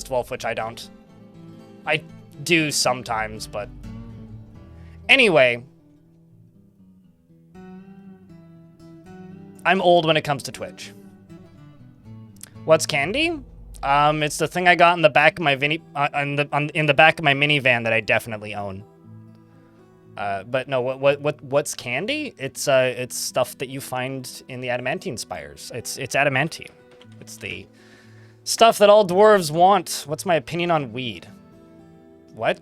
Ghost Wolf, which I don't. I do sometimes, but... Anyway. I'm old when it comes to Twitch. What's candy? It's the thing I got in the back of my in the back of my minivan that I definitely own. But no, what's candy? It's stuff that you find in the adamantine spires. It's adamantine. It's the stuff that all dwarves want. What's my opinion on weed? What?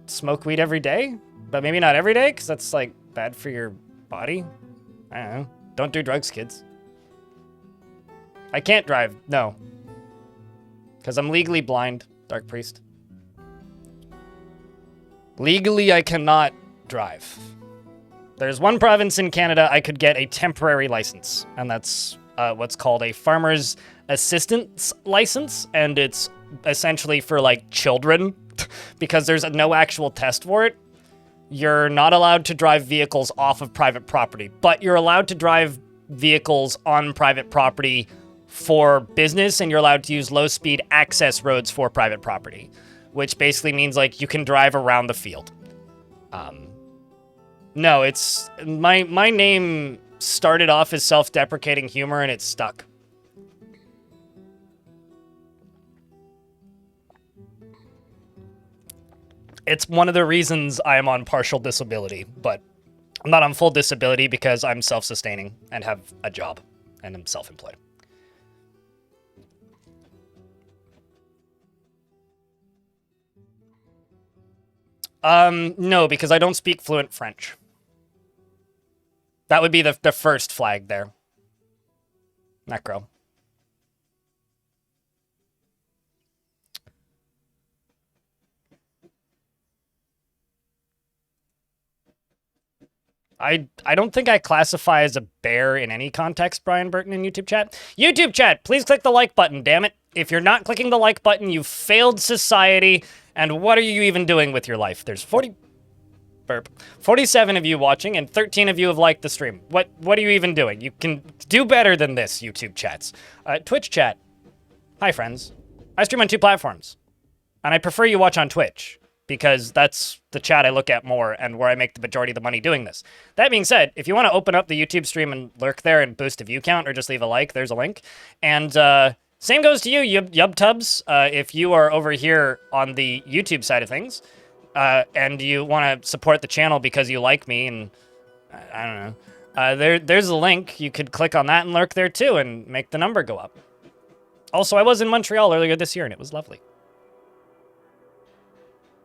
Smoke weed every day? But maybe not every day, because that's, like, bad for your body? I don't know. Don't do drugs, kids. I can't drive, no. Because I'm legally blind, Dark Priest. Legally, I cannot drive. There's one province in Canada I could get a temporary license, and that's what's called a farmer's assistance license, and it's essentially for, like, children, because there's no actual test for it. You're not allowed to drive vehicles off of private property, but you're allowed to drive vehicles on private property for business, and you're allowed to use low-speed access roads for private property, which basically means, like, you can drive around the field. No, it's... My name started off as self-deprecating humor, and it's stuck. It's one of the reasons I am on partial disability, but I'm not on full disability because I'm self-sustaining and have a job, and I'm self-employed. No, because I don't speak fluent French. That would be the first flag there. Necro. I don't think I classify as a bear in any context, Brian Burton in YouTube chat. YouTube chat, please click the like button, damn it. If you're not clicking the like button, you've failed society, and what are you even doing with your life? There's 47 of you watching, and 13 of you have liked the stream. What are you even doing? You can do better than this, YouTube chats. Twitch chat. Hi, friends. I stream on 2 platforms, and I prefer you watch on Twitch, because that's the chat I look at more and where I make the majority of the money doing this. That being said, if you want to open up the YouTube stream and lurk there and boost a view count or just leave a like, there's a link. And same goes to you, Yubtubs. If you are over here on the YouTube side of things and you want to support the channel because you like me and I don't know, there's a link. You could click on that and lurk there too and make the number go up. Also, I was in Montreal earlier this year and it was lovely.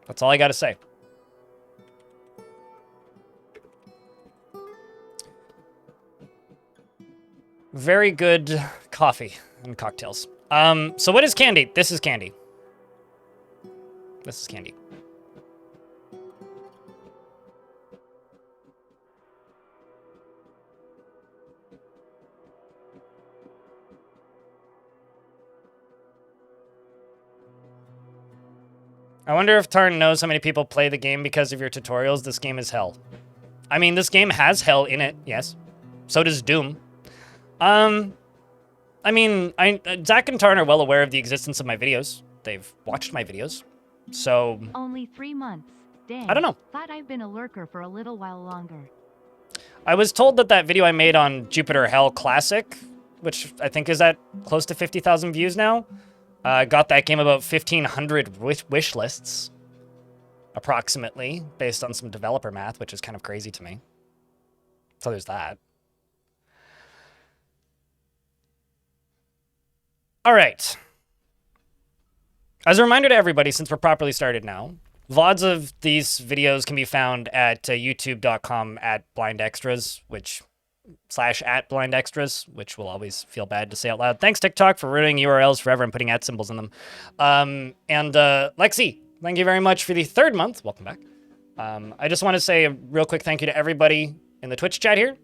That's all I got to say. Very good coffee and cocktails. So what is candy? This is candy. This is candy. I wonder if Tarn knows how many people play the game because of your tutorials. This game is hell. I mean, this game has hell in it, yes. So does Doom. I mean, Zach and Tarn are well aware of the existence of my videos. They've watched my videos. So... Only 3 months. Dang. I don't know. Thought I've been a lurker for a little while longer. I was told that video I made on Jupiter Hell Classic, which I think is at close to 50,000 views now, got that game about 1,500 wish lists, approximately, based on some developer math, which is kind of crazy to me. So there's that. All right. As a reminder to everybody, since we're properly started now, VODs of these videos can be found at youtube.com/blindextras, /@blindextras, which will always feel bad to say out loud. Thanks, TikTok, for ruining URLs forever and putting @ symbols in them. Lexi, thank you very much for the 3rd month. Welcome back. I just want to say a real quick thank you to everybody in the Twitch chat here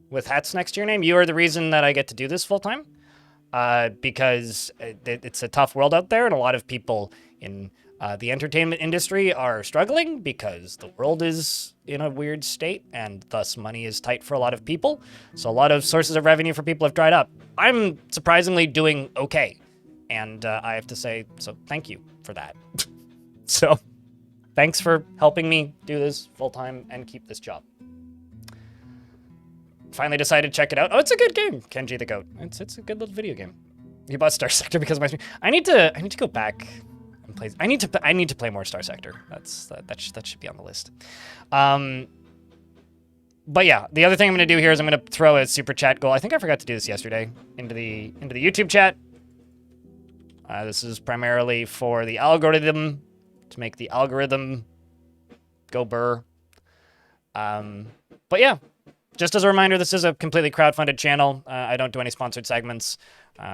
with hats next to your name. You are the reason that I get to do this full time. Because it's a tough world out there, and a lot of people in the entertainment industry are struggling because the world is in a weird state, and thus money is tight for a lot of people. So a lot of sources of revenue for people have dried up. I'm surprisingly doing okay, And I have to say, so thank you for that. So thanks for helping me do this full-time and keep this job. Finally decided to check it out. Oh, it's a good game, Kenji the Goat. It's a good little video game. You bought Star Sector because of my stream. I need to go back and play. I need to play more Star Sector. That should be on the list. But yeah, the other thing I'm gonna do here is I'm gonna throw a super chat goal. I think I forgot to do this yesterday into the YouTube chat. This is primarily for the algorithm, to make the algorithm go burr. But yeah, just as a reminder, this is a completely crowdfunded channel. I don't do any sponsored segments.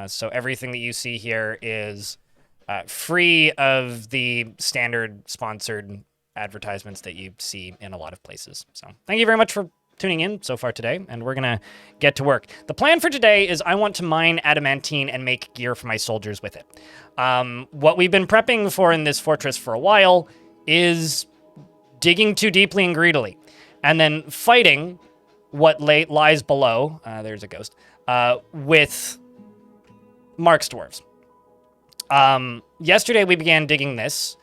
So everything that you see here is free of the standard sponsored advertisements that you see in a lot of places. So thank you very much for tuning in so far today, and we're gonna get to work. The plan for today is I want to mine adamantine and make gear for my soldiers with it. What we've been prepping for in this fortress for a while is digging too deeply and greedily, and then fighting what lies below. There's a ghost. With Mark's dwarves. Yesterday we began digging this.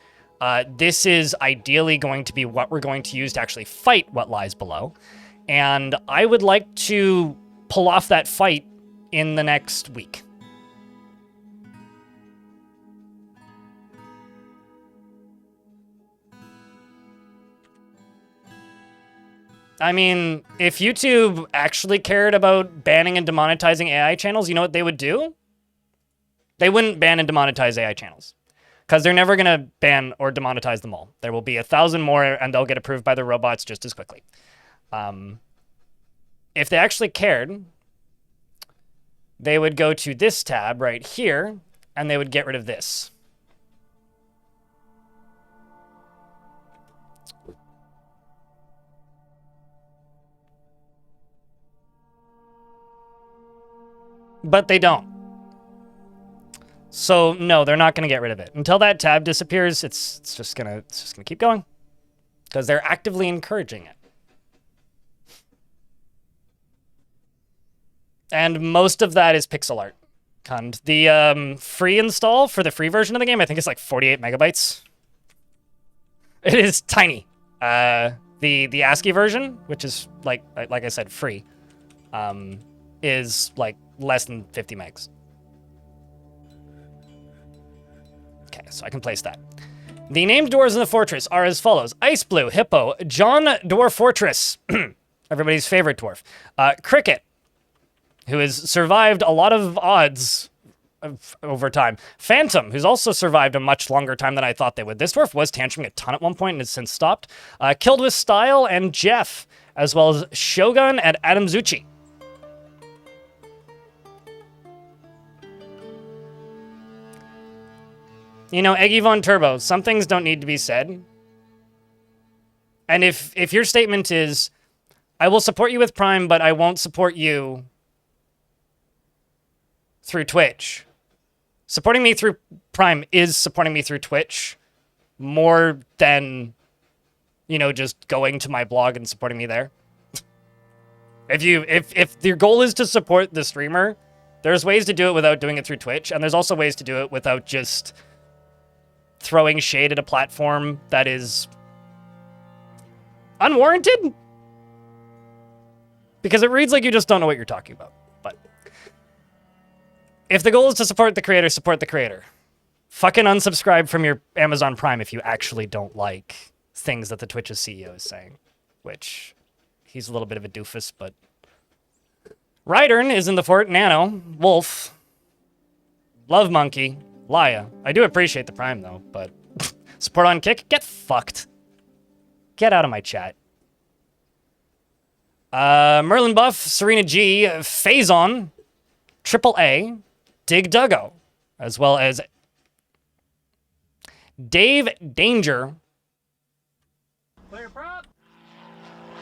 This is ideally going to be what we're going to use to actually fight what lies below. And I would like to pull off that fight in the next week. I mean, if YouTube actually cared about banning and demonetizing AI channels, you know what they would do? They wouldn't ban and demonetize AI channels, because they're never going to ban or demonetize them all. There will be 1,000 more, and they'll get approved by the robots just as quickly. If they actually cared, they would go to this tab right here, and they would get rid of this. But they don't. So no, they're not going to get rid of it. Until that tab disappears, it's just gonna keep going, because they're actively encouraging it. And most of that is pixel art. And the free install for the free version of the game, I think it's like 48 megabytes. It is tiny. The ASCII version, which is like I said, free, is like less than 50 megs. Okay, so I can place that. The named dwarves in the fortress are as follows: Ice Blue, Hippo, John Dwarf Fortress, everybody's favorite dwarf, Cricket, who has survived a lot of odds over time, Phantom, who's also survived a much longer time than I thought they would. This dwarf was tantruming a ton at one point and has since stopped. Killed with Style and Jeff, as well as Shogun and Adam Zucchi. You know, Eggy Von Turbo, some things don't need to be said. And if your statement is, I will support you with Prime, but I won't support you through Twitch. Supporting me through Prime is supporting me through Twitch more than, you know, just going to my blog and supporting me there. If your goal is to support the streamer, there's ways to do it without doing it through Twitch, and there's also ways to do it without just throwing shade at a platform that is unwarranted. Because it reads like you just don't know what you're talking about. But if the goal is to support the creator, support the creator. Fucking unsubscribe from your Amazon Prime if you actually don't like things that the Twitch's CEO is saying. Which, he's a little bit of a doofus, but... Rydern is in the fort. Nano. Wolf. Love Monkey. Laya. I do appreciate the Prime, though, but... Support on Kick? Get fucked. Get out of my chat. Merlin Buff, Serena G, Phazon, Triple A, Dig Duggo, as well as Dave Danger.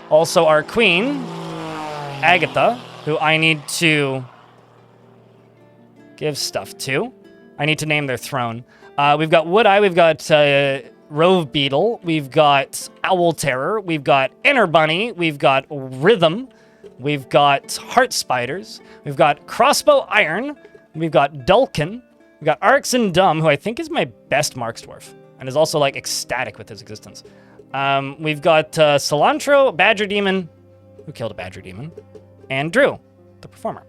Also our queen, Agatha, who I need to give stuff to. I need to name their throne. We've got Wood Eye, we've got Rove Beetle, we've got Owl Terror, we've got Inner Bunny, we've got Rhythm, we've got Heart Spiders, we've got Crossbow Iron, we've got Dulkin, We got Arx and Dumb, who I think is my best Marks Dwarf, and is also, like, ecstatic with his existence. We've got Cilantro, Badger Demon, who killed a Badger Demon, and Drew, the performer.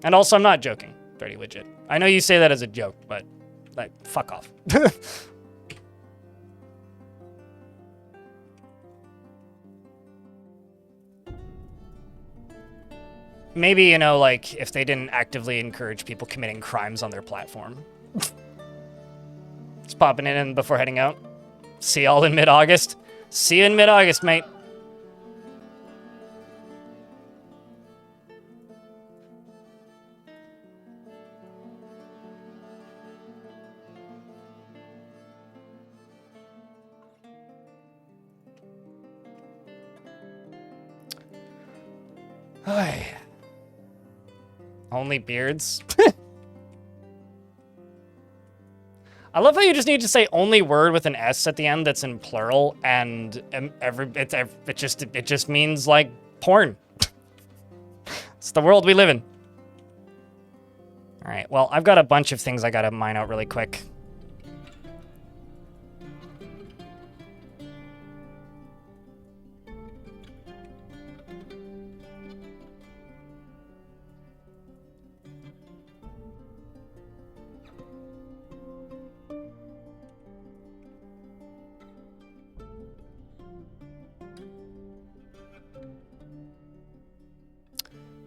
And also, I'm not joking, Dirty Widget. I know you say that as a joke, but, like, fuck off. Maybe, you know, like, if they didn't actively encourage people committing crimes on their platform. Just popping it in before heading out. See y'all in mid-August. See you in mid-August, mate. Only beards. I love how you just need to say only word with an S at the end that's in plural, and it just means like porn. It's the world we live in. All right. Well, I've got a bunch of things I gotta mine out really quick.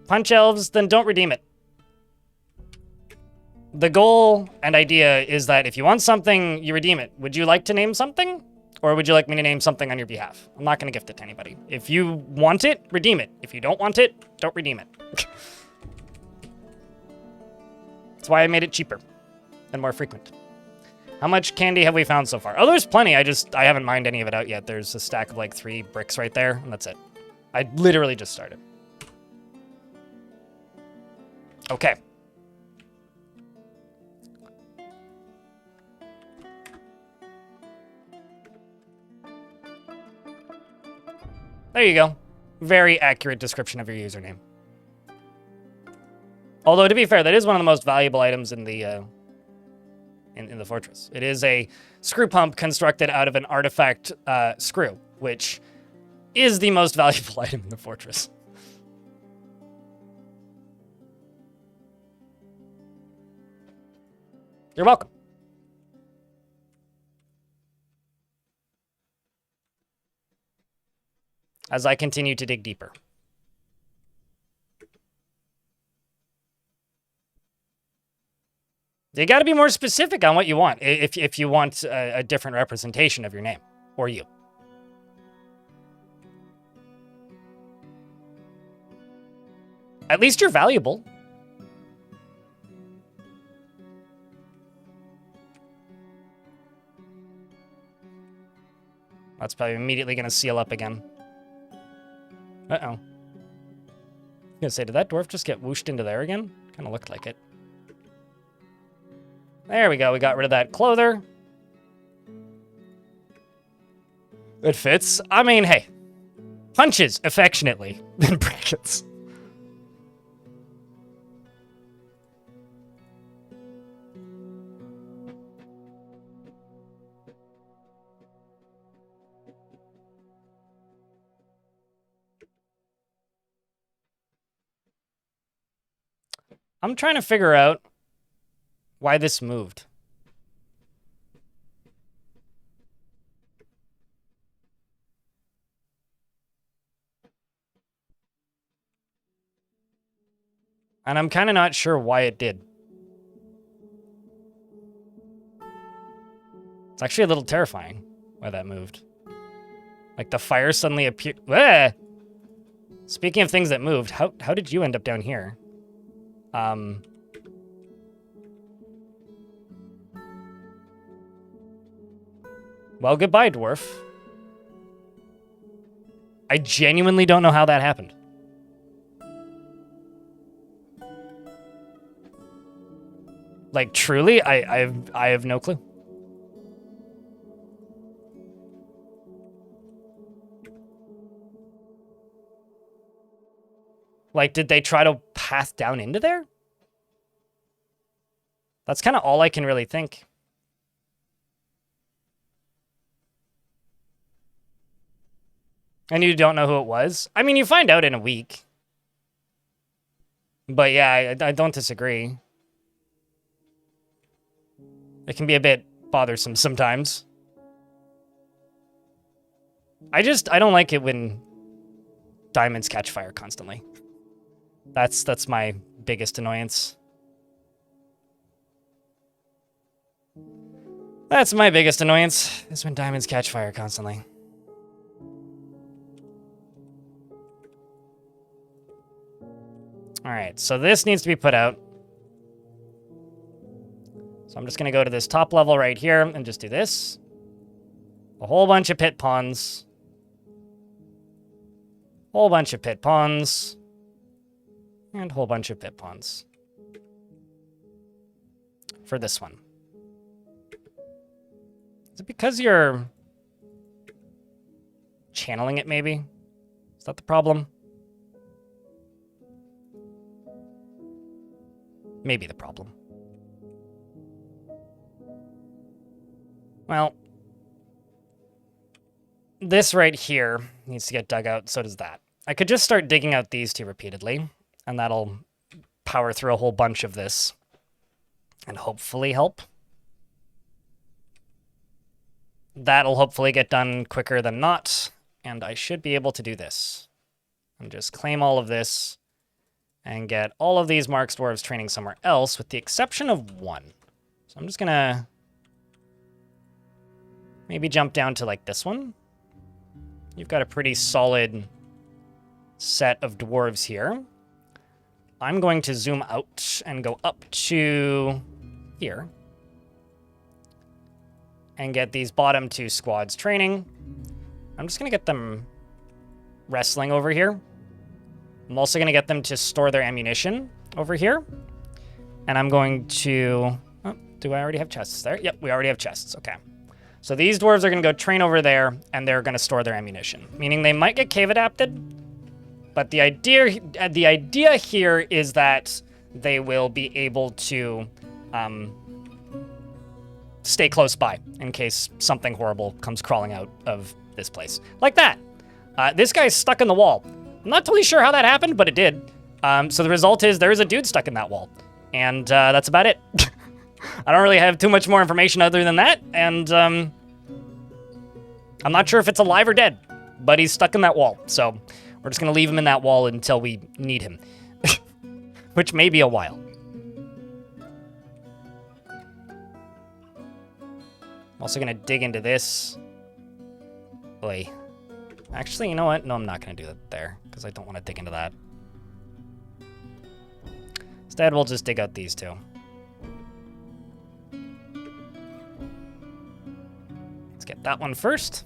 Punch elves, then don't redeem it. The goal and idea is that if you want something, you redeem it. Would you like to name something? Or would you like me to name something on your behalf? I'm not going to gift it to anybody. If you want it, redeem it. If you don't want it, don't redeem it. That's why I made it cheaper and more frequent. How much candy have we found so far? Oh, there's plenty. I haven't mined any of it out yet. There's a stack of like 3 bricks right there, and that's it. I literally just started. Okay. There you go. Very accurate description of your username. Although, to be fair, that is one of the most valuable items in the in the fortress. It is a screw pump constructed out of an artifact screw, which is the most valuable item in the fortress. You're welcome. As I continue to dig deeper. You got to be more specific on what you want if you want a different representation of your name or you. At least you're valuable. That's probably immediately going to seal up again. Uh-oh. I was going to say, did that dwarf just get whooshed into there again? Kind of looked like it. There we go. We got rid of that clother. It fits. I mean, hey. Punches affectionately in brackets. I'm trying to figure out why this moved. And I'm kind of not sure why it did. It's actually a little terrifying why that moved. Like the fire suddenly appeared. Ah! Speaking of things that moved, how did you end up down here? Well, goodbye, dwarf. I genuinely don't know how that happened. Like, truly, I have no clue. Like, did they try to path down into there? That's kind of all I can really think. And you don't know who it was? I mean, you find out in a week. But yeah, I don't disagree. It can be a bit bothersome sometimes. I don't like it when diamonds catch fire constantly. That's my biggest annoyance. That's my biggest annoyance, is when diamonds catch fire constantly. Alright, so this needs to be put out. So I'm just going to go to this top level right here and just do this. A whole bunch of pit ponds. Whole bunch of pit ponds. And a whole bunch of pit ponds. For this one. Is it because you're channeling it, maybe? Is that the problem? Maybe the problem. Well, this right here needs to get dug out, so does that. I could just start digging out these two repeatedly, and that'll power through a whole bunch of this, and hopefully help. That'll hopefully get done quicker than not, and I should be able to do this. And just claim all of this, and get all of these Marks Dwarves training somewhere else, with the exception of one. So I'm just gonna maybe jump down to like this one. You've got a pretty solid set of dwarves here. I'm going to zoom out and go up to here and get these bottom two squads training. I'm just gonna get them wrestling over here. I'm also gonna get them to store their ammunition over here. And I'm going to, oh, do I already have chests there? Yep, we already have chests, okay. So these dwarves are gonna go train over there and they're gonna store their ammunition, meaning they might get cave adapted, but the idea here is that they will be able to stay close by in case something horrible comes crawling out of this place. Like that. This guy's stuck in the wall. I'm not totally sure how that happened, but it did. So the result is there is a dude stuck in that wall. And that's about it. I don't really have too much more information other than that. And I'm not sure if it's alive or dead, but he's stuck in that wall. So we're just going to leave him in that wall until we need him, which may be a while. I'm also going to dig into this. Oy. Actually, you know what? No, I'm not going to do that there, because I don't want to dig into that. Instead, we'll just dig out these two. Let's get that one first.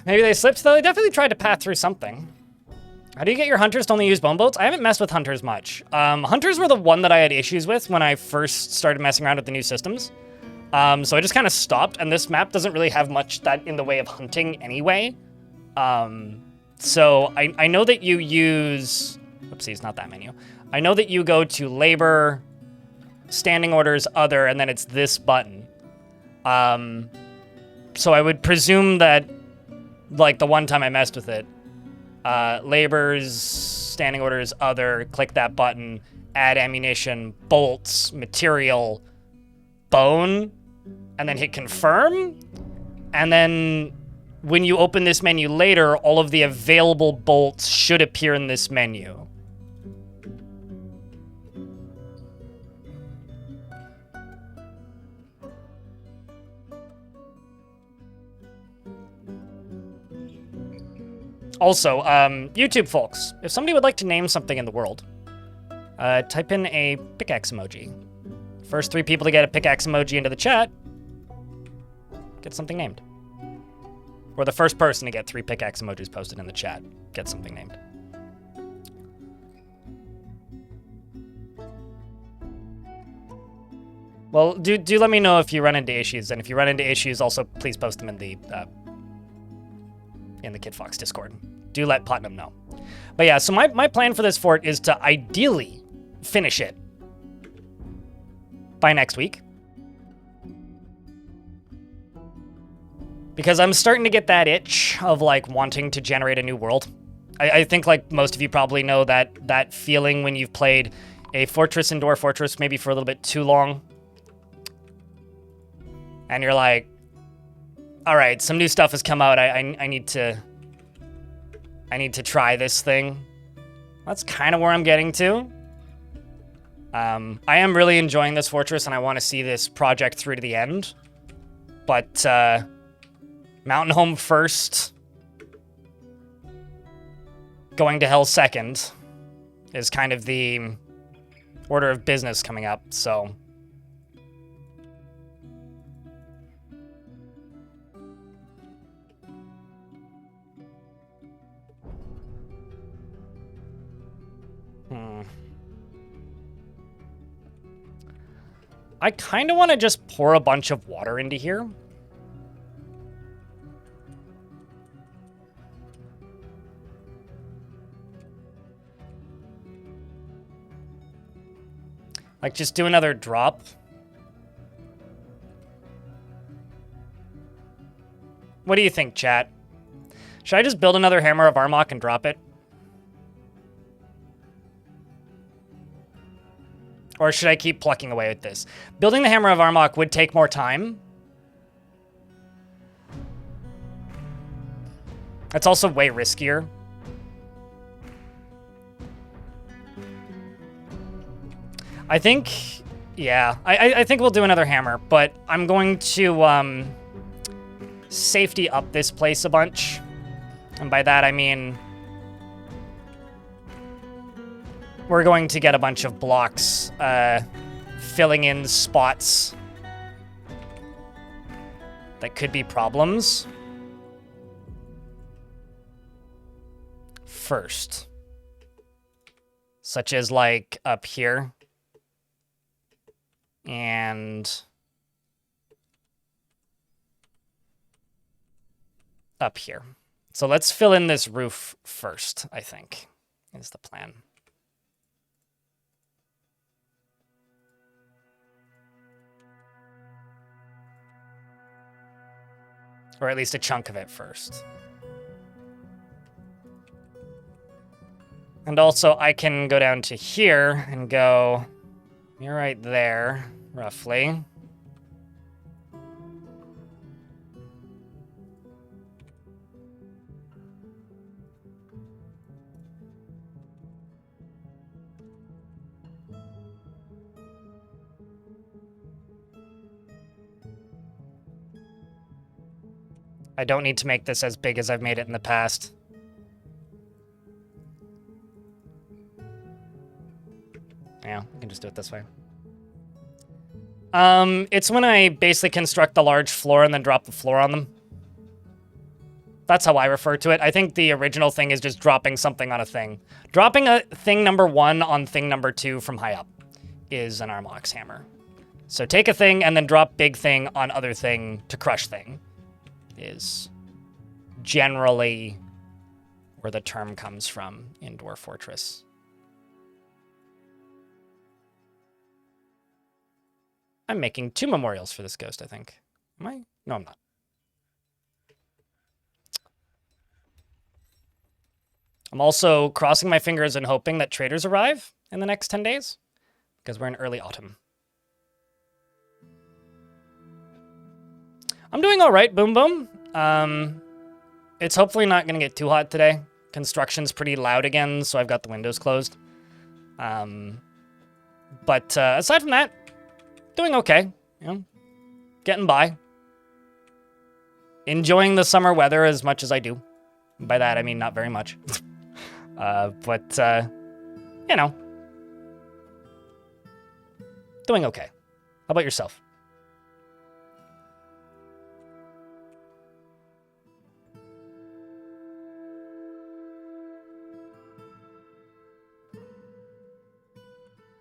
Maybe they slipped, though. They definitely tried to path through something. How do you get your hunters to only use bone boats? I haven't messed with hunters much. Hunters were the one that I had issues with when I first started messing around with the new systems. So I just kind of stopped, and this map doesn't really have much that in the way of hunting anyway. So I know that you use... Oopsies, not that menu. I know that you go to labor, standing orders, other, and then it's this button. So I would presume that, like, the one time I messed with it, labors, standing orders, other, click that button, add ammunition, bolts, material, bone, and then hit confirm. And then when you open this menu later, all of the available bolts should appear in this menu. Also, YouTube folks, if somebody would like to name something in the world, type in a pickaxe emoji. First 3 people to get a pickaxe emoji into the chat get something named. Or the first person to get 3 pickaxe emojis posted in the chat gets something named. Well, do let me know if you run into issues, and if you run into issues, also please post them in the Kid Fox Discord. Do let Putnam know. But yeah, so my plan for this fort is to ideally finish it by next week. Because I'm starting to get that itch of, like, wanting to generate a new world. I think, like, most of you probably know that feeling when you've played a fortress in Dwarf Fortress maybe for a little bit too long. And you're like, all right, some new stuff has come out. I need to try this thing. That's kind of where I'm getting to. I am really enjoying this fortress, and I want to see this project through to the end. But, Mountain Home first, going to Hell second, is kind of the order of business coming up, so... I kind of want to just pour a bunch of water into here. Like, just do another drop. What do you think, chat? Should I just build another Hammer of Armok and drop it? Or should I keep plucking away with this? Building the Hammer of Armok would take more time. It's also way riskier. I think, yeah, I think we'll do another hammer, but I'm going to safety up this place a bunch. And by that, I mean we're going to get a bunch of blocks filling in spots that could be problems first. Such as, like, up here. And up here. So let's fill in this roof first, I think, is the plan. Or at least a chunk of it first. And also I can go down to here and go... You're right there, roughly. I don't need to make this as big as I've made it in the past. Yeah, we can just do it this way. It's when I basically construct the large floor and then drop the floor on them. That's how I refer to it. I think the original thing is just dropping something on a thing. Dropping a thing number 1 on thing number 2 from high up is an Armok's hammer. So take a thing and then drop big thing on other thing to crush thing is generally where the term comes from in Dwarf Fortress. I'm making 2 memorials for this ghost, I think. Am I? No, I'm not. I'm also crossing my fingers and hoping that traders arrive in the next 10 days, because we're in early autumn. I'm doing all right, Boom Boom. It's hopefully not going to get too hot today. Construction's pretty loud again, so I've got the windows closed. But aside from that, doing okay, you know, getting by. Enjoying the summer weather as much as I do. By that, I mean not very much. But you know, doing okay. How about yourself?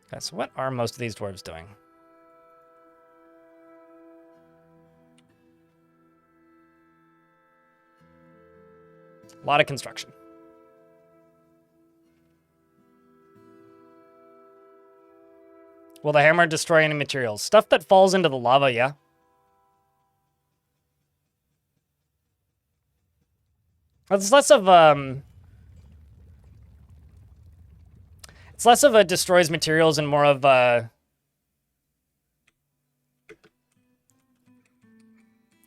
Okay, so what are most of these dwarves doing? A lot of construction. Will the hammer destroy any materials? Stuff that falls into the lava, yeah. It's less of it's less of a destroys materials and more of a...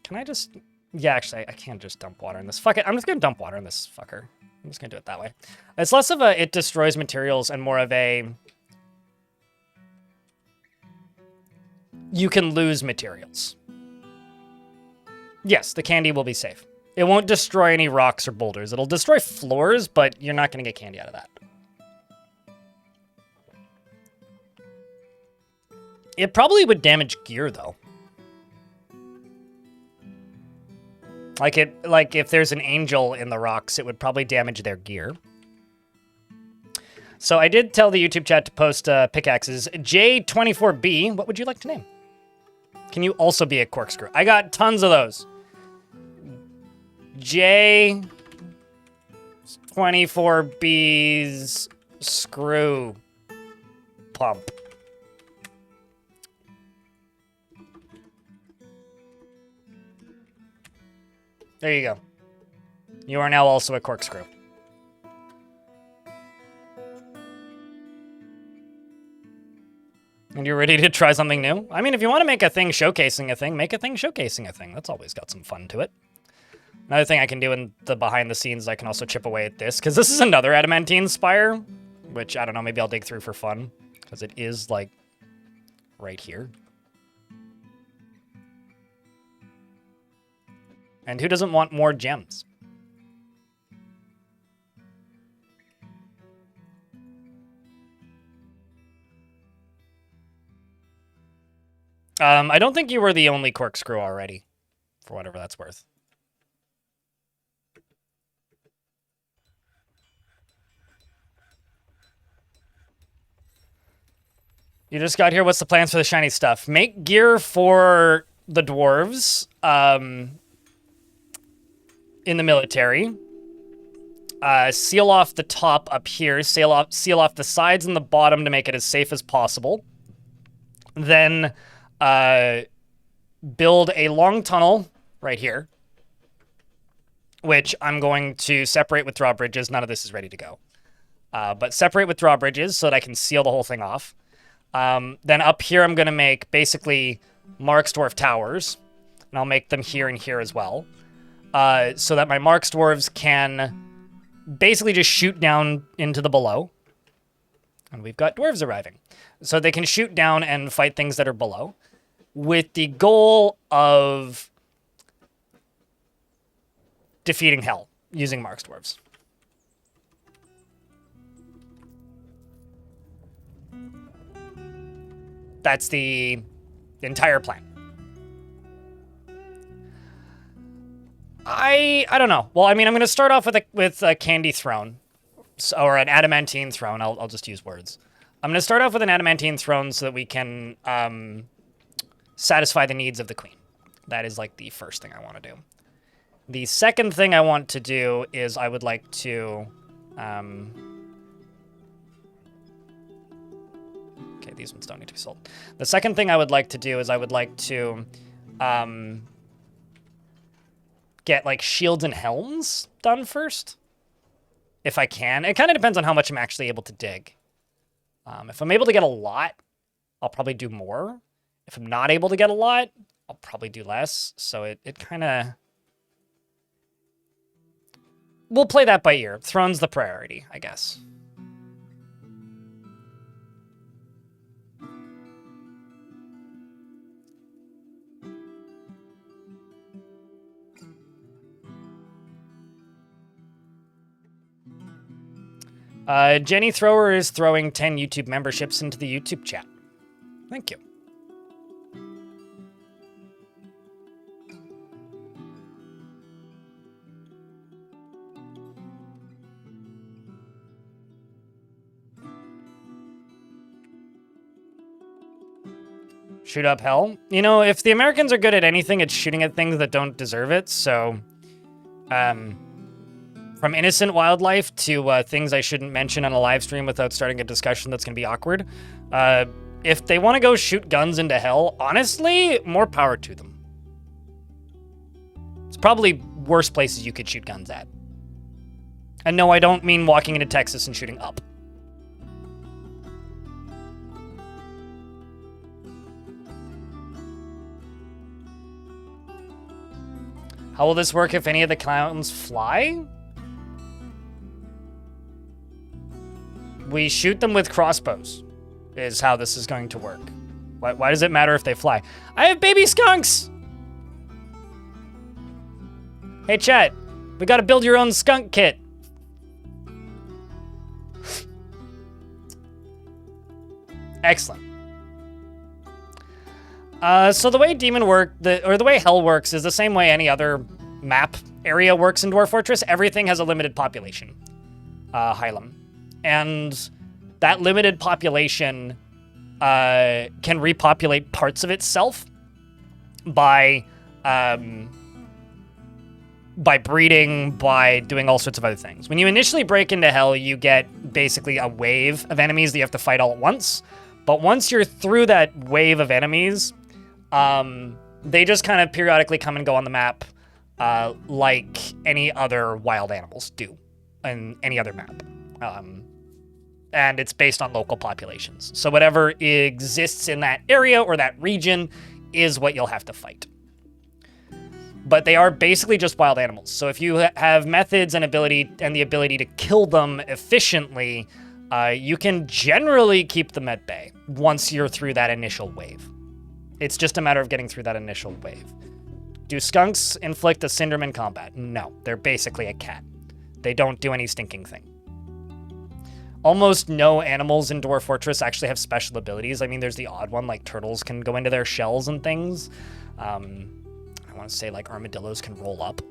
Can I just... Yeah, actually, I can't just dump water in this. Fuck it, I'm just gonna dump water in this fucker. I'm just gonna do it that way. It's less of a it destroys materials and more of a... You can lose materials. Yes, the candy will be safe. It won't destroy any rocks or boulders. It'll destroy floors, but you're not gonna get candy out of that. It probably would damage gear, though. Like if there's an angel in the rocks, it would probably damage their gear. So I did tell the YouTube chat to post pickaxes. J24B, what would you like to name? Can you also be a corkscrew? I got tons of those. J24B's screw pump. There you go. You are now also a corkscrew. And you're ready to try something new? I mean, if you want to make a thing showcasing a thing, make a thing showcasing a thing. That's always got some fun to it. Another thing I can do in the behind the scenes, I can also chip away at this, because this is another adamantine spire, which, I don't know, maybe I'll dig through for fun, because it is, like, right here. And who doesn't want more gems? I don't think you were the only corkscrew already, for whatever that's worth. You just got here. What's the plans for the shiny stuff? Make gear for the dwarves in the military. Seal off the top up here. Seal off the sides and the bottom to make it as safe as possible. Then build a long tunnel right here, which I'm going to separate with drawbridges. None of this is ready to go. But separate with drawbridges so that I can seal the whole thing off. Then up here, I'm going to make basically Mark's Dwarf towers. And I'll make them here and here as well. So that my Mark's Dwarves can basically just shoot down into the below. And we've got dwarves arriving. So they can shoot down and fight things that are below. With the goal of defeating hell using Mark's Dwarves. That's the entire plan. I don't know. Well, I mean, I'm going to start off with a candy throne, or an adamantine throne. I'll just use words. I'm going to start off with an adamantine throne so that we can satisfy the needs of the queen. That is like the first thing I want to do. The second thing I want to do is I would like to... Okay, these ones don't need to be sold. The second thing I would like to do is I would like to get like shields and helms done first. If I can. It kind of depends on how much I'm actually able to dig. If I'm able to get a lot, I'll probably do more. If I'm not able to get a lot, I'll probably do less. So it kind of... We'll play that by ear. Throne's the priority, I guess. Jenny Thrower is throwing 10 YouTube memberships into the YouTube chat. Thank you. Shoot up hell. You know, if the Americans are good at anything, it's shooting at things that don't deserve it. So, from innocent wildlife to things I shouldn't mention on a live stream without starting a discussion that's going to be awkward. if they want to go shoot guns into hell, honestly, more power to them. It's probably worse places you could shoot guns at. And no, I don't mean walking into Texas and shooting up. How will this work if any of the clowns fly? We shoot them with crossbows, is how this is going to work. Why does it matter if they fly? I have baby skunks! Hey, chat. We gotta build your own skunk kit. Excellent. So the way Demon the way Hell works is the same way any other map area works in Dwarf Fortress. Everything has a limited population, Hylam. And that limited population can repopulate parts of itself by breeding, by doing all sorts of other things. When you initially break into Hell, you get basically a wave of enemies that you have to fight all at once. But once you're through that wave of enemies, they just kind of periodically come and go on the map like any other wild animals do in any other map. And it's based on local populations. So whatever exists in that area or that region is what you'll have to fight. But they are basically just wild animals. So if you have methods and the ability to kill them efficiently, you can generally keep them at bay once you're through that initial wave. It's just a matter of getting through that initial wave. Do skunks inflict a syndrome in combat? No, they're basically a cat. They don't do any stinking thing. Almost no animals in Dwarf Fortress actually have special abilities. I mean, there's the odd one, like turtles can go into their shells and things. I want to say like armadillos can roll up.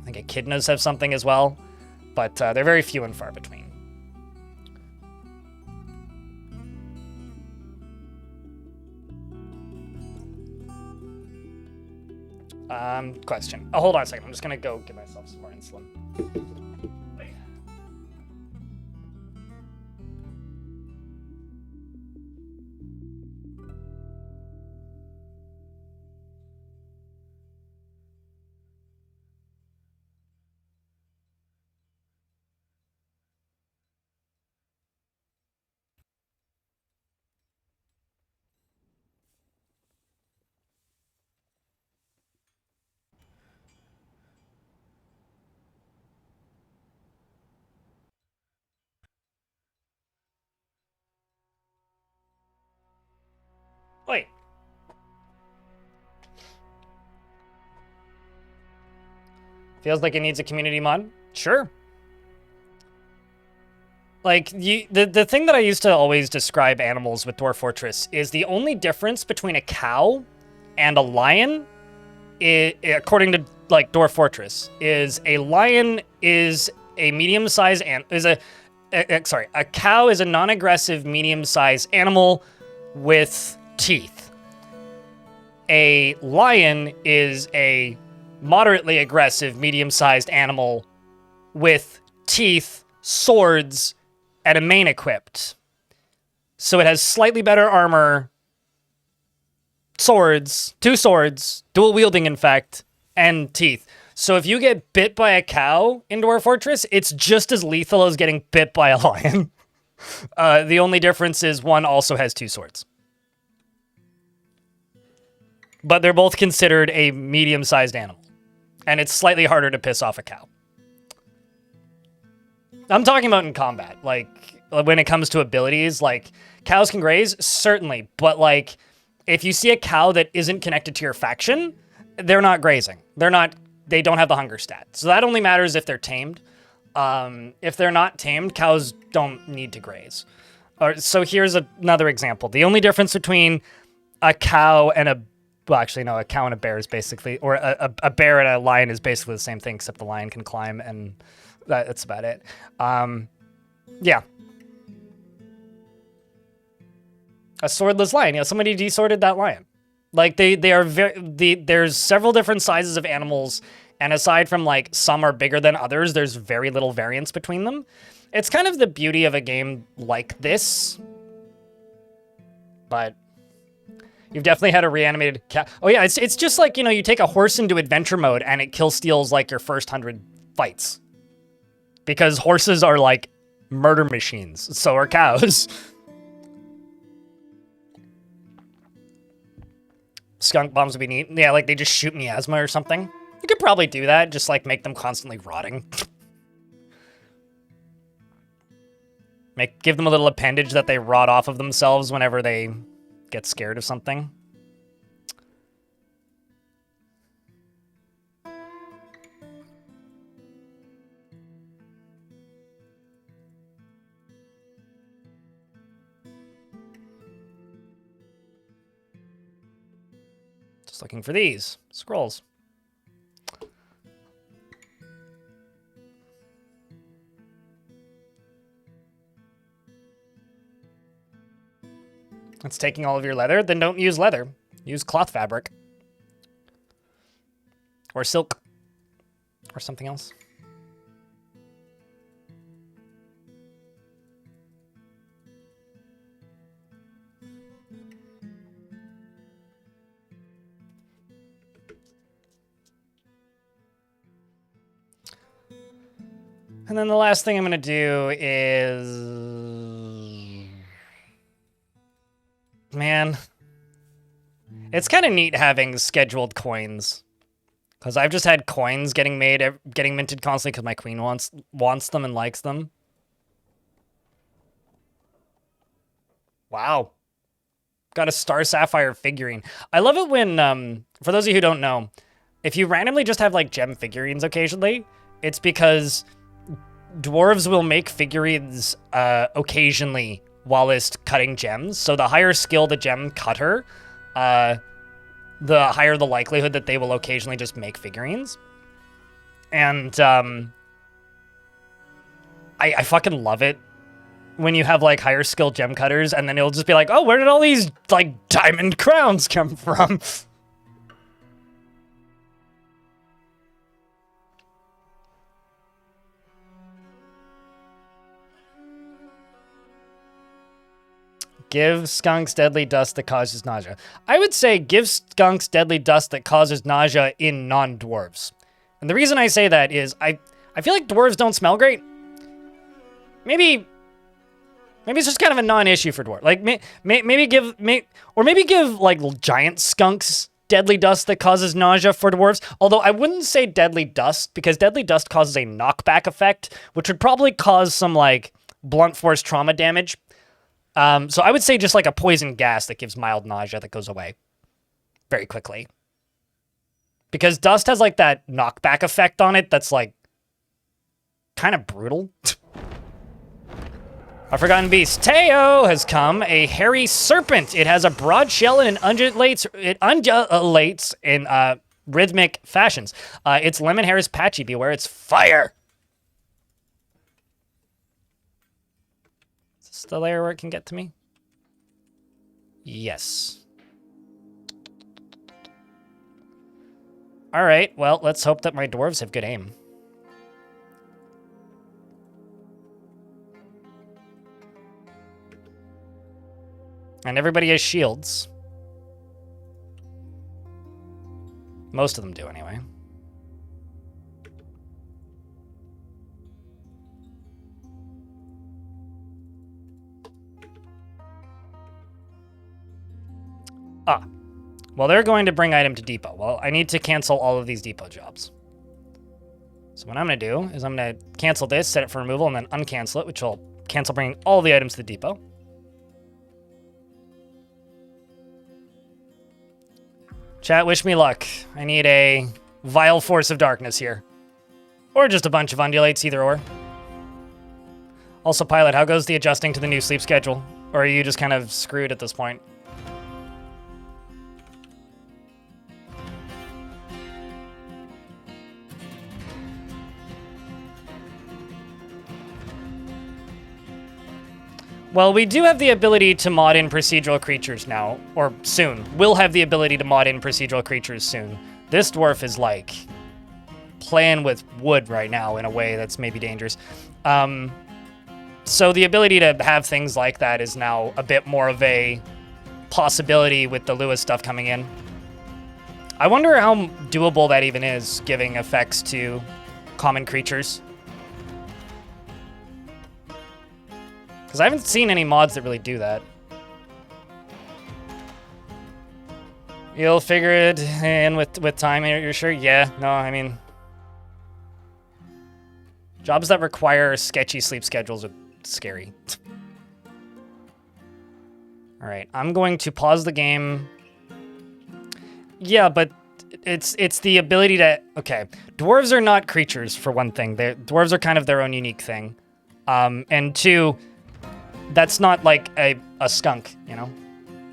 I think echidnas have something as well, but they're very few and far between. Question. Oh, hold on a second. I'm just gonna go get myself some more insulin. Wait. Feels like it needs a community mod? Sure. Like, the thing that I used to always describe animals with Dwarf Fortress is the only difference between a cow and a lion, according to, like, Dwarf Fortress, is a lion is a medium-sized a cow is a non-aggressive medium-sized animal with teeth. A lion is a moderately aggressive medium-sized animal with teeth, swords, and a mane equipped. So it has slightly better armor, swords, 2 swords, dual wielding in fact, and teeth. So if you get bit by a cow in Dwarf Fortress, it's just as lethal as getting bit by a lion. The only difference is one also has 2 swords. But they're both considered a medium-sized animal. And it's slightly harder to piss off a cow. I'm talking about in combat. Like, when it comes to abilities, like, cows can graze? Certainly. But, like, if you see a cow that isn't connected to your faction, they're not grazing. They don't have the hunger stat. So that only matters if they're tamed. If they're not tamed, cows don't need to graze. So here's another example. The only difference between a cow and a cow and a bear is basically, or a bear and a lion is basically the same thing, except the lion can climb, and that's about it. Yeah. A swordless lion. Somebody desorted that lion. Like, they are there's several different sizes of animals, and aside from, like, some are bigger than others, there's very little variance between them. It's kind of the beauty of a game like this. But You've definitely had a reanimated cat. Oh yeah, it's just like, you know, you take a horse into adventure mode and it kill steals like your first 100 fights. Because horses are like murder machines. So are cows. Skunk bombs would be neat. Yeah, like they just shoot miasma or something. You could probably do that, just like make them constantly rotting. Give them a little appendage that they rot off of themselves whenever they get scared of something. Just looking for these scrolls. It's taking all of your leather. Then don't use leather. Use cloth fabric. Or silk. Or something else. And then the last thing I'm going to do is... Man, it's kind of neat having scheduled coins, because I've just had coins getting minted constantly because my queen wants them and likes them. Wow, got a Star Sapphire figurine. I love it when, for those of you who don't know, if you randomly just have like gem figurines occasionally, it's because dwarves will make figurines occasionally whilst cutting gems. So the higher skill the gem cutter, the higher the likelihood that they will occasionally just make figurines. And I fucking love it when you have like higher skill gem cutters and then it'll just be like, oh, where did all these like diamond crowns come from? Give skunks deadly dust that causes nausea. I would say give skunks deadly dust that causes nausea in non-dwarves. And the reason I say that is I feel like dwarves don't smell great. Maybe it's just kind of a non-issue for dwarves. Like maybe give like giant skunks deadly dust that causes nausea for dwarves. Although I wouldn't say deadly dust, because deadly dust causes a knockback effect, which would probably cause some like blunt force trauma damage. So I would say just like a poison gas that gives mild nausea that goes away very quickly. Because dust has like that knockback effect on it that's like kind of brutal. A forgotten beast. Teo has come, a hairy serpent. It has a broad shell and it undulates in rhythmic fashions. Its lemon hair is patchy. Beware, it's fire. Is this the layer where it can get to me? Yes. All right, well, let's hope that my dwarves have good aim. And everybody has shields. Most of them do, anyway. Ah. Well, they're going to bring item to depot. Well, I need to cancel all of these depot jobs. So what I'm going to do is I'm going to cancel this, set it for removal, and then uncancel it, which will cancel bringing all the items to the depot. Chat, wish me luck. I need a vile force of darkness here. Or just a bunch of undulates, either or. Also, Pilot, how goes the adjusting to the new sleep schedule? Or are you just kind of screwed at this point? Well, we do have the ability to mod in procedural creatures now, or soon. We'll have the ability to mod in procedural creatures soon. This dwarf is like playing with wood right now in a way that's maybe dangerous. So the ability to have things like that is now a bit more of a possibility with the Lua stuff coming in. I wonder how doable that even is, giving effects to common creatures. Because I haven't seen any mods that really do that. You'll figure it in with time, you're sure? Yeah, no, I mean... Jobs that require sketchy sleep schedules are scary. Alright, I'm going to pause the game. Yeah, but it's the ability to... Okay, dwarves are not creatures, for one thing. Dwarves are kind of their own unique thing. And two, that's not like a skunk, you know?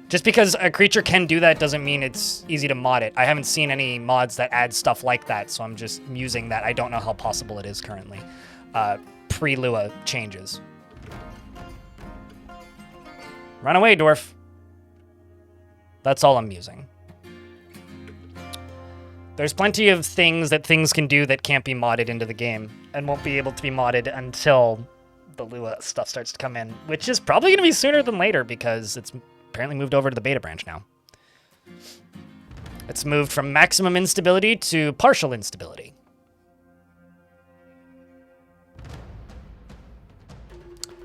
Just because a creature can do that doesn't mean it's easy to mod it. I haven't seen any mods that add stuff like that, so I'm just musing that. I don't know how possible it is currently. Pre-Lua changes. Run away, Dwarf. That's all I'm musing. There's plenty of things that things can do that can't be modded into the game, and won't be able to be modded until the Lua stuff starts to come in, which is probably going to be sooner than later because it's apparently moved over to the beta branch now. It's moved from maximum instability to partial instability.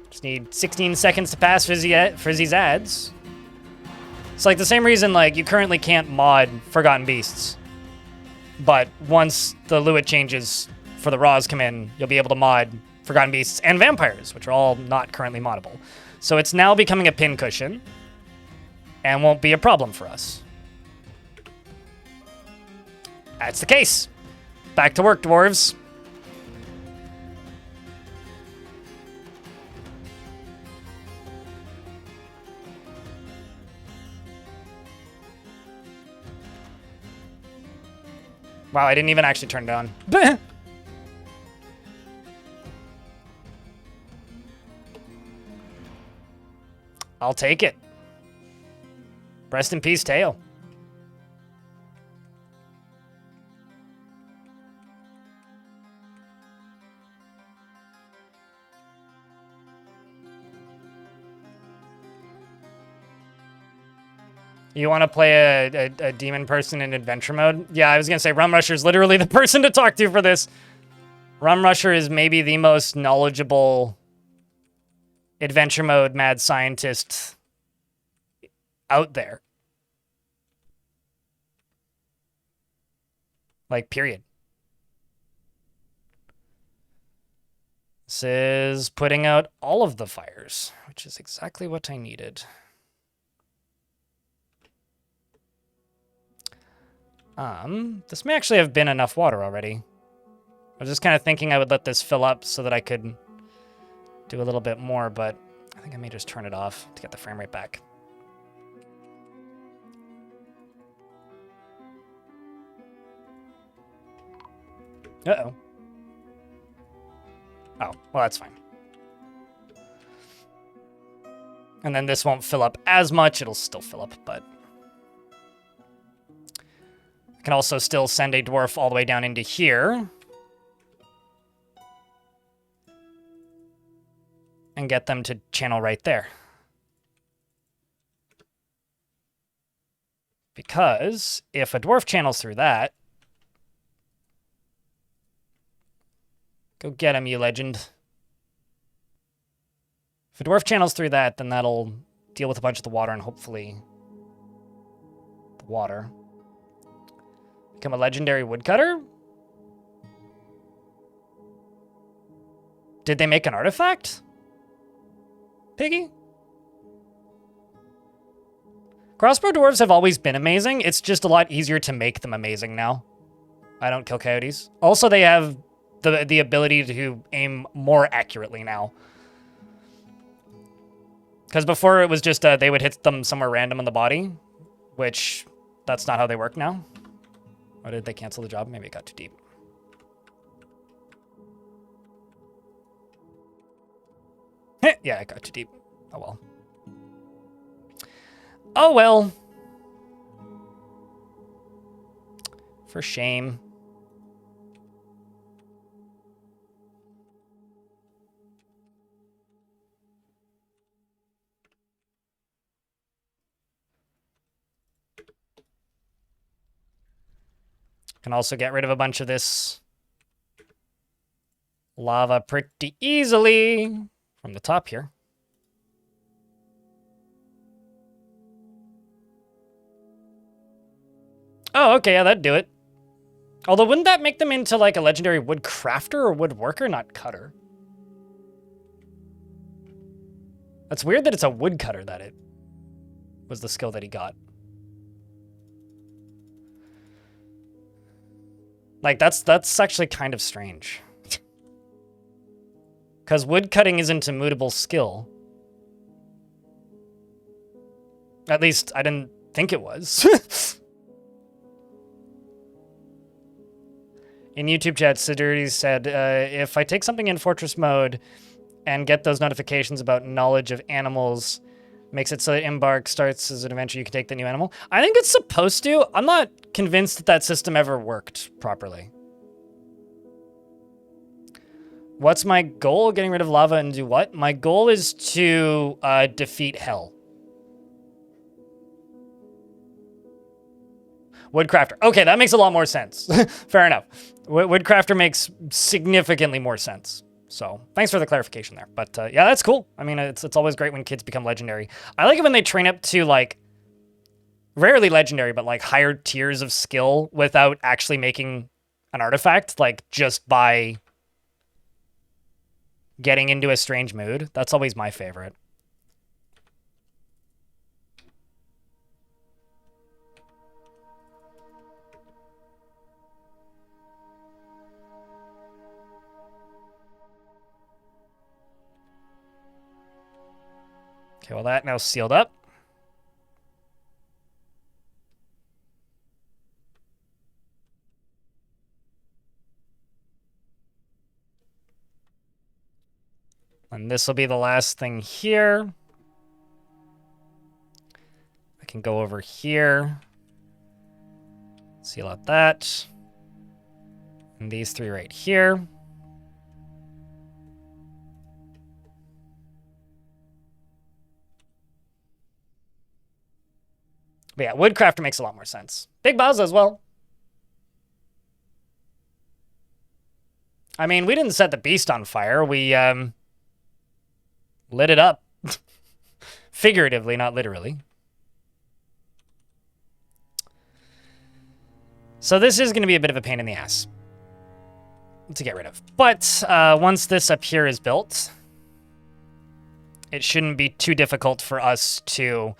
Just need 16 seconds to pass for these ads. It's like the same reason like you currently can't mod Forgotten Beasts. But once the Lua changes for the Raws come in, you'll be able to mod Forgotten Beasts and Vampires, which are all not currently moddable. So it's now becoming a pincushion and won't be a problem for us. That's the case. Back to work, dwarves. Wow, I didn't even actually turn it on. I'll take it. Rest in peace, Tail. You want to play a demon person in adventure mode? Yeah, I was going to say Rum Rusher is literally the person to talk to for this. Rum Rusher is maybe the most knowledgeable adventure mode mad scientist out there. Like, period. This is putting out all of the fires, which is exactly what I needed. This may actually have been enough water already. I was just kind of thinking I would let this fill up so that I could do a little bit more, but I think I may just turn it off to get the frame rate back. Uh-oh. Oh, well, that's fine. And then this won't fill up as much. It'll still fill up, but... I can also still send a dwarf all the way down into here. And get them to channel right there. Because if a dwarf channels through that... Go get him, you legend. If a dwarf channels through that, then that'll deal with a bunch of the water and hopefully... the water. Become a legendary woodcutter? Did they make an artifact? Piggy? Crossbow dwarves have always been amazing. It's just a lot easier to make them amazing now. I don't kill coyotes. Also, they have the ability to aim more accurately now. Because before it was just they would hit them somewhere random in the body, which that's not how they work now. Or did they cancel the job? Maybe it got too deep. Yeah, it got too deep. Oh well. Oh well. For shame. Can also get rid of a bunch of this lava pretty easily from the top here. Oh, okay, yeah, that'd do it. Although, wouldn't that make them into, like, a legendary wood crafter or wood worker, not cutter? That's weird that it's a woodcutter that it was the skill that he got. Like, that's actually kind of strange. Because woodcutting isn't a mutable skill. At least, I didn't think it was. In YouTube chat, Siduri said, if I take something in Fortress mode and get those notifications about knowledge of animals, makes it so that Embark starts as an adventure, you can take the new animal. I think it's supposed to. I'm not convinced that that system ever worked properly. What's my goal? Getting rid of lava and do what? My goal is to defeat hell. Woodcrafter. Okay, that makes a lot more sense. Fair enough. Woodcrafter makes significantly more sense. So thanks for the clarification there. But yeah, that's cool. I mean, it's always great when kids become legendary. I like it when they train up to, like, rarely legendary, but like higher tiers of skill without actually making an artifact, like just by getting into a strange mood. That's always my favorite. Okay, well, that now sealed up. And this will be the last thing here. I can go over here. Seal out that. And these three right here. But yeah, Woodcrafter makes a lot more sense. Big Buzz as well. I mean, we didn't set the beast on fire. We lit it up. Figuratively, not literally. So this is going to be a bit of a pain in the ass to get rid of. But once this up here is built, it shouldn't be too difficult for us to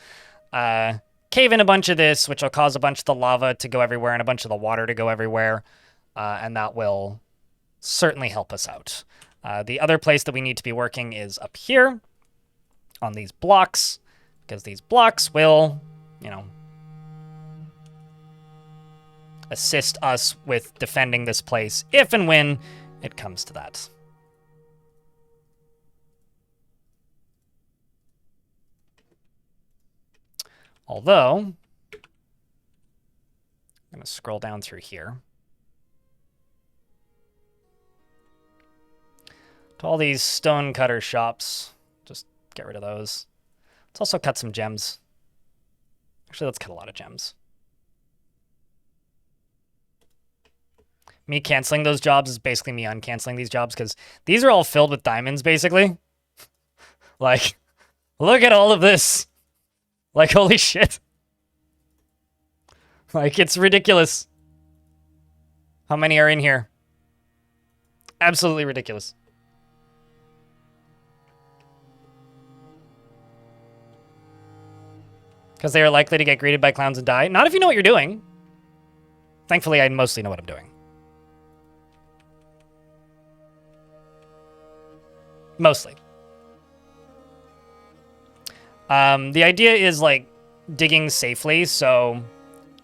cave in a bunch of this, which will cause a bunch of the lava to go everywhere and a bunch of the water to go everywhere. And that will certainly help us out. The other place that we need to be working is up here on these blocks, because these blocks will, you know, assist us with defending this place if and when it comes to that. Although, I'm going to scroll down through here to all these stone cutter shops. Just get rid of those. Let's also cut some gems. Actually, let's cut a lot of gems. Me canceling those jobs is basically me uncanceling these jobs, because these are all filled with diamonds, basically. Like, look at all of this. Like, holy shit. Like, it's ridiculous how many are in here. Absolutely ridiculous. Because they are likely to get greeted by clowns and die. Not if you know what you're doing. Thankfully, I mostly know what I'm doing. Mostly. The idea is, like, digging safely, so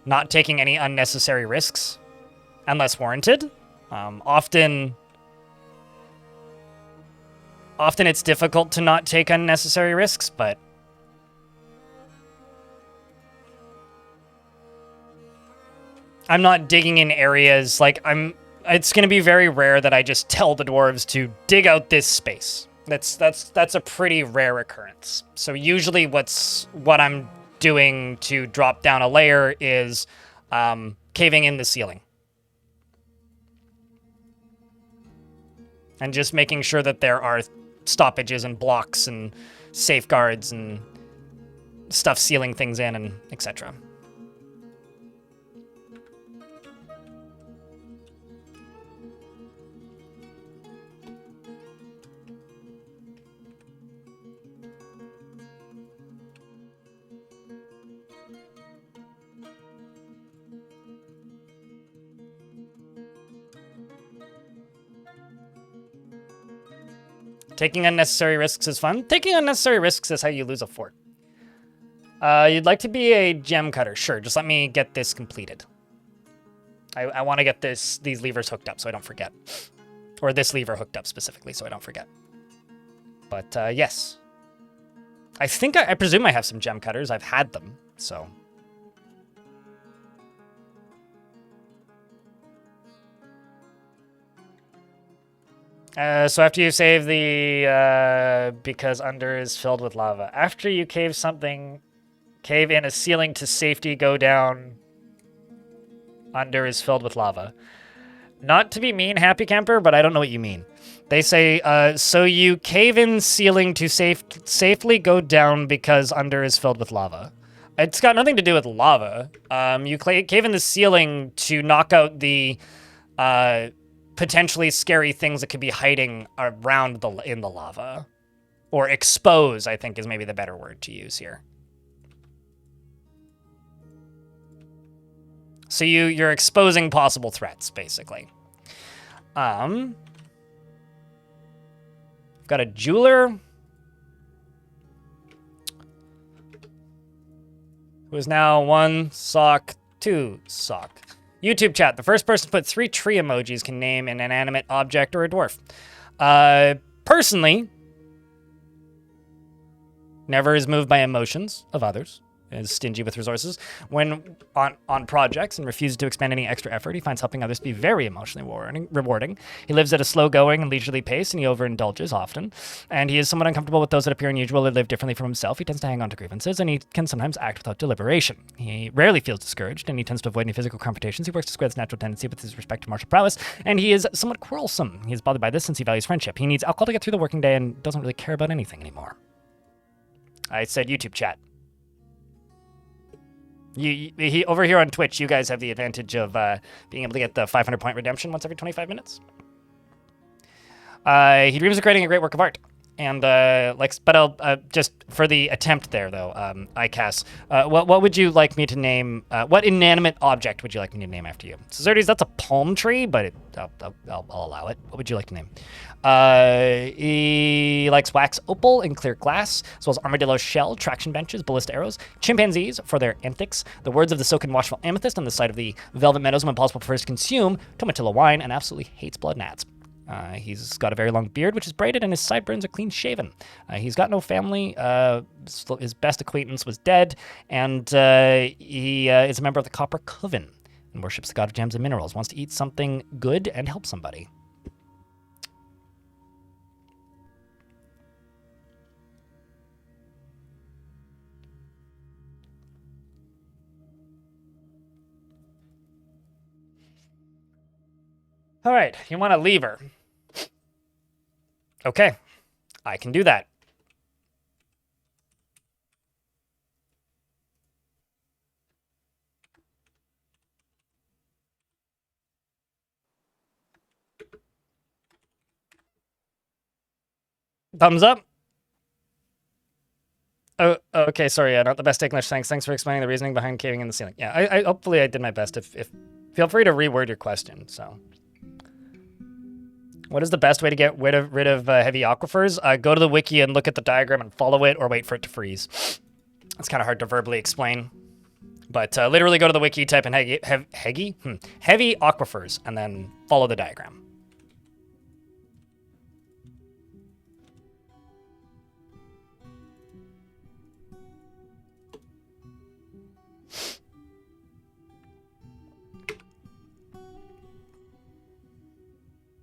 not taking any unnecessary risks unless warranted. Often it's difficult to not take unnecessary risks, but I'm not digging in areas, like, it's going to be very rare that I just tell the dwarves to dig out this space. That's a pretty rare occurrence. So usually what I'm doing to drop down a layer is caving in the ceiling And just making sure that there are stoppages and blocks and safeguards and stuff sealing things in and etc. Taking unnecessary risks is fun. Taking unnecessary risks is how you lose a fort. You'd like to be a gem cutter. Sure, just let me get this completed. I want to get these levers hooked up so I don't forget. Or this lever hooked up specifically so I don't forget. But yes. I presume I have some gem cutters. I've had them, so... So after you save the, because under is filled with lava. After you cave in a ceiling to safety, go down, under is filled with lava. Not to be mean, Happy Camper, but I don't know what you mean. They say, so you cave in ceiling to safely go down because under is filled with lava. It's got nothing to do with lava. You cave in the ceiling to knock out the, potentially scary things that could be hiding around in the lava. Or expose, I think, is maybe the better word to use here. So you're exposing possible threats, basically. Got a jeweler who is now 1 sock, 2 sock. YouTube chat. The first person to put 3 tree emojis can name an inanimate object or a dwarf. Personally, never is moved by emotions of others. Is stingy with resources. When on projects and refuses to expend any extra effort, he finds helping others to be very emotionally rewarding. He lives at a slow-going and leisurely pace, and he overindulges often. And he is somewhat uncomfortable with those that appear unusual or live differently from himself. He tends to hang on to grievances, and he can sometimes act without deliberation. He rarely feels discouraged, and he tends to avoid any physical confrontations. He works to square his natural tendency with his respect to martial prowess, and he is somewhat quarrelsome. He is bothered by this since he values friendship. He needs alcohol to get through the working day and doesn't really care about anything anymore. I said YouTube chat. He over here on Twitch, you guys have the advantage of being able to get the 500-point redemption once every 25 minutes. He dreams of creating a great work of art. And, but I'll, just for the attempt there, though, ICAS, what would you like me to name, what inanimate object would you like me to name after you? So, Xerdes, that's a palm tree, but I'll allow it. What would you like to name? He likes wax opal and clear glass, as well as armadillo shell, traction benches, ballista arrows, chimpanzees for their antics, the words of the silken watchful amethyst on the side of the velvet meadows when possible prefers to consume, tomatillo wine, and absolutely hates blood gnats. He's got a very long beard, which is braided, and his sideburns are clean shaven. He's got no family. His best acquaintance was dead, and he is a member of the Copper Coven and worships the god of gems and minerals. Wants to eat something good and help somebody. All right, you want a lever. Okay, I can do that. Thumbs up. Oh, okay, sorry, not the best English. Thanks for explaining the reasoning behind caving in the ceiling. Yeah, I hopefully I did my best. If feel free to reword your question, so. What is the best way to get rid of heavy aquifers? Go to the wiki and look at the diagram and follow it, or wait for it to freeze. It's kind of hard to verbally explain. But literally go to the wiki, type in heavy aquifers, and then follow the diagram.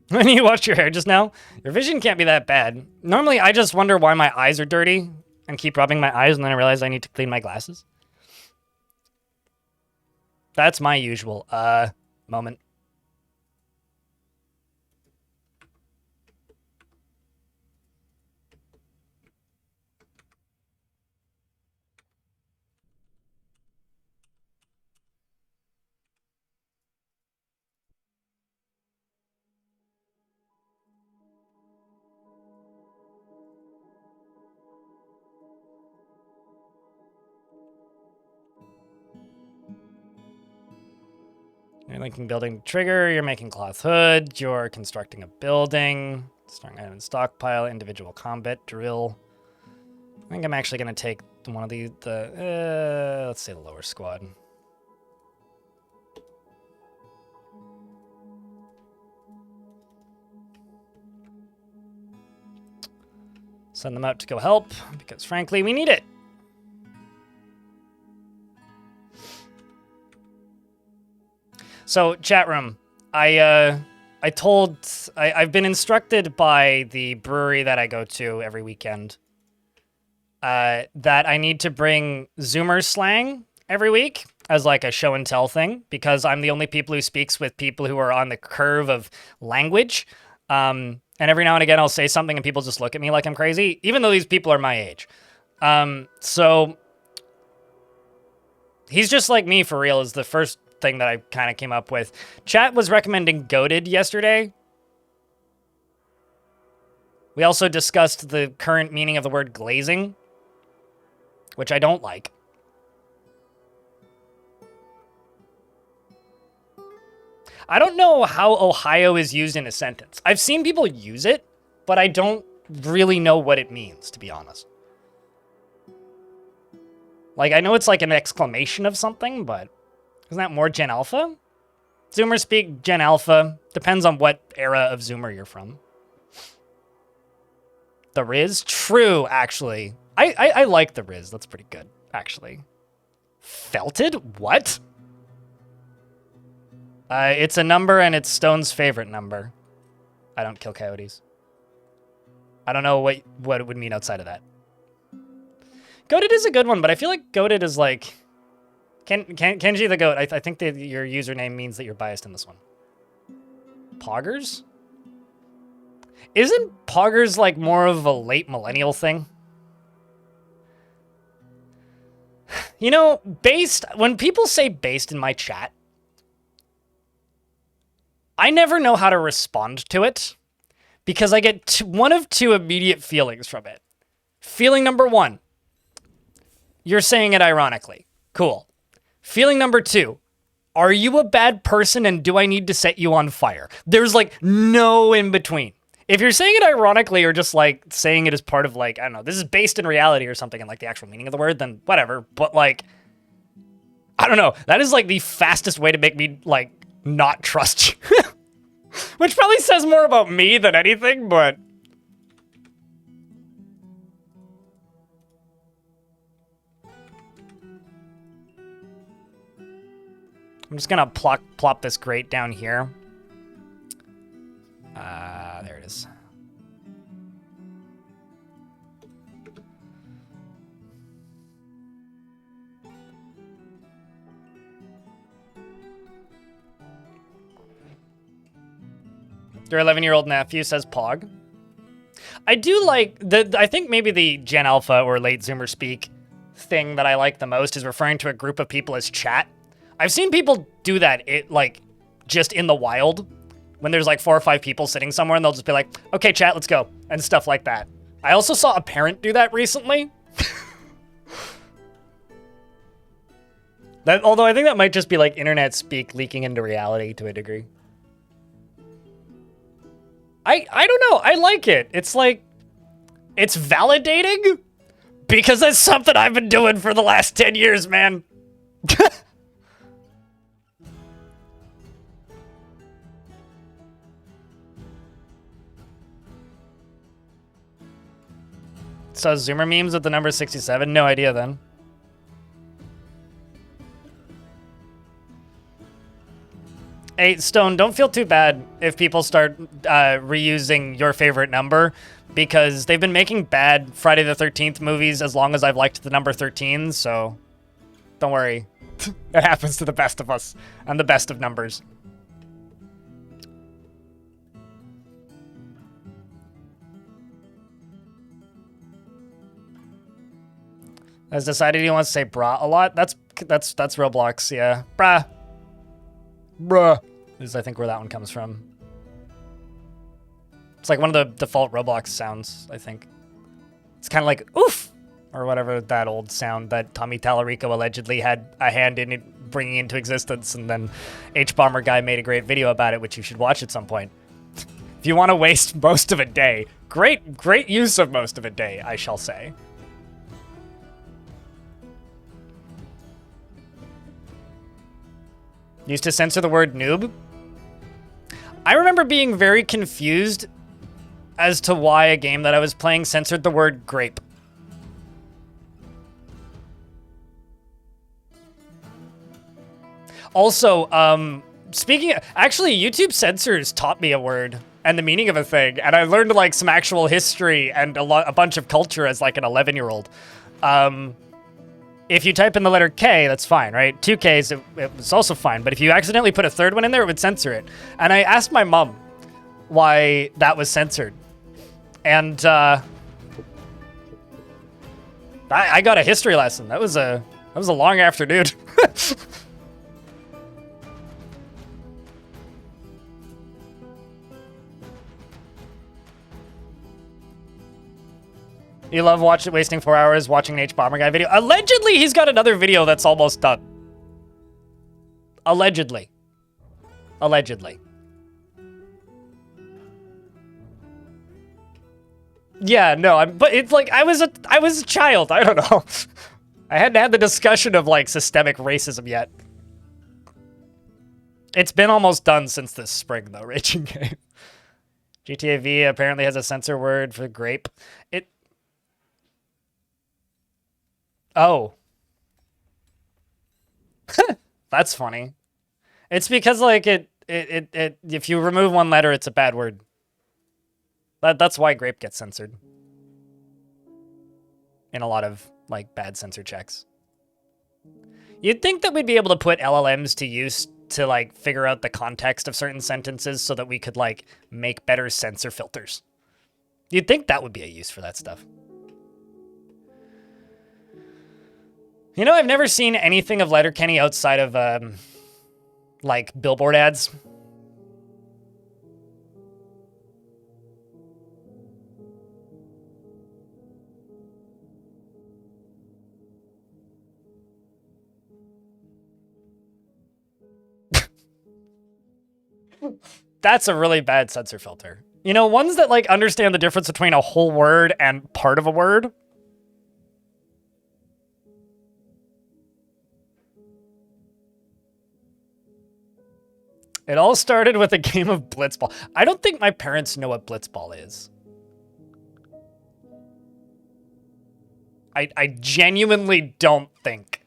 When you washed your hair just now, your vision can't be that bad. Normally, I just wonder why my eyes are dirty and keep rubbing my eyes, and then I realize I need to clean my glasses. That's my usual moment. You're linking building trigger, you're making cloth hood, you're constructing a building, storing item stockpile, individual combat drill. I think I'm actually going to take one of let's say the lower squad. Send them out to go help, because frankly, we need it. So, chat room, I've been instructed by the brewery that I go to every weekend that I need to bring Zoomer slang every week as like a show and tell thing, because I'm the only people who speaks with people who are on the curve of language. And every now and again, I'll say something and people just look at me like I'm crazy, even though these people are my age. So he's just like me for real is the first thing that I kind of came up with. Chat was recommending goated yesterday. We also discussed the current meaning of the word glazing, which I don't like. I don't know how Ohio is used in a sentence. I've seen people use it, but I don't really know what it means, to be honest. Like, I know it's like an exclamation of something, but isn't that more Gen Alpha? Zoomer speak Gen Alpha. Depends on what era of Zoomer you're from. The Riz? True, actually. I like the Riz. That's pretty good, actually. Felted? What? It's a number, and it's Stone's favorite number. I don't kill coyotes. I don't know what it would mean outside of that. Goated is a good one, but I feel like goated is like... Kenji the Goat, I think that your username means that you're biased in this one. Poggers? Isn't Poggers like more of a late millennial thing? You know, based... When people say based in my chat, I never know how to respond to it because I get one of two immediate feelings from it. Feeling number one, you're saying it ironically. Cool. Feeling number two, are you a bad person and do I need to set you on fire? There's like no in between. If you're saying it ironically or just like saying it as part of like, I don't know, this is based in reality or something and like the actual meaning of the word, then whatever. But like, I don't know. That is like the fastest way to make me like not trust you. Which probably says more about me than anything, but... I'm just gonna plop this grate down here. There it is. Your 11-year-old nephew says Pog. I do like I think maybe the Gen Alpha or late Zoomer speak thing that I like the most is referring to a group of people as chat. I've seen people do that like just in the wild when there's like 4 or 5 people sitting somewhere and they'll just be like, okay, chat, let's go, and stuff like that. I also saw a parent do that recently. Although I think that might just be like internet speak leaking into reality to a degree. I don't know. I like it. It's like, it's validating because that's something I've been doing for the last 10 years, man. So Zoomer memes with the number 67? No idea then. Hey, Stone, don't feel too bad if people start reusing your favorite number, because they've been making bad Friday the 13th movies as long as I've liked the number 13, so don't worry. It happens to the best of us and the best of numbers. Has decided he wants to say brah a lot. That's Roblox, yeah. Brah. Bruh is I think where that one comes from. It's like one of the default Roblox sounds, I think. It's kind of like oof or whatever that old sound that Tommy Tallarico allegedly had a hand in it bringing into existence, and then H-Bomber Guy made a great video about it, which you should watch at some point. If you want to waste most of a day, great use of most of a day, I shall say. Used to censor the word noob. I remember being very confused as to why a game that I was playing censored the word grape. Also, actually, YouTube censors taught me a word and the meaning of a thing, and I learned like some actual history and a bunch of culture as like an 11-year-old. If you type in the letter K, that's fine, right? 2 Ks, it was also fine, but if you accidentally put a third one in there, it would censor it. And I asked my mom why that was censored. And I got a history lesson. That was a long afternoon. You love wasting 4 hours watching an H-Bomber Guy video. Allegedly, he's got another video that's almost done. Allegedly. Allegedly. Yeah, no, but it's like I was a child. I don't know. I hadn't had the discussion of like systemic racism yet. It's been almost done since this spring, though. Raging Game. GTA V apparently has a censor word for grape. Oh. That's funny. It's because like it if you remove one letter, it's a bad word. That's why grape gets censored. In a lot of like bad censor checks. You'd think that we'd be able to put LLMs to use to like figure out the context of certain sentences so that we could like make better censor filters. You'd think that would be a use for that stuff. You know, I've never seen anything of Letterkenny outside of, like, billboard ads. That's a really bad censor filter. You know, ones that, like, understand the difference between a whole word and part of a word. It all started with a game of blitzball. I don't think my parents know what blitzball is. I genuinely don't think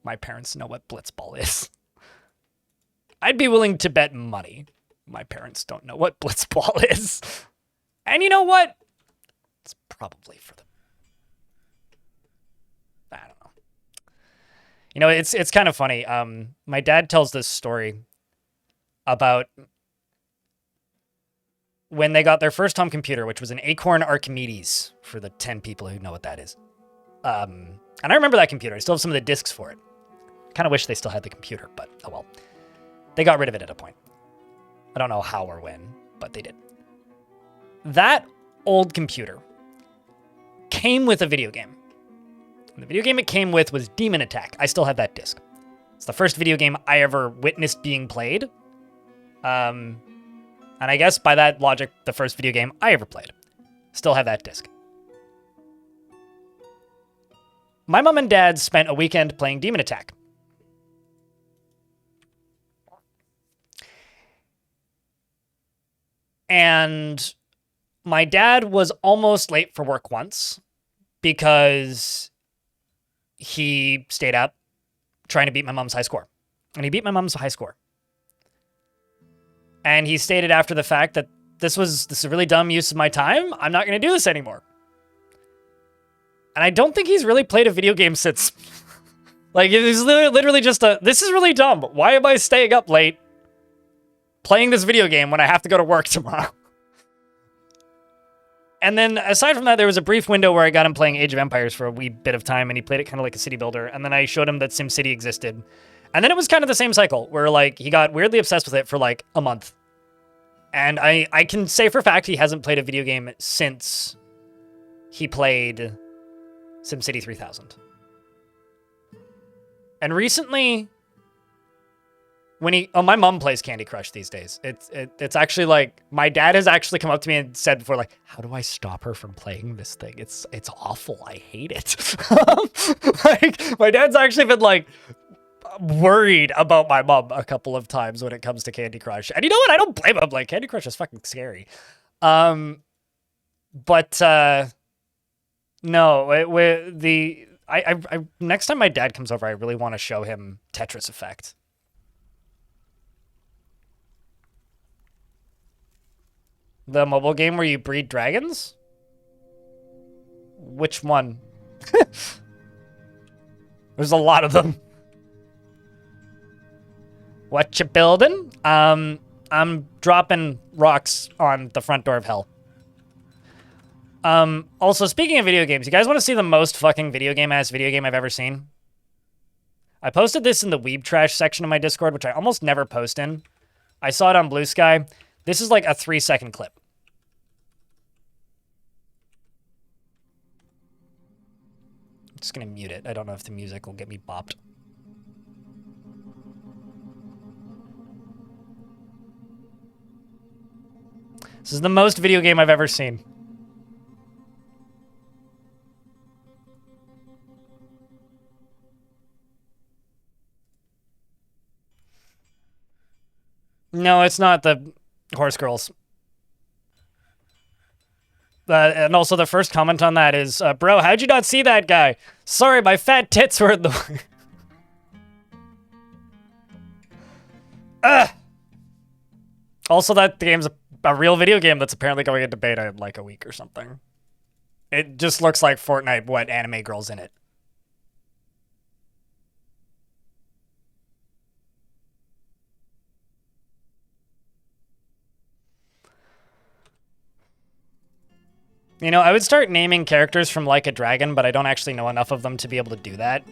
my parents know what blitzball is. I'd be willing to bet money my parents don't know what blitzball is. And you know what? It's probably for them. I don't know. You know, it's kind of funny. My dad tells this story about when they got their first home computer, which was an Acorn Archimedes, for the 10 people who know what that is. And I remember that computer. I still have some of the discs for it. Kind of wish they still had the computer, but oh well. They got rid of it at a point. I don't know how or when, but they did. That old computer came with a video game. And the video game it came with was Demon Attack. I still have that disc. It's the first video game I ever witnessed being played. And I guess by that logic, the first video game I ever played. Still have that disc. My mom and dad spent a weekend playing Demon Attack. And my dad was almost late for work once because he stayed up trying to beat my mom's high score. And he beat my mom's high score. And he stated after the fact that this is a really dumb use of my time. I'm not going to do this anymore. And I don't think he's really played a video game since. Like, it was literally just this is really dumb. Why am I staying up late playing this video game when I have to go to work tomorrow? And then, aside from that, there was a brief window where I got him playing Age of Empires for a wee bit of time, and he played it kind of like a city builder. And then I showed him that SimCity existed. And then it was kind of the same cycle, where, like, he got weirdly obsessed with it for, like, a month. And I can say for a fact he hasn't played a video game since he played SimCity 3000. And recently, my mom plays Candy Crush these days. It's actually like, my dad has actually come up to me and said before, like, how do I stop her from playing this thing? It's awful. I hate it. Like, my dad's actually been like worried about my mom a couple of times when it comes to Candy Crush. And you know what? I don't blame him. Like, Candy Crush is fucking scary. But no, I next time my dad comes over, I really want to show him Tetris Effect. The mobile game where you breed dragons? Which one? There's a lot of them. What you building? I'm dropping rocks on the front door of hell. Also, speaking of video games, you guys want to see the most fucking video game I've ever seen? I posted this in the Weeb Trash section of my Discord, which I almost never post in. I saw it on Blue Sky. This is like a 3-second clip. I'm just gonna mute it. I don't know if the music will get me bopped. This is the most video game I've ever seen. No, it's not the horse girls. And also the first comment on that is, bro, how'd you not see that guy? Sorry, my fat tits were in the way. Also, that game's a real video game that's apparently going into beta in like a week or something. It just looks like Fortnite, what anime girls in it. You know, I would start naming characters from Like a Dragon, but I don't actually know enough of them to be able to do that.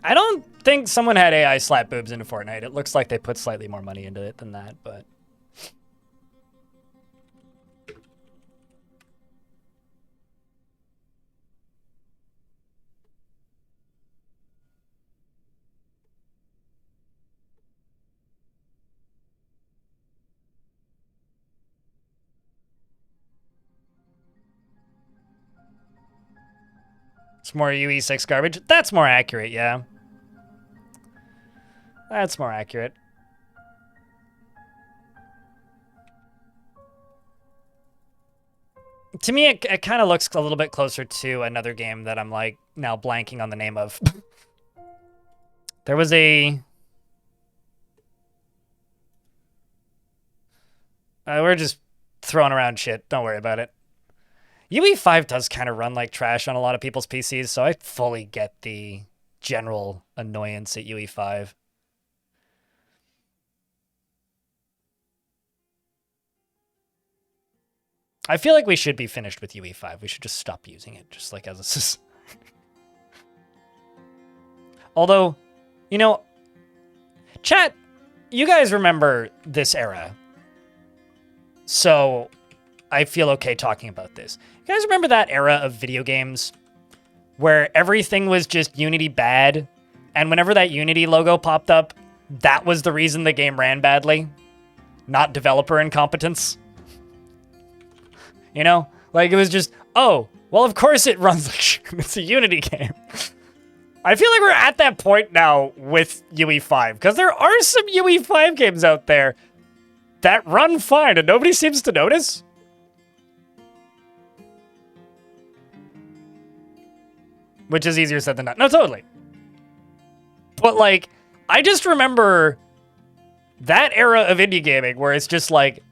I don't think someone had AI slap boobs into Fortnite. It looks like they put slightly more money into it than that, but... It's more UE6 garbage. That's more accurate, yeah. That's more accurate. To me, it kind of looks a little bit closer to another game that I'm, like, now blanking on the name of. There was a... we're just throwing around shit. Don't worry about it. UE5 does kind of run like trash on a lot of people's PCs, so I fully get the general annoyance at UE5. I feel like we should be finished with UE5. We should just stop using it, just like as a system. Although, you know, chat, you guys remember this era. So I feel okay talking about this. You guys remember that era of video games where everything was just Unity bad, and whenever that Unity logo popped up, that was the reason the game ran badly? Not developer incompetence? You know? Like, it was just, oh, well, of course it runs like shit. It's a Unity game. I feel like we're at that point now with UE5, because there are some UE5 games out there that run fine, and nobody seems to notice. Which is easier said than done. No, totally. But, like, I just remember that era of indie gaming where it's just like,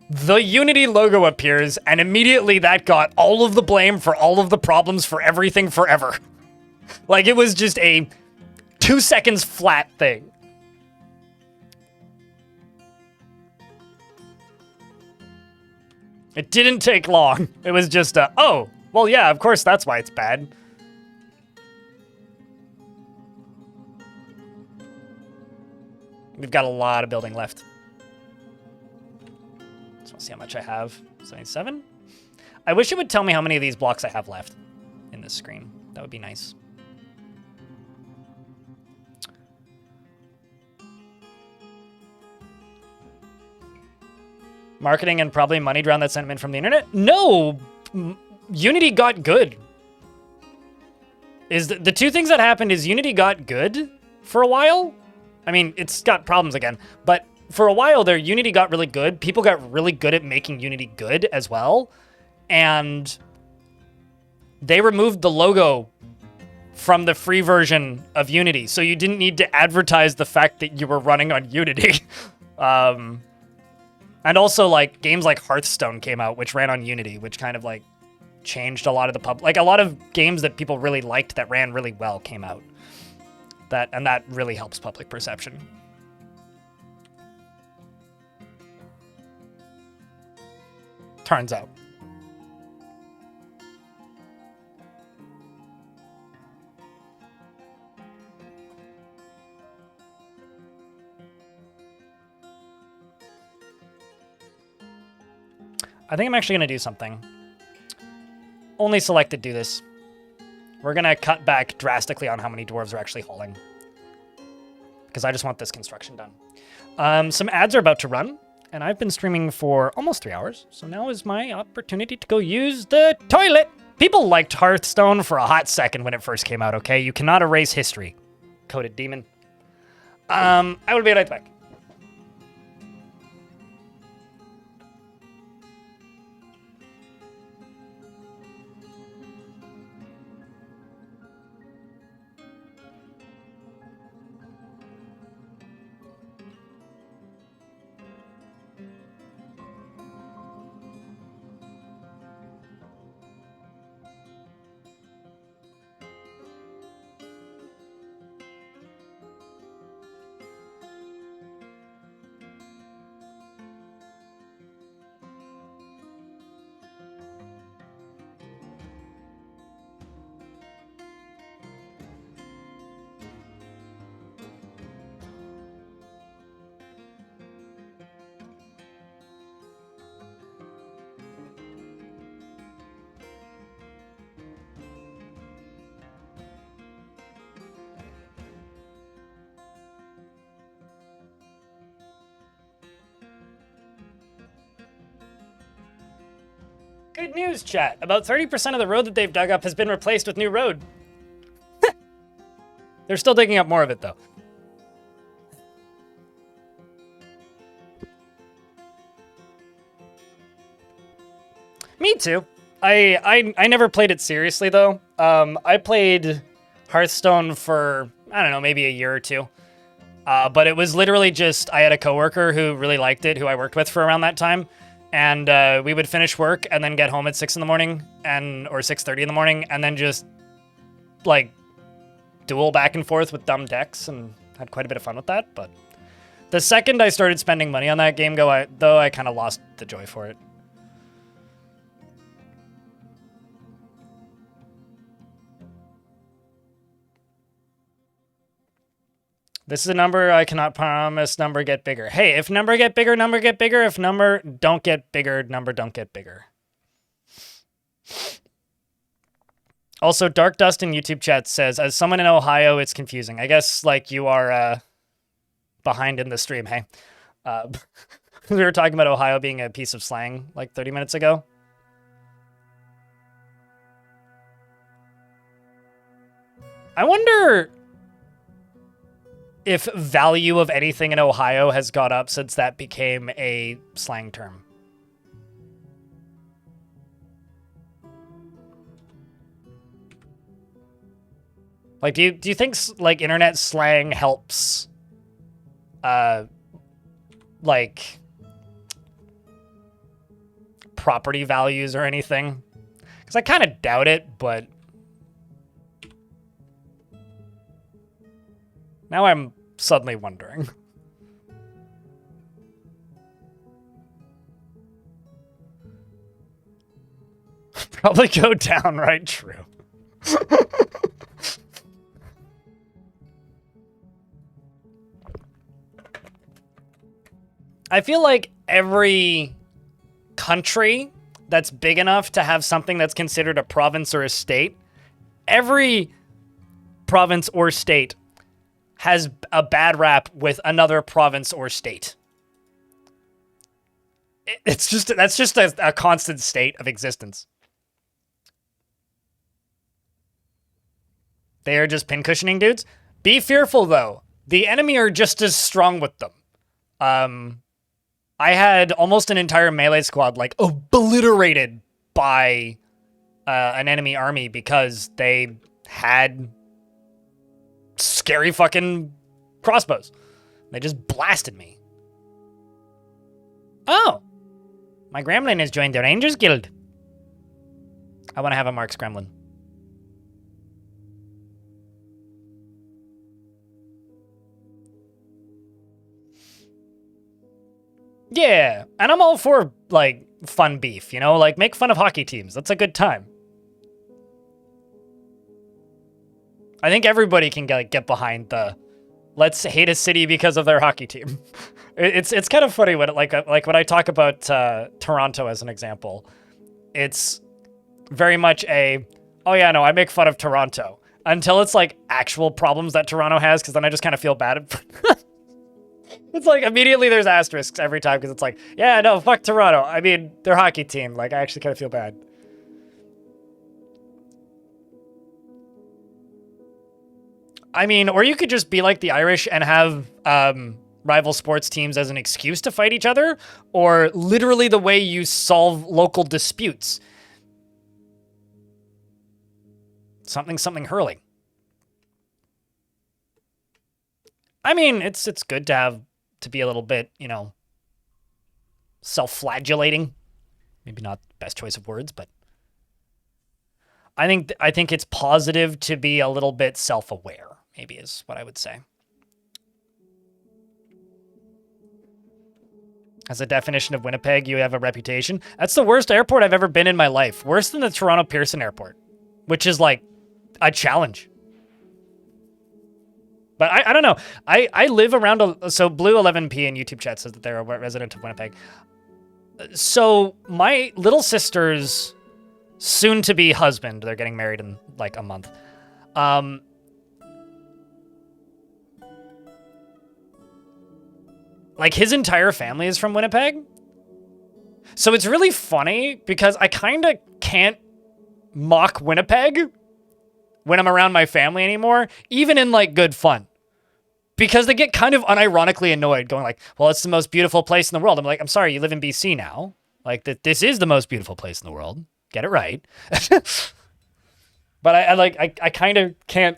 the Unity logo appears, and immediately that got all of the blame for all of the problems for everything forever. Like, it was just a 2 seconds flat thing. It didn't take long. It was just, oh, well, yeah, of course that's why it's bad. We've got a lot of building left. Just want to see how much I have. 77? I wish it would tell me how many of these blocks I have left in this screen. That would be nice. Marketing and probably money drowned that sentiment from the internet? No! Unity got good. Is the two things that happened is Unity got good for a while. I mean, it's got problems again, but for a while there, Unity got really good. People got really good at making Unity good as well. And they removed the logo from the free version of Unity, so you didn't need to advertise the fact that you were running on Unity. And also, like, games like Hearthstone came out, which ran on Unity, which kind of, like, changed a lot of the like, a lot of games that people really liked that ran really well came out. And that really helps public perception. Turns out. I think I'm actually going to do something. Only selected do this. We're going to cut back drastically on how many dwarves are actually hauling. Because I just want this construction done. Some ads are about to run, and I've been streaming for almost 3 hours, so now is my opportunity to go use the toilet. People liked Hearthstone for a hot second when it first came out, okay? You cannot erase history. Coded demon. I will be right back. Good news, chat. About 30% of the road that they've dug up has been replaced with new road. They're still digging up more of it, though. Me too. I never played it seriously, though. I played Hearthstone for, I don't know, maybe a year or two. But it was literally just, I had a coworker who really liked it, who I worked with for around that time. And we would finish work and then get home at 6 in the morning or 6:30 in the morning, and then just like duel back and forth with dumb decks, and had quite a bit of fun with that. But the second I started spending money on that game, though, I kind of lost the joy for it. This is a number I cannot promise. Number get bigger. Hey, if number get bigger, number get bigger. If number don't get bigger, number don't get bigger. Also, Dark Dust in YouTube chat says, as someone in Ohio, it's confusing. I guess, like, you are behind in the stream, hey? We were talking about Ohio being a piece of slang, like, 30 minutes ago. I wonder if value of anything in Ohio has gone up since that became a slang term. Like, do you think, like, internet slang helps, like, property values or anything? Because I kind of doubt it, but now I'm suddenly wondering. Probably go down, right? True. I feel like every country that's big enough to have something that's considered a province or a state, every province or state has a bad rap with another province or state. It's just that's just a constant state of existence. They are just pincushioning dudes. Be fearful though. The enemy are just as strong with them. I had almost an entire melee squad like obliterated by an enemy army because they had scary fucking crossbows. They just blasted me. Oh, my gremlin has joined the Rangers Guild. I want to have a Mark's gremlin. Yeah, and I'm all for, like, fun beef, you know? Like, make fun of hockey teams. That's a good time. I think everybody can, like, get behind the let's hate a city because of their hockey team. It's kind of funny when, like when I talk about Toronto as an example. It's very much a, oh yeah, no, I make fun of Toronto. Until it's, like, actual problems that Toronto has, because then I just kind of feel bad. It's like immediately there's asterisks every time because it's like, yeah, no, fuck Toronto. I mean, their hockey team. Like, I actually kind of feel bad. I mean, or you could just be like the Irish and have rival sports teams as an excuse to fight each other, or literally the way you solve local disputes. Something hurling. I mean, it's good to be a little bit, you know, self-flagellating. Maybe not the best choice of words, but I think it's positive to be a little bit self-aware, maybe is what I would say. As a definition of Winnipeg, you have a reputation. That's the worst airport I've ever been in my life. Worse than the Toronto Pearson Airport, which is like a challenge. But I don't know. I live around, so Blue11P in YouTube chat says that they're a resident of Winnipeg. So my little sister's soon-to-be husband, they're getting married in like a month. Like his entire family is from Winnipeg. So it's really funny because I kind of can't mock Winnipeg when I'm around my family anymore, even in like good fun. Because they get kind of unironically annoyed going like, well, it's the most beautiful place in the world. I'm like, I'm sorry, you live in BC now. Like this is the most beautiful place in the world. Get it right. But I kind of can't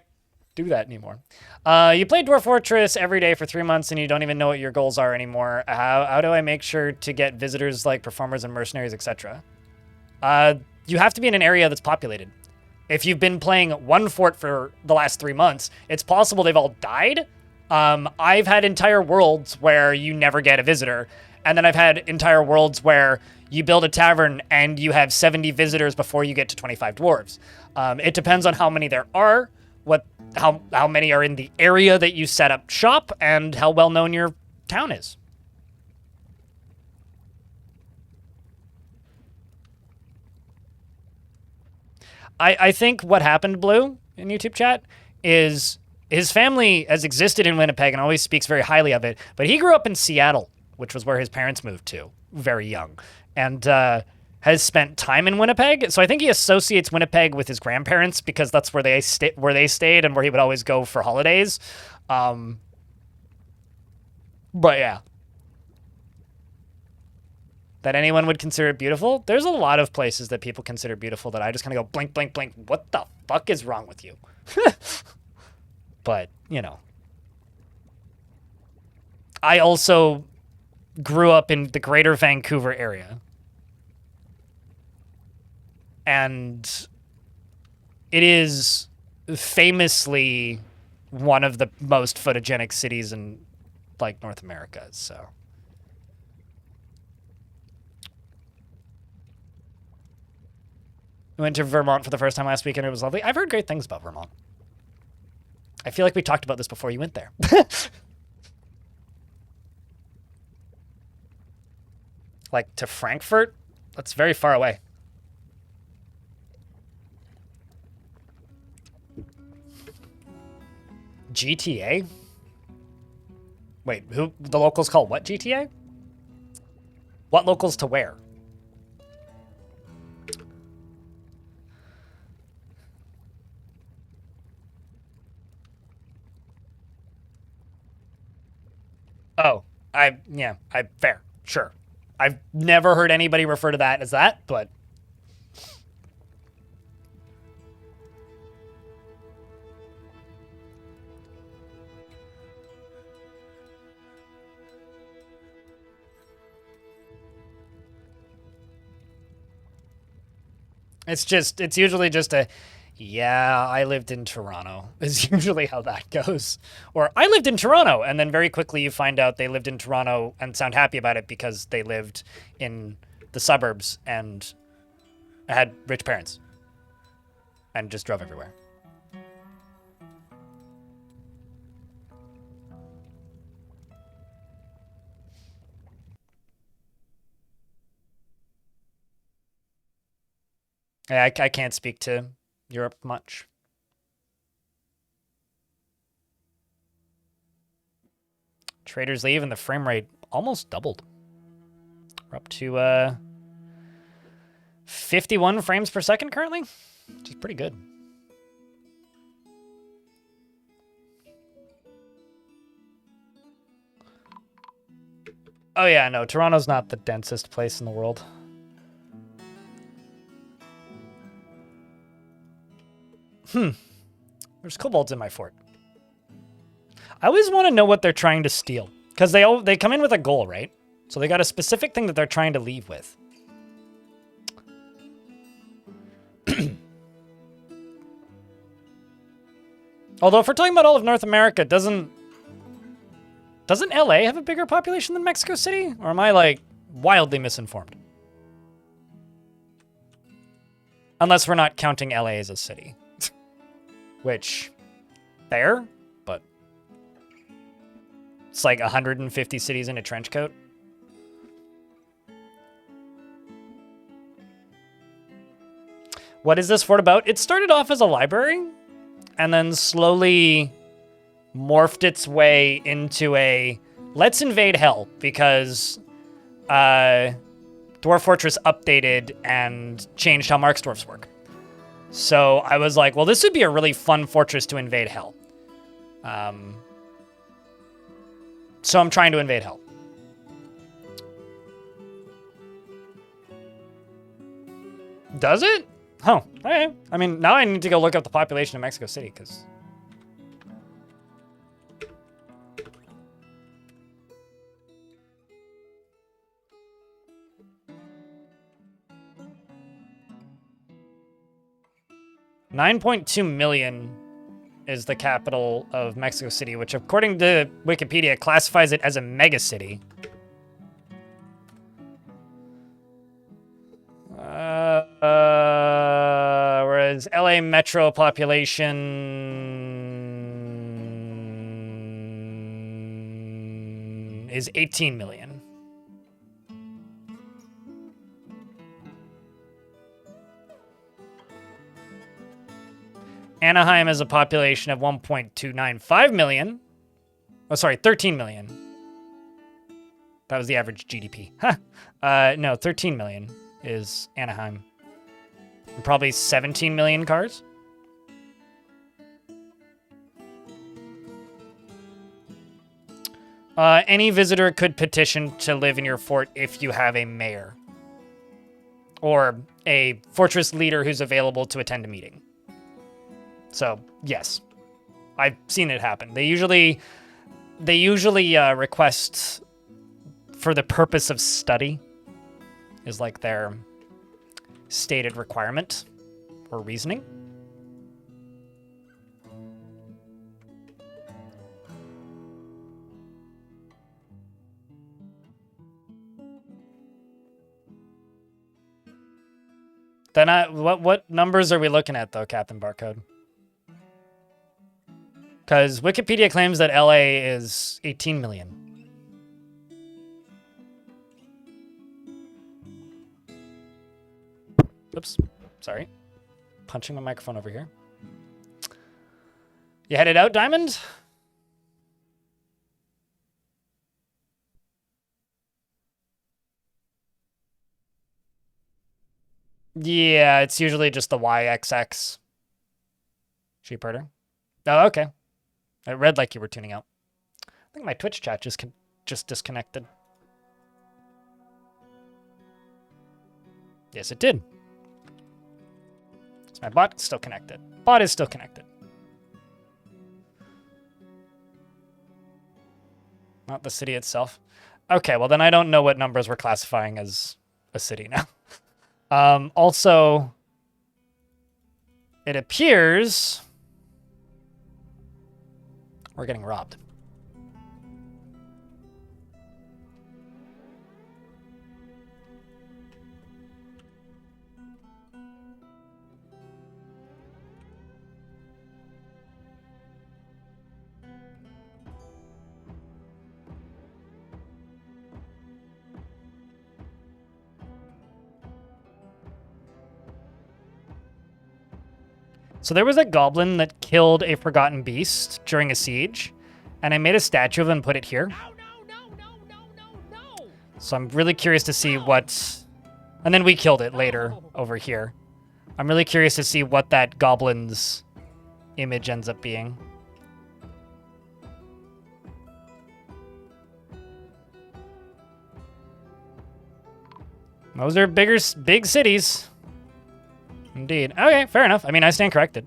do that anymore. You play Dwarf Fortress every day for 3 months and you don't even know what your goals are anymore. How do I make sure to get visitors like performers and mercenaries, etc.? You have to be in an area that's populated. If you've been playing one fort for the last 3 months, it's possible they've all died. I've had entire worlds where you never get a visitor. And then I've had entire worlds where you build a tavern and you have 70 visitors before you get to 25 dwarves. It depends on how many there are, how many are in the area that you set up shop, and how well known your town is. I think what happened, Blue, in YouTube chat, is his family has existed in Winnipeg and always speaks very highly of it, but he grew up in Seattle, which was where his parents moved to, very young, and has spent time in Winnipeg. So I think he associates Winnipeg with his grandparents because that's where they stayed and where he would always go for holidays. But yeah. That anyone would consider it beautiful? There's a lot of places that people consider beautiful that I just kind of go, blink, blink, blink. What the fuck is wrong with you? But, you know. I also grew up in the greater Vancouver area. And it is famously one of the most photogenic cities in, like, North America, so. We went to Vermont for the first time last week and it was lovely. I've heard great things about Vermont. I feel like we talked about this before you went there. Like to Frankfurt? That's very far away. GTA? Wait, who the locals call what GTA? What locals to where? Oh, fair, sure. I've never heard anybody refer to that as that, but it's usually just a, yeah, I lived in Toronto is usually how that goes. Or I lived in Toronto, and then very quickly you find out they lived in Toronto and sound happy about it because they lived in the suburbs and had rich parents and just drove everywhere. Yeah, I can't speak to Europe much. Traders leave and the frame rate almost doubled. We're up to 51 frames per second currently, which is pretty good. Oh yeah, no, Toronto's not the densest place in the world. There's kobolds in my fort. I always want to know what they're trying to steal, because they come in with a goal, right? So they got a specific thing that they're trying to leave with. Although if we're talking about all of North America, doesn't LA have a bigger population than Mexico City? Or am I like wildly misinformed? Unless we're not counting LA as a city. Which, fair, but it's like 150 cities in a trench coat. What is this fort about? It started off as a library and then slowly morphed its way into a let's invade hell because Dwarf Fortress updated and changed how Mark's dwarfs work. So I was like, well, this would be a really fun fortress to invade hell. So I'm trying to invade hell. Does it? Oh, okay. I mean, now I need to go look up the population of Mexico City, because... $9.2 million is the capital of Mexico City, which according to Wikipedia classifies it as a megacity. Whereas LA metro population is 18 million. Anaheim has a population of 1.295 million. Oh, sorry, 13 million. That was the average GDP. No, 13 million is Anaheim. And probably 17 million cars. Any visitor could petition to live in your fort if you have a mayor. Or a fortress leader who's available to attend a meeting. So, yes. I've seen it happen. They usually request for the purpose of study is like their stated requirement or reasoning. Then what numbers are we looking at though, Captain Barcode? Because Wikipedia claims that LA is 18 million. Oops, sorry. Punching my microphone over here. You headed out, Diamond? Yeah, it's usually just the YXX. Sheep herder. Oh, okay. It read like you were tuning out. I think my Twitch chat just disconnected. Yes, it did. So my bot is still connected. Bot is still connected. Not the city itself. Okay, well then I don't know what numbers we're classifying as a city now. Also, it appears we're getting robbed. So there was a goblin that killed a forgotten beast during a siege, and I made a statue of him and put it here. No. So I'm really curious to see what... And then we killed it later over here. I'm really curious to see what that goblin's image ends up being. Those are big cities. Indeed. Okay, fair enough. I mean, I stand corrected.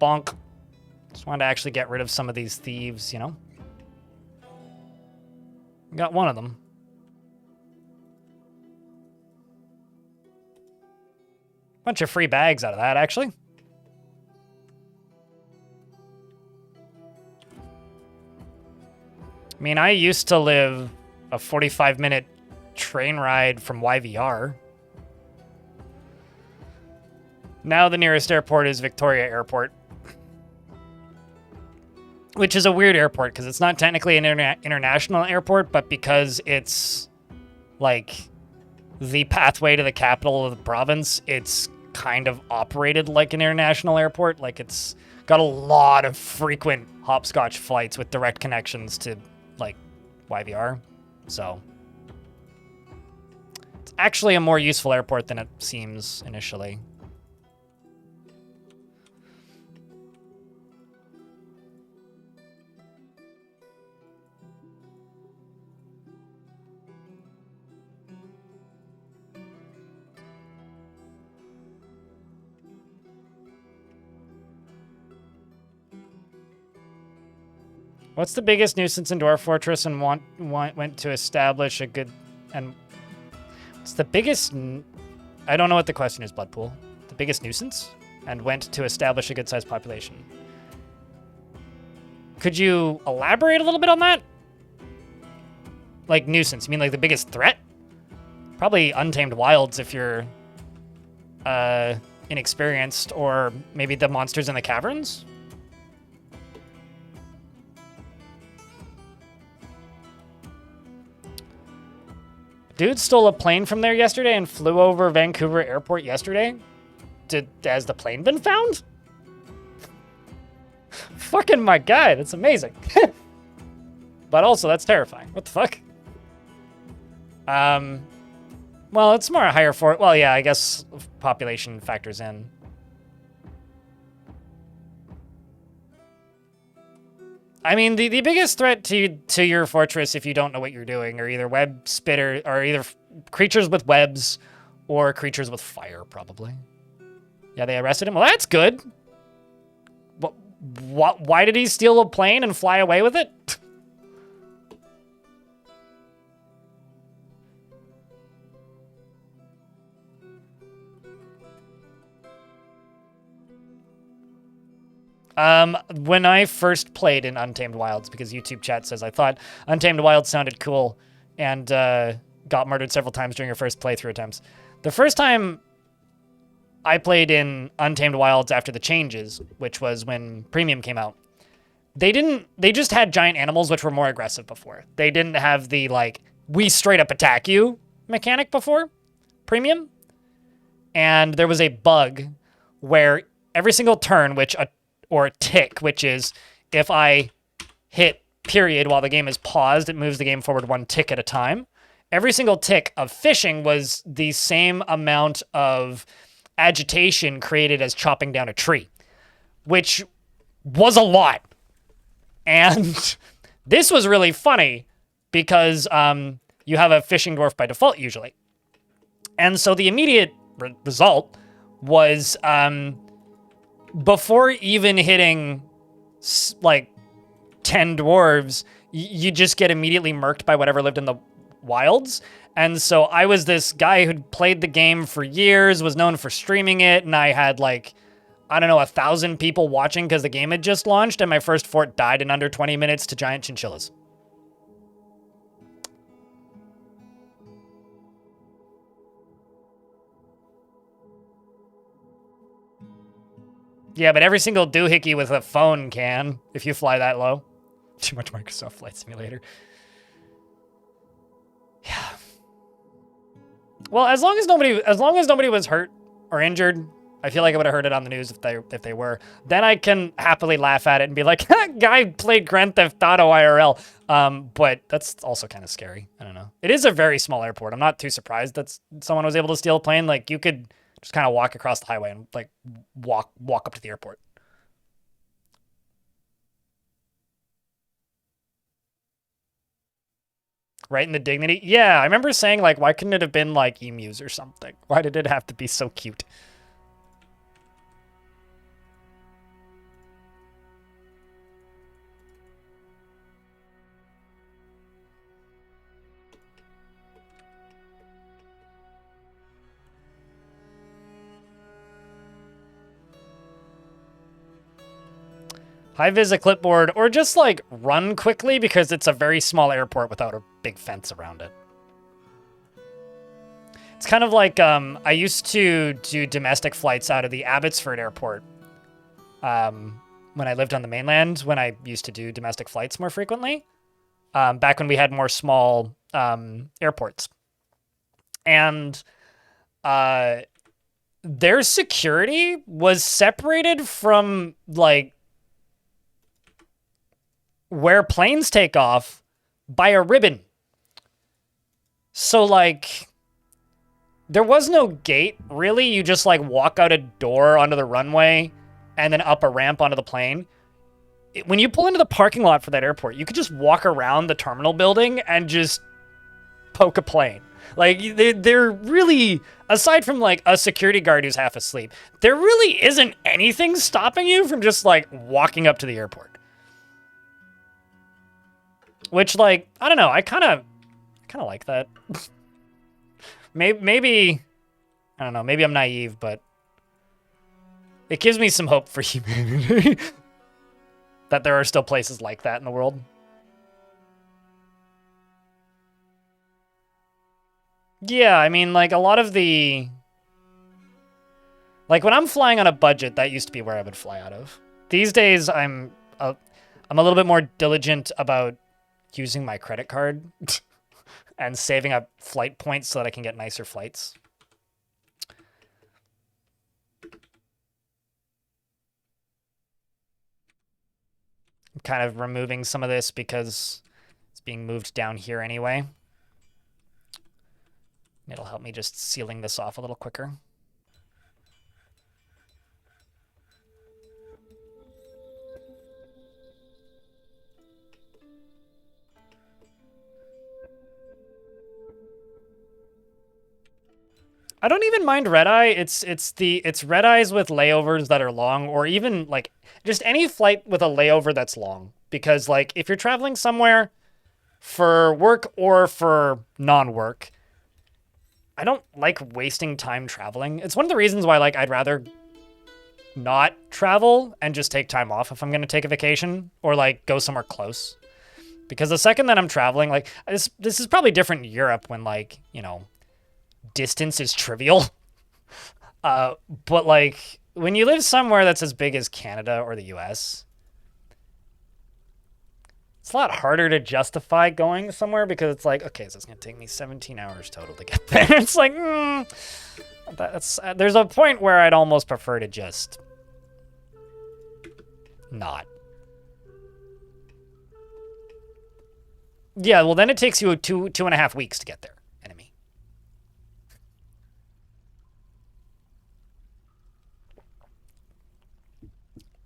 Bonk. Just wanted to actually get rid of some of these thieves, you know? Got one of them. Bunch of free bags out of that, actually. I mean, I used to live a 45-minute train ride from YVR. Now the nearest airport is Victoria Airport. Which is a weird airport, because it's not technically an international airport, but because it's, like, the pathway to the capital of the province, it's kind of operated like an international airport. Like, it's got a lot of frequent hopscotch flights with direct connections to, like, YVR. So, it's actually a more useful airport than it seems initially. What's the biggest nuisance in Dwarf Fortress and went to establish a good... And what's the biggest... I don't know what the question is, Bloodpool. The biggest nuisance? And went to establish a good-sized population. Could you elaborate a little bit on that? Like nuisance, you mean like the biggest threat? Probably Untamed Wilds if you're inexperienced, or maybe the monsters in the caverns? Dude stole a plane from there yesterday and flew over Vancouver Airport yesterday. Has the plane been found? Fucking my guy, that's amazing. But also, that's terrifying. What the fuck? Well, it's more a higher fort. Well, yeah, I guess population factors in. I mean, the biggest threat to your fortress, if you don't know what you're doing, are either web spitter, or either creatures with webs, or creatures with fire, probably. Yeah, they arrested him. Well, that's good. Why did he steal a plane and fly away with it? When I first played in Untamed Wilds, because YouTube chat says I thought Untamed Wilds sounded cool, and got murdered several times during your first playthrough attempts. The first time I played in Untamed Wilds after the changes, which was when Premium came out, they just had giant animals which were more aggressive before. They didn't have the, like, we straight up attack you mechanic before Premium. And there was a bug where every single turn, or tick, which is if I hit period while the game is paused. It moves the game forward 1 tick at a time. Every single tick of fishing was the same amount of agitation created as chopping down a tree, which was a lot. And this was really funny because you have a fishing dwarf by default usually. And so the immediate result was before even hitting like 10 dwarves, you just get immediately murked by whatever lived in the wilds. And so I was this guy who'd played the game for years, was known for streaming it, and I had like, I don't know, 1,000 people watching because the game had just launched, and my first fort died in under 20 minutes to giant chinchillas. Yeah, but every single doohickey with a phone can, if you fly that low. Too much Microsoft Flight Simulator. Yeah. Well, as long as nobody was hurt or injured, I feel like I would have heard it on the news if they were. Then I can happily laugh at it and be like, that guy played Grand Theft Auto IRL. But that's also kind of scary. I don't know. It is a very small airport. I'm not too surprised that someone was able to steal a plane. Like, you could just kind of walk across the highway and like walk up to the airport. Right in the Dignity? Yeah, I remember saying, like, why couldn't it have been, like, emus or something? Why did it have to be so cute? High-vis a clipboard, or just, like, run quickly because it's a very small airport without a big fence around it. It's kind of like, I used to do domestic flights out of the Abbotsford airport when I lived on the mainland, when I used to do domestic flights more frequently, back when we had more small airports. And their security was separated from, like, where planes take off by a ribbon. So, like, there was no gate, really. You just, like, walk out a door onto the runway and then up a ramp onto the plane. When you pull into the parking lot for that airport, you could just walk around the terminal building and just poke a plane. Like, they're really, aside from, like, a security guard who's half asleep, there really isn't anything stopping you from just, like, walking up to the airport. Which, like, I don't know, I kind of like that. maybe, I don't know, maybe I'm naive, but it gives me some hope for humanity. That there are still places like that in the world. Yeah, I mean, like, a lot of the... Like, when I'm flying on a budget, that used to be where I would fly out of. These days, I'm a little bit more diligent about using my credit card and saving up flight points so that I can get nicer flights. I'm kind of removing some of this because it's being moved down here anyway. It'll help me just sealing this off a little quicker. I don't even mind red eye. It's red eyes with layovers that are long, or even like just any flight with a layover that's long. Because like if you're traveling somewhere for work or for non-work, I don't like wasting time traveling. It's one of the reasons why like I'd rather not travel and just take time off if I'm gonna take a vacation or like go somewhere close. Because the second that I'm traveling, like this is probably different in Europe when like, you know, distance is trivial. But like when you live somewhere that's as big as Canada or the US, it's a lot harder to justify going somewhere because it's like, okay, so it's gonna take me 17 hours total to get there. It's like, that's there's a point where I'd almost prefer to just not. Yeah, well, then it takes you 2.5 weeks to get there, enemy.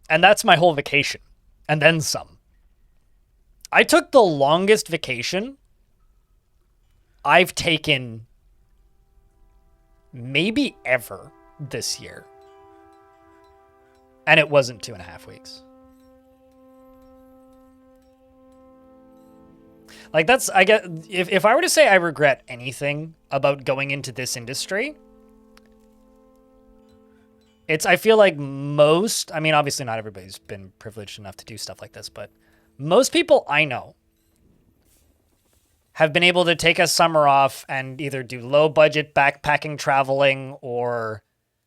And that's my whole vacation. And then some. I took the longest vacation I've taken maybe ever this year. And it wasn't 2.5 weeks. Like, that's, I get, if I were to say I regret anything about going into this industry, it's, I feel like most, I mean, obviously not everybody's been privileged enough to do stuff like this, but most people I know have been able to take a summer off and either do low budget backpacking traveling or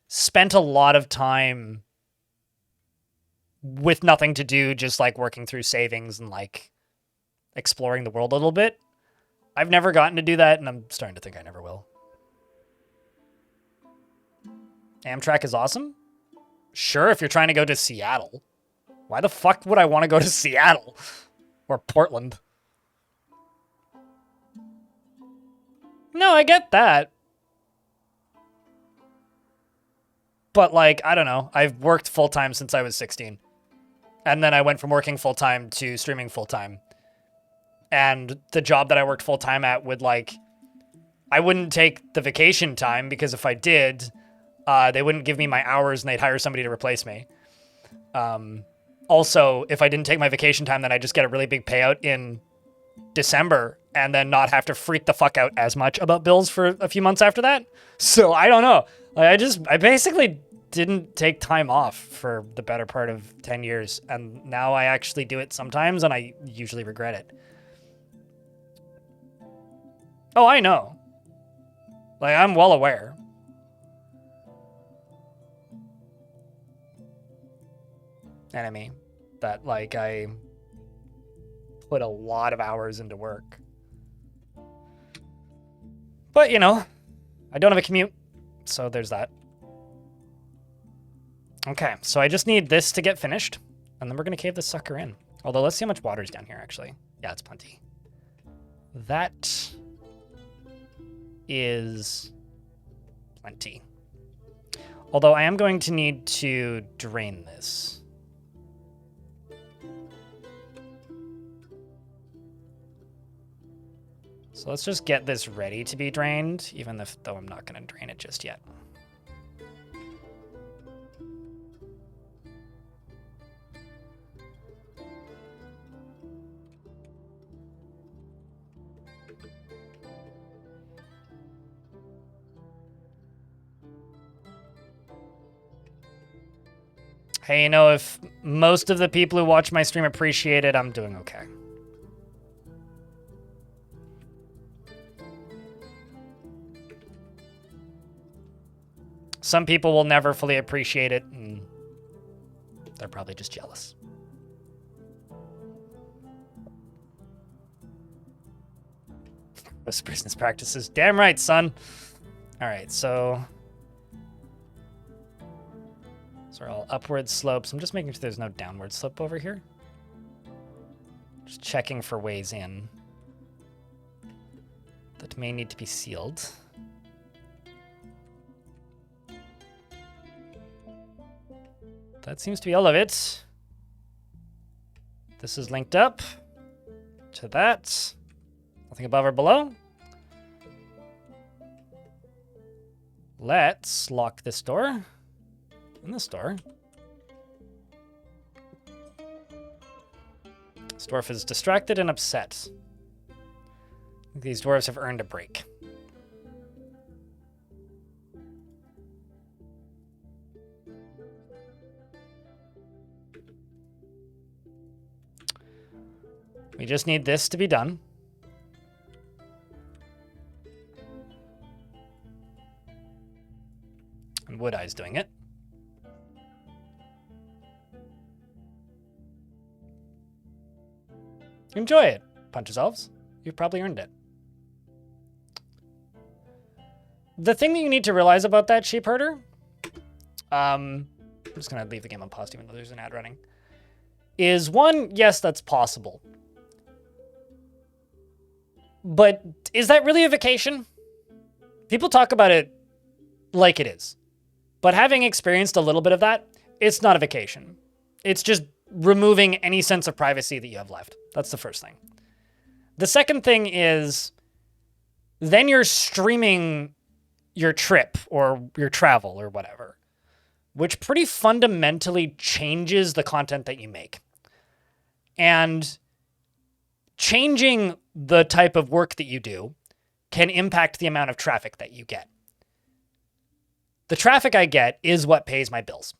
spent a lot of time with nothing to do, just like working through savings and like exploring the world a little bit. I've never gotten to do that, and I'm starting to think I never will. Amtrak is awesome? Sure, if you're trying to go to Seattle. Why the fuck would I want to go to Seattle? Or Portland? No, I get that. But, like, I don't know. I've worked full-time since I was 16. And then I went from working full-time to streaming full-time. And the job that I worked full-time at would, like... I wouldn't take the vacation time, because if I did, they wouldn't give me my hours and they'd hire somebody to replace me. Also, if I didn't take my vacation time, then I'd just get a really big payout in December and then not have to freak the fuck out as much about bills for a few months after that. So I don't know. Like, I basically didn't take time off for the better part of 10 years. And now I actually do it sometimes, and I usually regret it. Oh, I know. Like, I'm well aware. Enemy. That, like, I put a lot of hours into work. But, you know, I don't have a commute, so there's that. Okay, so I just need this to get finished, and then we're going to cave this sucker in. Although, let's see how much water's down here, actually. Yeah, it's plenty. That is plenty. Although, I am going to need to drain this. So let's just get this ready to be drained, even though I'm not going to drain it just yet. Hey, you know, if most of the people who watch my stream appreciate it, I'm doing okay. Some people will never fully appreciate it, and they're probably just jealous. Those business practices. Damn right, son. All right, so are all upward slopes. I'm just making sure there's no downward slope over here. Just checking for ways in that may need to be sealed. That seems to be all of it. This is linked up to that. Nothing above or below. Let's lock this door and this door. This dwarf is distracted and upset. These dwarves have earned a break. We just need this to be done. And Wood Eye's doing it. Enjoy it, Punches Elves. You've probably earned it. The thing that you need to realize about that sheep herder, I'm just going to leave the game on pause even though there's an ad running, is one, yes, that's possible. But is that really a vacation? People talk about it like it is. But having experienced a little bit of that, it's not a vacation. It's just removing any sense of privacy that you have left. That's the first thing. The second thing is then you're streaming your trip or your travel or whatever, which pretty fundamentally changes the content that you make. And changing the type of work that you do can impact the amount of traffic that you get. The traffic I get is what pays my bills.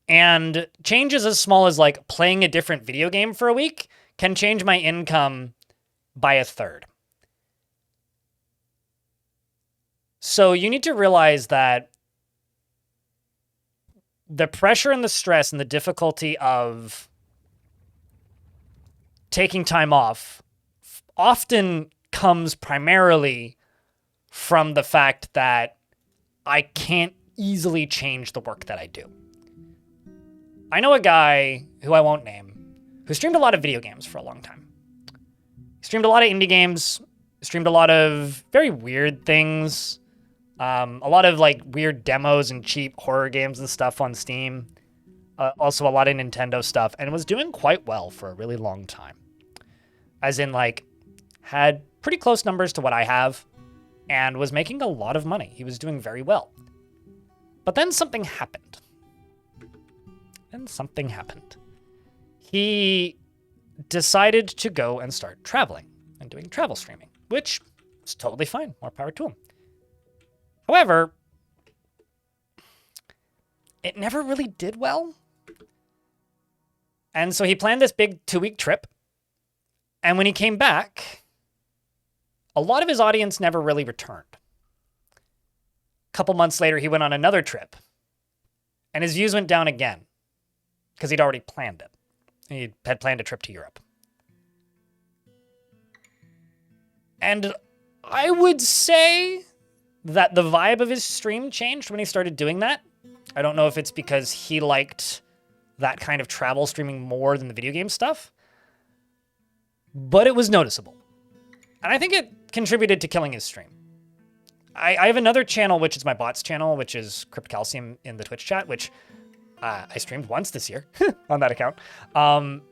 And changes as small as like playing a different video game for a week can change my income by a third. So you need to realize that the pressure and the stress and the difficulty of taking time off often comes primarily from the fact that I can't easily change the work that I do. I know a guy who I won't name who streamed a lot of video games for a long time. He streamed a lot of indie games, streamed a lot of very weird things, a lot of like weird demos and cheap horror games and stuff on Steam. Also a lot of Nintendo stuff, and was doing quite well for a really long time. As in, like, had pretty close numbers to what I have and was making a lot of money. He was doing very well. But then something happened. He decided to go and start traveling and doing travel streaming, which is totally fine. More power to him. However, it never really did well. And so he planned this big 2-week trip. And when he came back, a lot of his audience never really returned. A couple months later, he went on another trip. And his views went down again. Because he'd already planned it. He had planned a trip to Europe. And I would say that the vibe of his stream changed when he started doing that. I don't know if it's because he liked that kind of travel streaming more than the video game stuff. But it was noticeable. And I think it contributed to killing his stream. I have another channel, which is my bot's channel, which is Crypt Calcium in the Twitch chat, which I streamed once this year on that account,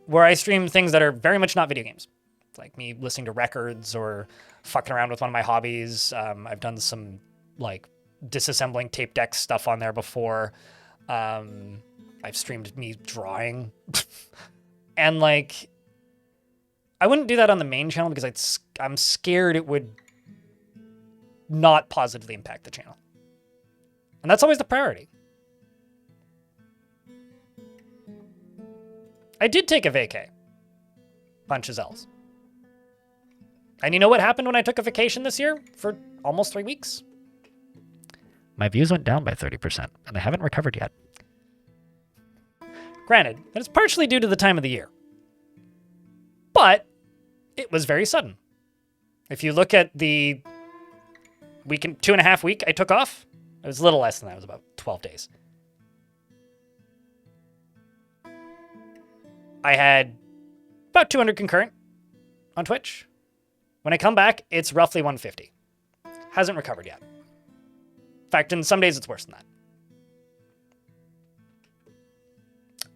where I stream things that are very much not video games. It's like me listening to records or fucking around with one of my hobbies. I've done some like disassembling tape deck stuff on there before. I've streamed me drawing. And like, I wouldn't do that on the main channel because I'm scared it would not positively impact the channel. And that's always the priority. I did take a vacay. Bunch of Zells. And you know what happened when I took a vacation this year for almost 3 weeks? My views went down by 30%, and I haven't recovered yet. Granted, that is partially due to the time of the year. But it was very sudden. If you look at the 2.5 week I took off, it was a little less than that. It was about 12 days. I had about 200 concurrent on Twitch. When I come back, it's roughly 150. Hasn't recovered yet. In fact, in some days, it's worse than that.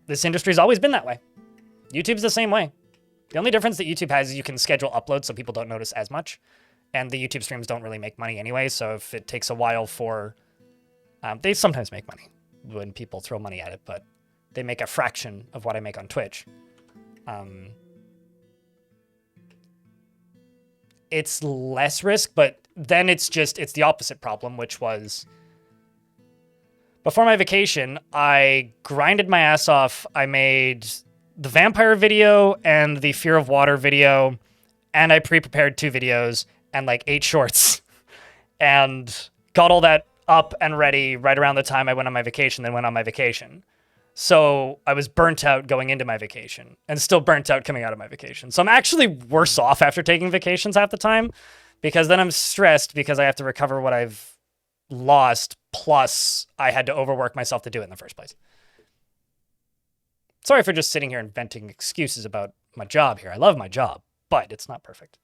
This industry's always been that way. YouTube's the same way. The only difference that YouTube has is you can schedule uploads so people don't notice as much. And the YouTube streams don't really make money anyway, so if it takes a while for... they sometimes make money when people throw money at it, but they make a fraction of what I make on Twitch. It's less risk, but then it's the opposite problem, which was... Before my vacation, I grinded my ass off. I made the vampire video and the Fear of Water video, and I pre-prepared 2 videos and like 8 shorts, and got all that up and ready right around the time I went on my vacation, then went on my vacation. So I was burnt out going into my vacation and still burnt out coming out of my vacation. So I'm actually worse off after taking vacations half the time, because then I'm stressed because I have to recover what I've lost, plus I had to overwork myself to do it in the first place. Sorry for just sitting here and venting excuses about my job here. I love my job, but it's not perfect.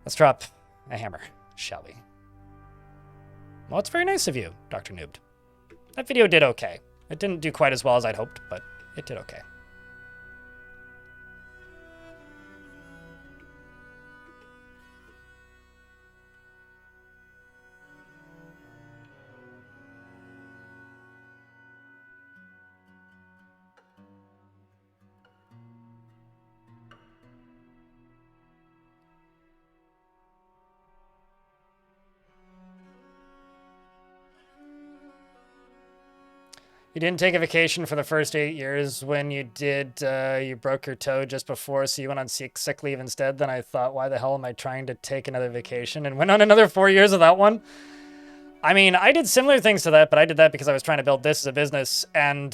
Let's drop a hammer, shall we? Well, it's very nice of you, Dr. Noobed. That video did okay. It didn't do quite as well as I'd hoped, but it did okay. You didn't take a vacation for the first 8 years. When you did, you broke your toe just before, so you went on sick leave instead. Then I thought, why the hell am I trying to take another vacation? And went on another 4 years of that one. I mean, I did similar things to that, but I did that because I was trying to build this as a business, and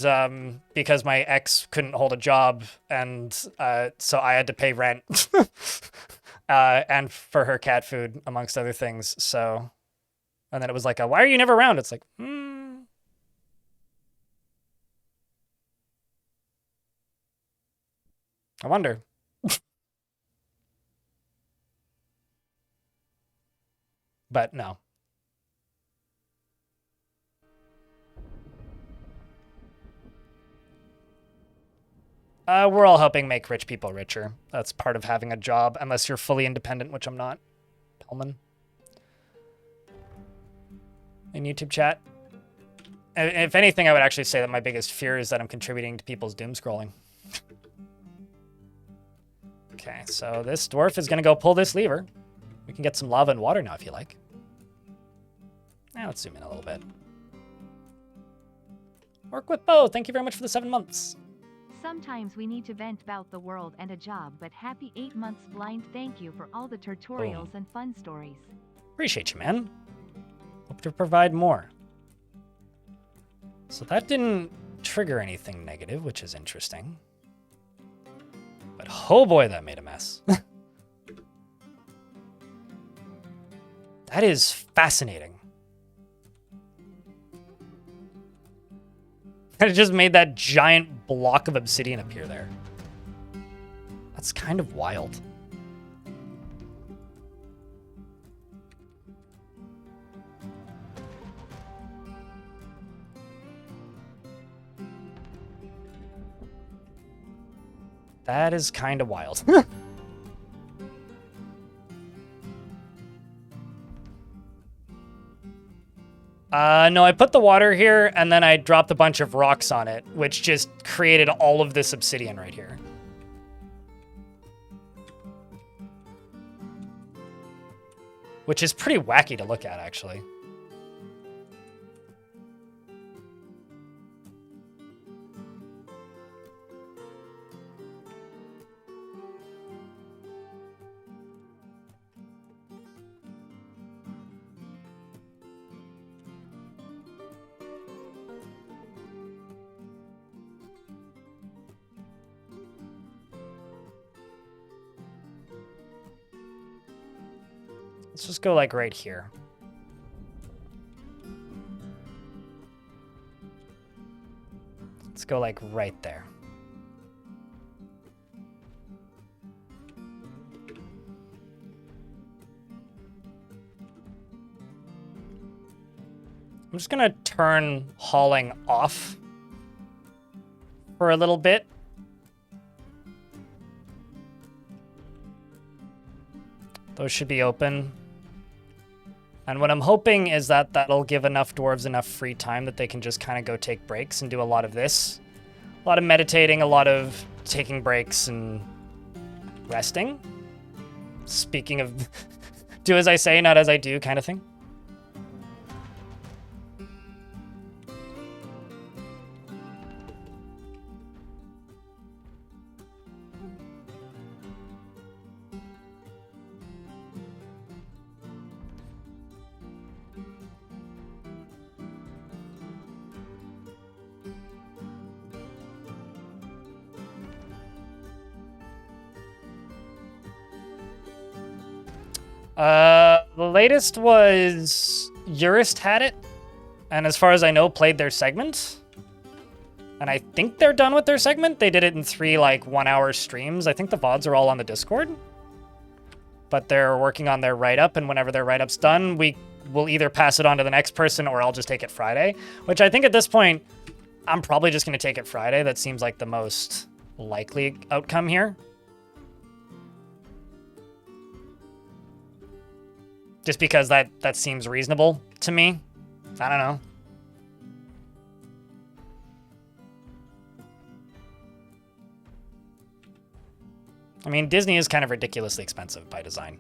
because my ex couldn't hold a job, and so I had to pay rent, and for her cat food, amongst other things. So, and then it was like, why are you never around? It's like, I wonder. But no. We're all helping make rich people richer. That's part of having a job, unless you're fully independent, which I'm not. Pellman. In YouTube chat. If anything, I would actually say that my biggest fear is that I'm contributing to people's doom scrolling. Okay, so this dwarf is going to go pull this lever. We can get some lava and water now if you like. Now let's zoom in a little bit. Work with Bo, thank you very much for the 7 months. Sometimes we need to vent about the world and a job, but happy 8 months blind. Thank you for all the tutorials and fun stories. Appreciate you, man. Hope to provide more. So that didn't trigger anything negative, which is interesting. But oh boy, that made a mess. That is fascinating. And it just made that giant block of obsidian appear there. That's kind of wild. That is kind of wild. No, I put the water here, and then I dropped a bunch of rocks on it, which just created all of this obsidian right here. Which is pretty wacky to look at, actually. Let's just go like right here. Let's go like right there. I'm just gonna turn hauling off for a little bit. Those should be open. And what I'm hoping is that that'll give enough dwarves enough free time that they can just kind of go take breaks and do a lot of this. A lot of meditating, a lot of taking breaks and resting. Speaking of do as I say, not as I do kind of thing. The latest was Urist had it, and as far as I know, played their segment. And I think they're done with their segment. They did it in 3 like 1-hour streams. I think the VODs are all on the Discord. but they're working on their write-up, and whenever their write-up's done, we will either pass it on to the next person or I'll just take it Friday, which I think at this point, I'm probably just going to take it Friday. That seems like the most likely outcome here. Just because that seems reasonable to me. I don't know. I mean, Disney is kind of ridiculously expensive by design.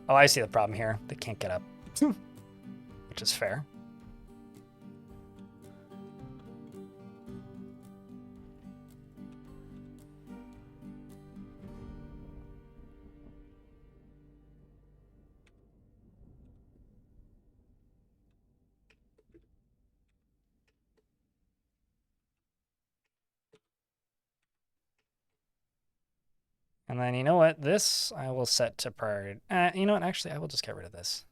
Oh, I see the problem here. They can't get up, which is fair. And then, you know what? This I will set to priority. You know what? Actually, I will just get rid of this.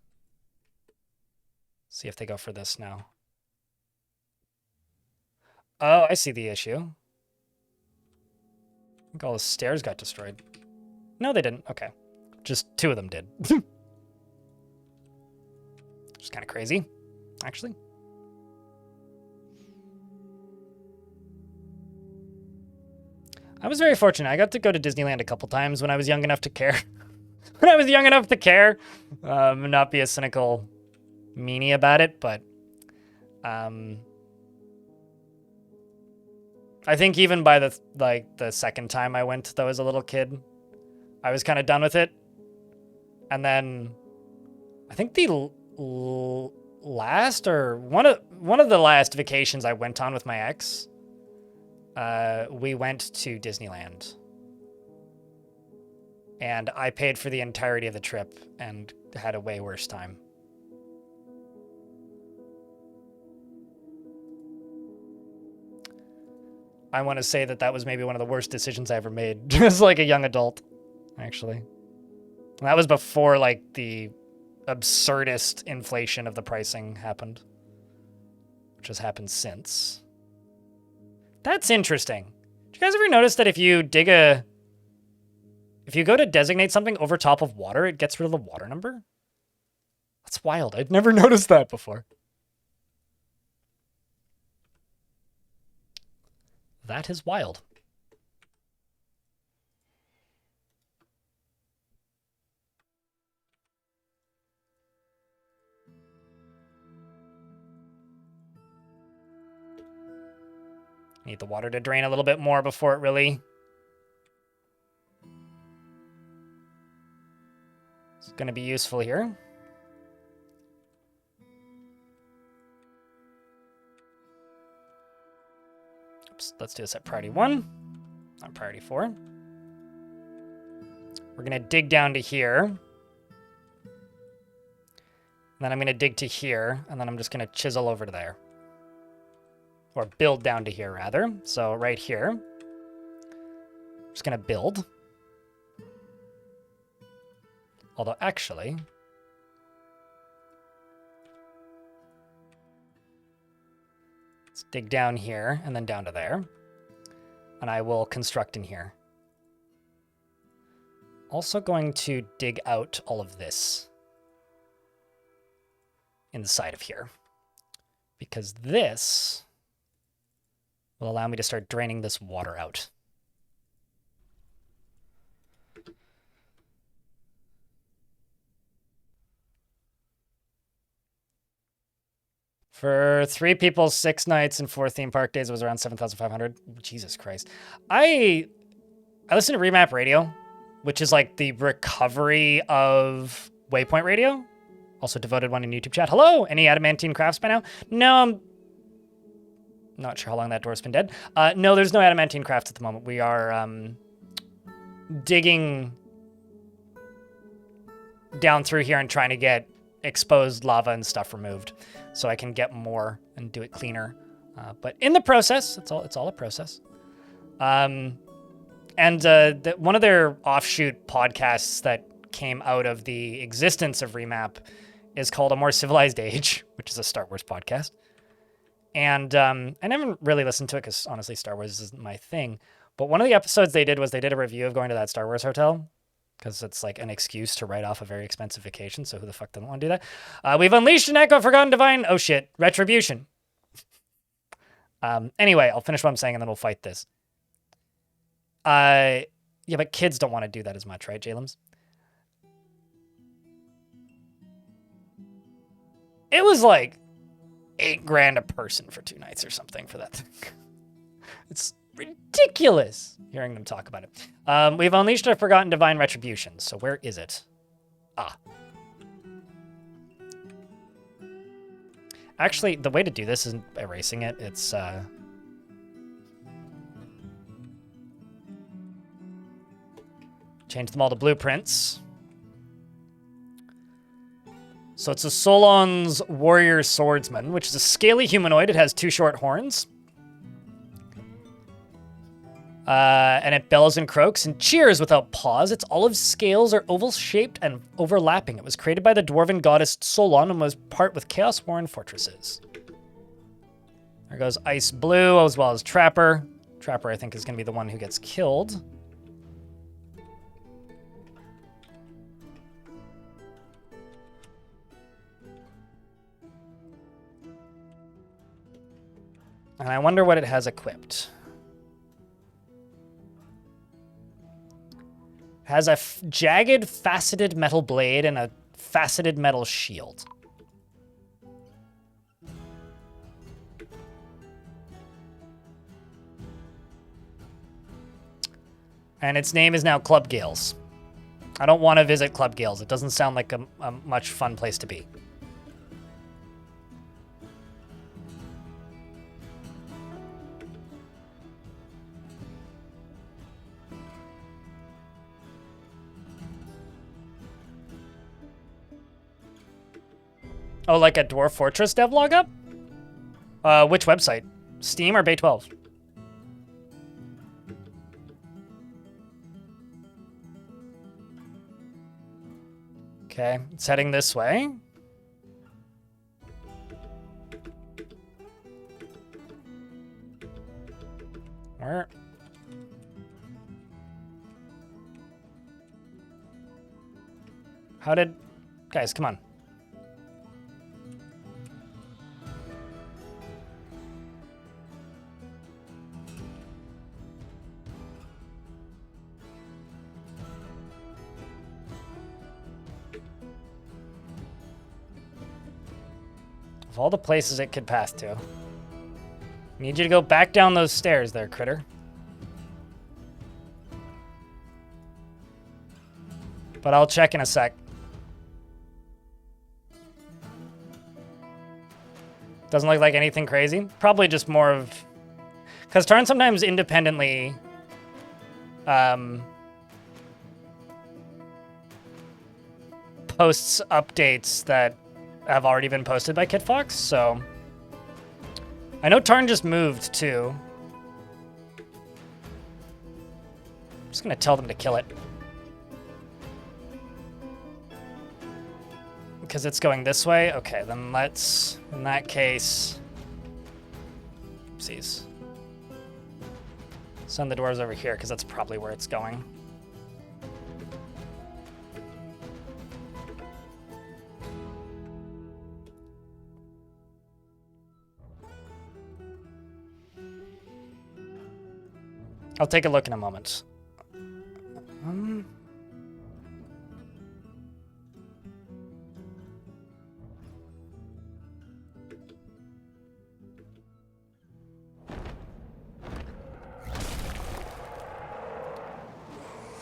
See if they go for this now. Oh, I see the issue. I think all the stairs got destroyed. No, they didn't. Okay. Just 2 of them did. Which is kind of crazy, actually. I was very fortunate. I got to go to Disneyland a couple times when I was young enough to care. When I was young enough to care. Not be a cynical meanie about it, but I think even by the second time I went, though, as a little kid, I was kind of done with it. And then I think the last or one of the last vacations I went on with my ex, we went to Disneyland. And I paid for the entirety of the trip and had a way worse time. I want to say that was maybe one of the worst decisions I ever made as like a young adult, actually. And that was before like the absurdist inflation of the pricing happened, which has happened since. That's interesting. Did you guys ever notice that if you go to designate something over top of water, it gets rid of the water number? That's wild. I'd never noticed that before. That is wild. Need the water to drain a little bit more before it really... It's going to be useful here. Oops, let's do this at priority 1, not priority 4. We're going to dig down to here. And then I'm going to dig to here, and then I'm just going to chisel over to there. Or build down to here, rather. So right here. I'm just going to build. Although, actually... let's dig down here, and then down to there. And I will construct in here. Also going to dig out all of this. Inside of here. Because this... will allow me to start draining this water out. For 3 people, 6 nights, and 4 theme park days, it was around 7,500. Jesus Christ. I listen to Remap Radio, which is like the recovery of Waypoint Radio. Also devoted one in YouTube chat. Hello! Any adamantine crafts by now? No, I'm not sure how long that dwarf's been dead. No, there's no adamantine crafts at the moment. We are digging down through here and trying to get exposed lava and stuff removed so I can get more and do it cleaner. But in the process, it's all a process. And one of their offshoot podcasts that came out of the existence of Remap is called A More Civilized Age, which is a Star Wars podcast. And I never really listened to it because honestly, Star Wars isn't my thing. But one of the episodes they did was they did a review of going to that Star Wars hotel because it's like an excuse to write off a very expensive vacation. So who the fuck doesn't want to do that? We've unleashed an echo of forgotten divine. Oh shit, retribution. Anyway, I'll finish what I'm saying and then we'll fight this. Yeah, but kids don't want to do that as much, right, Jalems? It was like $8,000 a person for 2 nights or something for that thing. It's ridiculous hearing them talk about it. We've unleashed a forgotten divine retribution. So where is it? Ah. Actually, the way to do this isn't erasing it. It's change them all to blueprints. So it's a Solon's warrior swordsman, which is a scaly humanoid. It has 2 short horns. And it bellows and croaks and cheers without pause. Its olive scales are oval-shaped and overlapping. It was created by the dwarven goddess Solon and was part with Chaos-Warren fortresses. There goes Ice Blue, as well as Trapper. Trapper, I think, is going to be the one who gets killed. And I wonder what it has equipped. Has a jagged, faceted metal blade and a faceted metal shield. And its name is now Club Gales. I don't want to visit Club Gales. It doesn't sound like a much fun place to be. Oh, like a Dwarf Fortress devlog up? Which website? Steam or Bay 12? Okay, it's heading this way. Where? How did... Guys, come on. Of all the places it could pass to. Need you to go back down those stairs there, critter. But I'll check in a sec. Doesn't look like anything crazy. Probably just more of... Because Tarn sometimes independently... posts updates that have already been posted by KitFox, so... I know Tarn just moved, too. I'm just gonna tell them to kill it. Because it's going this way? Okay, then let's, in that case... Oopsies. Send the dwarves over here, because that's probably where it's going. I'll take a look in a moment.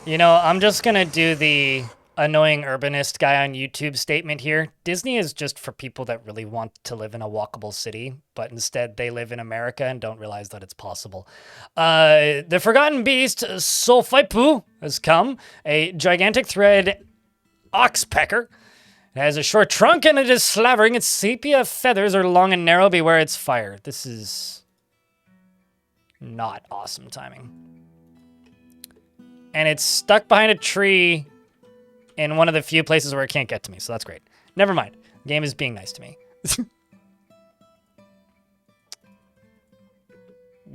You know, I'm just gonna do the annoying urbanist guy on YouTube statement here. Disney is just for people that really want to live in a walkable city, but instead they live in America and don't realize that it's possible. The Forgotten Beast, Solfaipu, has come. A gigantic thread oxpecker. It has a short trunk and it is slavering. Its sepia feathers are long and narrow. Beware its fire. This is not awesome timing. And it's stuck behind a tree in one of the few places where it can't get to me, so that's great. Never mind. The game is being nice to me.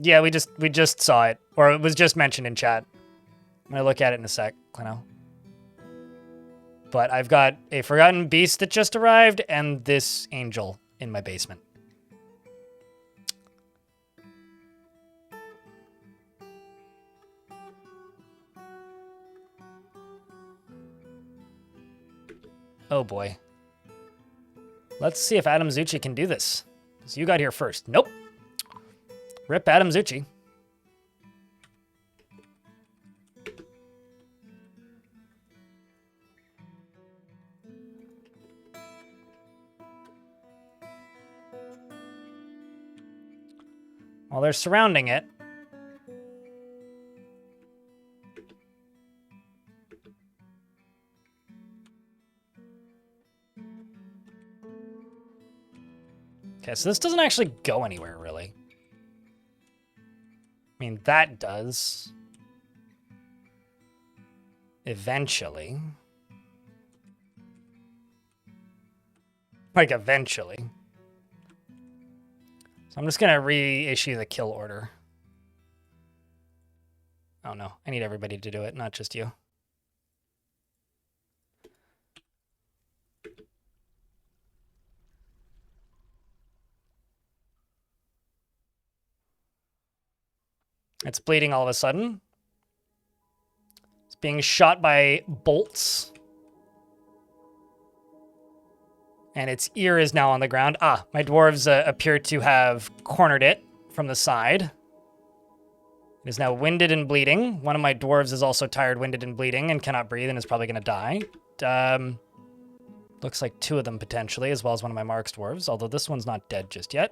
Yeah, we just saw it, or it was just mentioned in chat. I'm gonna look at it in a sec, Clino. But I've got a Forgotten Beast that just arrived, and this angel in my basement. Oh boy. Let's see if Adam Zucci can do this. So you got here first. Nope. Rip Adam Zucci. While they're surrounding it. Okay, so this doesn't actually go anywhere, really. I mean, that does. Eventually. Like, eventually. So I'm just going to reissue the kill order. Oh, no. I need everybody to do it, not just you. It's bleeding all of a sudden. It's being shot by bolts. And its ear is now on the ground. Ah, my dwarves appear to have cornered it from the side. It is now winded and bleeding. One of my dwarves is also tired, winded, and bleeding and cannot breathe and is probably going to die. Looks like 2 of them potentially, as well as one of my Mark's dwarves, although this one's not dead just yet.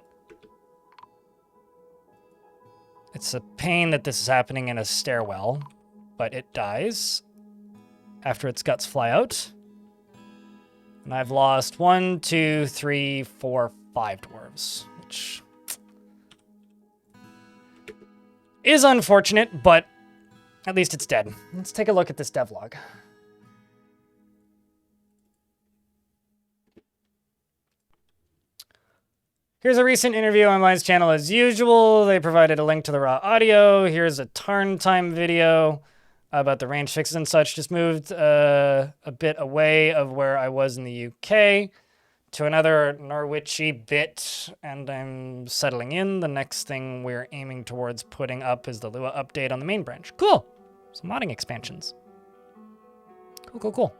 It's a pain that this is happening in a stairwell, but it dies after its guts fly out. And I've lost 1, 2, 3, 4, 5 dwarves, which is unfortunate, but at least it's dead. Let's take a look at this devlog. Here's a recent interview on Mine's channel as usual. They provided a link to the raw audio. Here's a Tarn time video about the range fixes and such. Just moved a bit away of where I was in the UK to another Norwichy bit, and I'm settling in. The next thing we're aiming towards putting up is the Lua update on the main branch. Cool. Some modding expansions. Cool, cool, cool.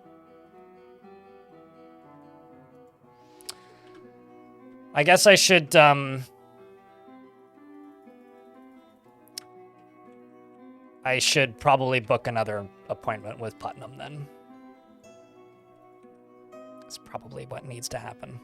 I guess I should, I should probably book another appointment with Putnam then. That's probably what needs to happen.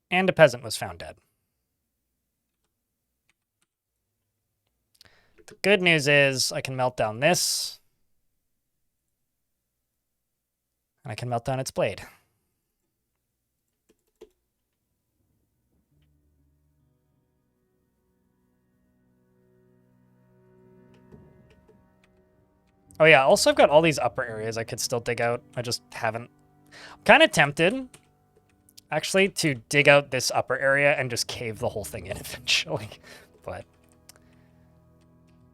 And a peasant was found dead. The good news is I can melt down this. And I can melt down its blade. Oh yeah, also I've got all these upper areas I could still dig out. I just haven't. I'm kind of tempted, actually, to dig out this upper area and just cave the whole thing in eventually. But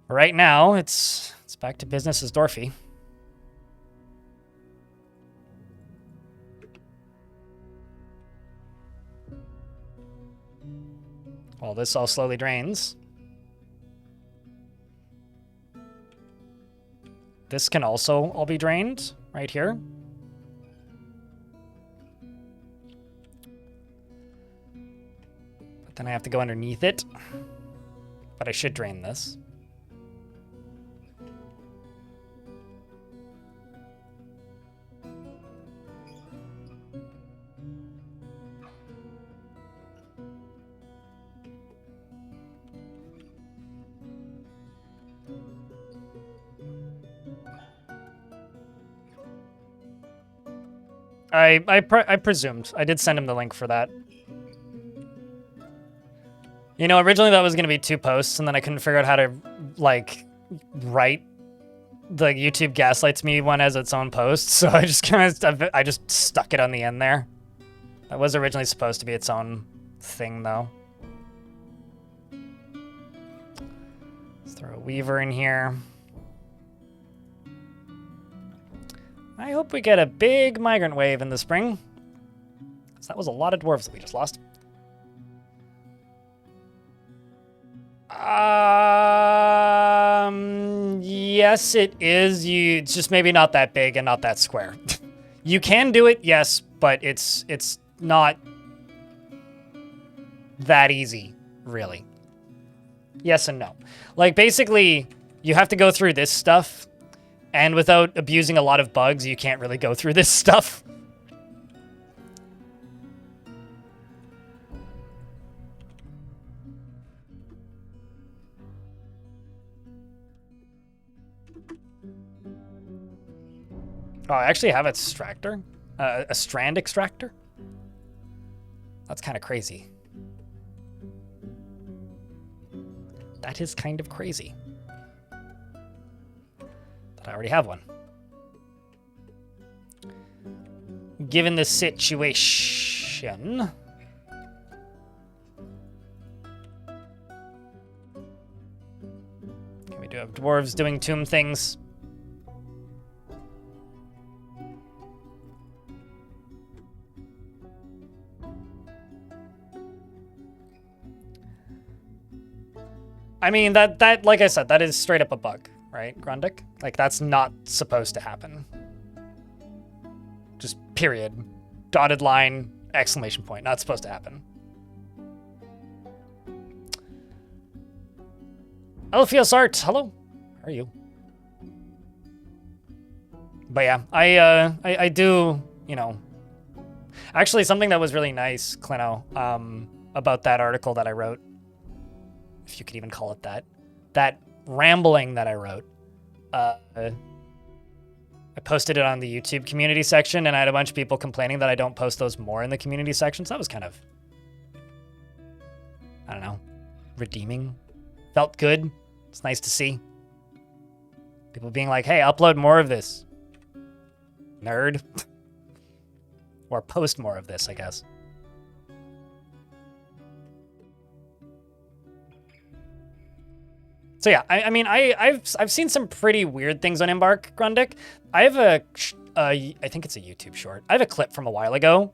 right now, it's back to business as Dwarfy. While this all slowly drains. This can also all be drained right here. But then I have to go underneath it. But I should drain this. I presumed. I did send him the link for that. You know, originally that was going to be 2 posts, and then I couldn't figure out how to, like, write the YouTube gaslights me one as its own post, so I just I just stuck it on the end there. That was originally supposed to be its own thing, though. Let's throw a Weaver in here. I hope we get a big migrant wave in the spring. So that was a lot of dwarves that we just lost. Yes, it is. It's just maybe not that big and not that square. You can do it, yes, but it's not that easy, really. Yes and no. Like, basically, you have to go through this stuff, and without abusing a lot of bugs, you can't really go through this stuff. Oh, I actually have a extractor? A strand extractor? That's kind of crazy. That is kind of crazy. But I already have one. Given the situation... Okay, we do have dwarves doing tomb things. I mean, that like I said, that is straight up a bug, right, Grundick? Like, that's not supposed to happen. Just period. Dotted line, exclamation point. Not supposed to happen. Elphios Art, hello. How are you? But yeah, I do, you know... Actually, something that was really nice, Clino, about that article that I wrote, if you could even call it that. That rambling that I wrote. I posted it on the YouTube community section, and I had a bunch of people complaining that I don't post those more in the community section, so that was kind of, I don't know, redeeming. Felt good. It's nice to see. People being like, hey, upload more of this. Nerd. Or post more of this, I guess. So yeah, I mean, I've seen some pretty weird things on Embark, Grundick. I have I think it's a YouTube short. I have a clip from a while ago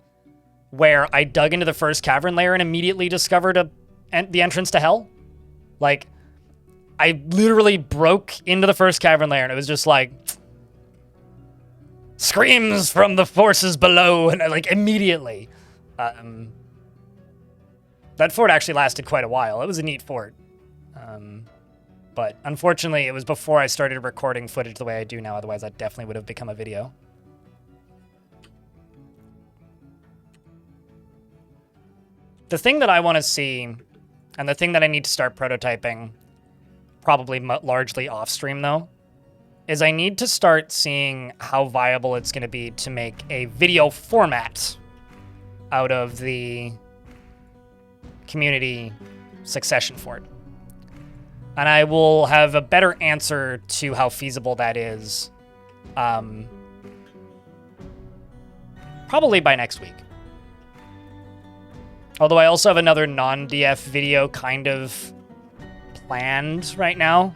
where I dug into the first cavern layer and immediately discovered the entrance to hell. Like, I literally broke into the first cavern layer and it was just like, screams from the forces below, and like immediately. That fort actually lasted quite a while. It was a neat fort. But unfortunately, it was before I started recording footage the way I do now. Otherwise, that definitely would have become a video. The thing that I want to see, and the thing that I need to start prototyping, probably largely off-stream though, is I need to start seeing how viable it's going to be to make a video format out of the community succession fort. And I will have a better answer to how feasible that is probably by next week. Although I also have another non-DF video kind of planned right now.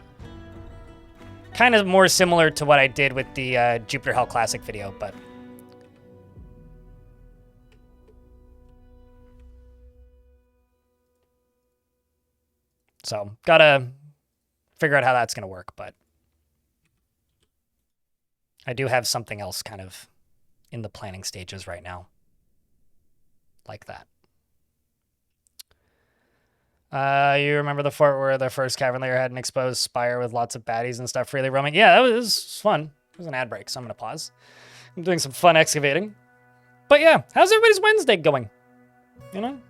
Kind of more similar to what I did with the Jupiter Hell Classic video, but... So, gotta figure out how that's gonna work, but... I do have something else kind of in the planning stages right now. Like that. You remember the fort where the first cavern layer had an exposed spire with lots of baddies and stuff freely roaming? Yeah, that was fun. It was an ad break, so I'm gonna pause. I'm doing some fun excavating. But yeah, how's everybody's Wednesday going? You know?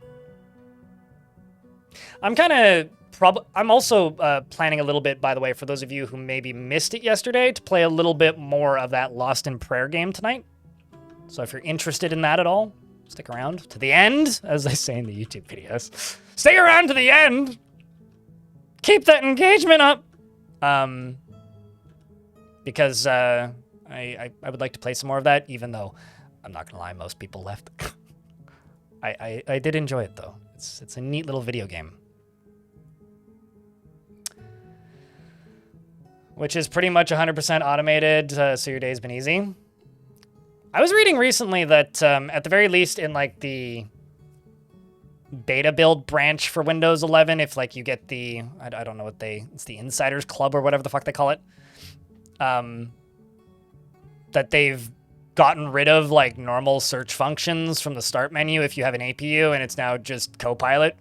I'm also planning a little bit, by the way, for those of you who maybe missed it yesterday, to play a little bit more of that Lost in Prayer game tonight. So if you're interested in that at all, Stick around to the end, as they say in the YouTube videos. Stay around to the end! Keep that engagement up! Because I would like to play some more of that, even though, I'm not gonna lie, most people left. I did enjoy it, though. It's a neat little video game. Which is pretty much 100% automated, so your day's been easy. I was reading recently that, at the very least, in, like, the beta build branch for Windows 11, if, like, you get the... I don't know what it's the Insiders Club or whatever the fuck they call it. That they've gotten rid of, like, normal search functions from the start menu if you have an APU, and it's now just Copilot.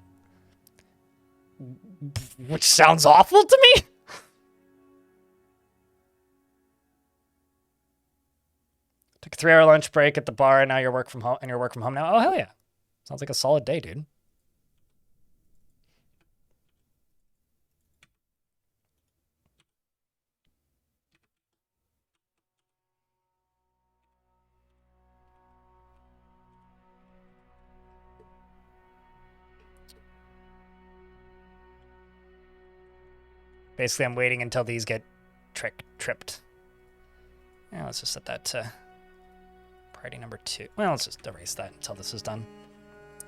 Which sounds awful to me! Took a 3-hour lunch break at the bar, and now you're work from home. And you're work from home now. Oh hell yeah! Sounds like a solid day, dude. Basically, I'm waiting until these get tripped. Yeah, let's just set that to priority number 2. Well, let's just erase that until this is done.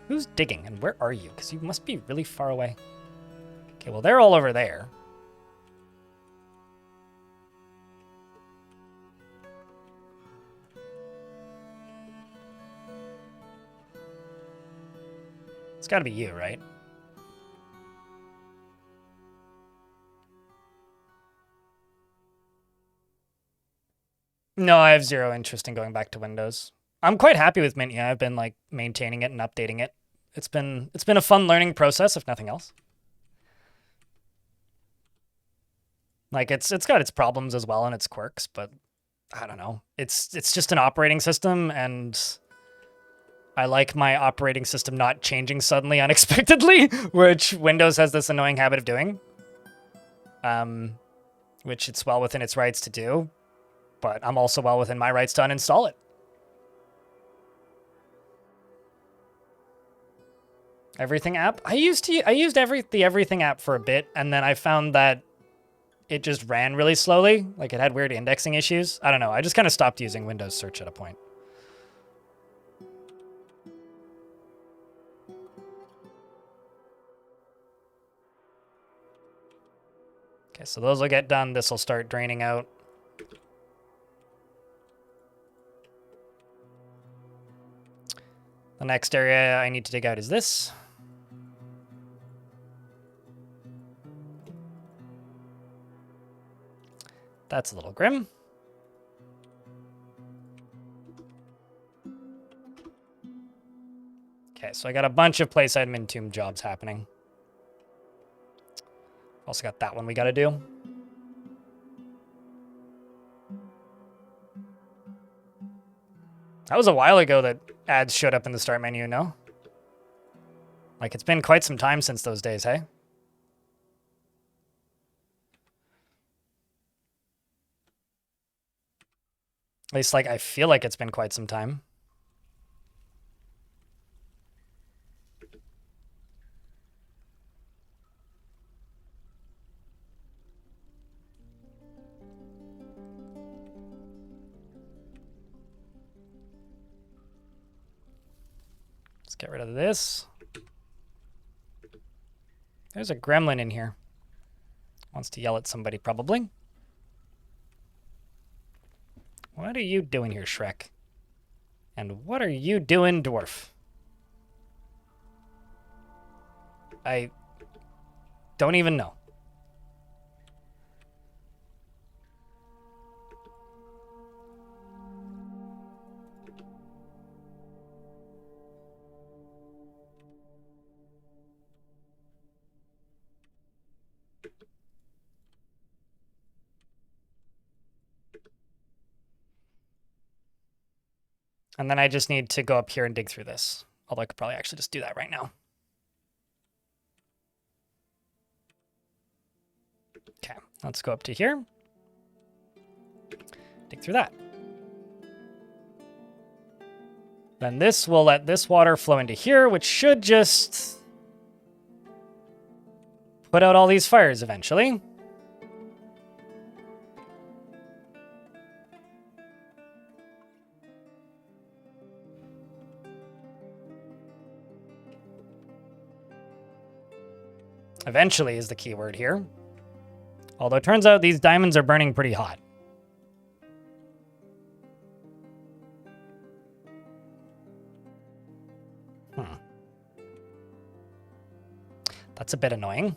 Who's digging, and where are you? Because you must be really far away. Okay, well, they're all over there. It's gotta be you, right? No, I have zero interest in going back to Windows. I'm quite happy with Mint. Yeah, I've been like maintaining it and updating it. It's been a fun learning process, if nothing else. Like it's got its problems as well and its quirks, but I don't know. It's just an operating system, and I like my operating system not changing suddenly unexpectedly, which Windows has this annoying habit of doing. Which it's well within its rights to do. But I'm also well within my rights to uninstall it. Everything app? I used the Everything app for a bit, and then I found that it just ran really slowly. Like it had weird indexing issues. I don't know. I just kind of stopped using Windows search at a point. Okay, so those will get done. This will start draining out. The next area I need to dig out is this. That's a little grim. Okay, so I got a bunch of place admin tomb jobs happening. Also got that one we gotta do. That was a while ago that ads showed up in the start menu, no? Like, it's been quite some time since those days, hey? At least, like, I feel like it's been quite some time. Let's get rid of this. There's a gremlin in here. Wants to yell at somebody, probably. What are you doing here, Shrek? And what are you doing, Dwarf? I don't even know. And then I just need to go up here and dig through this. Although I could probably actually just do that right now. Okay, let's go up to here. Dig through that. Then this will let this water flow into here, which should just put out all these fires eventually. Eventually is the key word here. Although it turns out these diamonds are burning pretty hot. That's a bit annoying.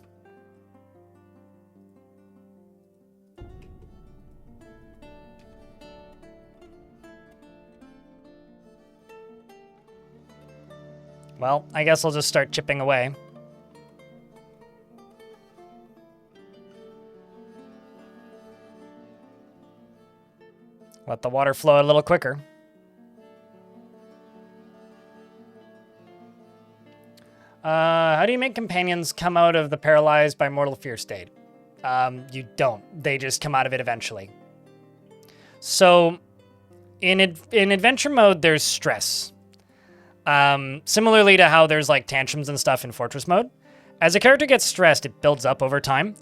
Well, I guess I'll just start chipping away. Let the water flow a little quicker. How do you make companions come out of the paralyzed by mortal fear state? You don't. They just come out of it eventually. So, in adventure mode, there's stress. Similarly to how there's like tantrums and stuff in fortress mode. As a character gets stressed, it builds up over time.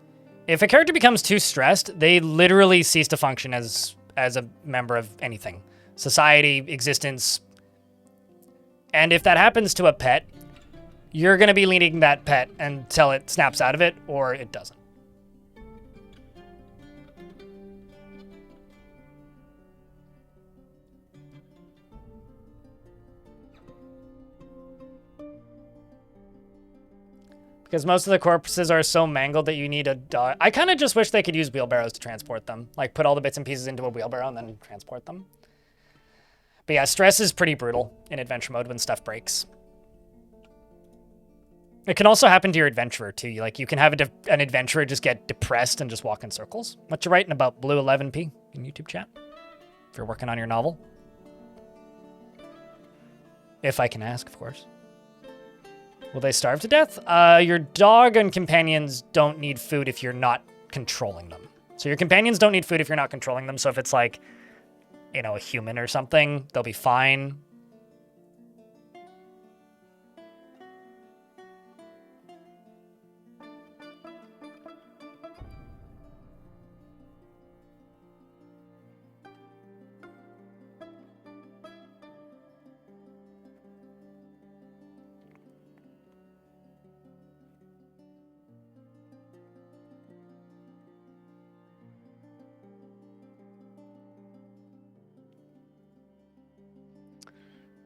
If a character becomes too stressed, they literally cease to function as a member of anything. Society, existence. And if that happens to a pet, you're going to be leading that pet until it snaps out of it, or it doesn't. Because most of the corpses are so mangled that you need a dog. I kind of just wish they could use wheelbarrows to transport them. Like, put all the bits and pieces into a wheelbarrow and then transport them. But yeah, stress is pretty brutal in adventure mode when stuff breaks. It can also happen to your adventurer, too. Like, you can have an adventurer just get depressed and just walk in circles. What you writing about, Blue 11p in YouTube chat? If you're working on your novel. If I can ask, of course. Will they starve to death? Your dog and companions don't need food if you're not controlling them. So your companions don't need food if you're not controlling them. So if it's like, you know, a human or something, they'll be fine.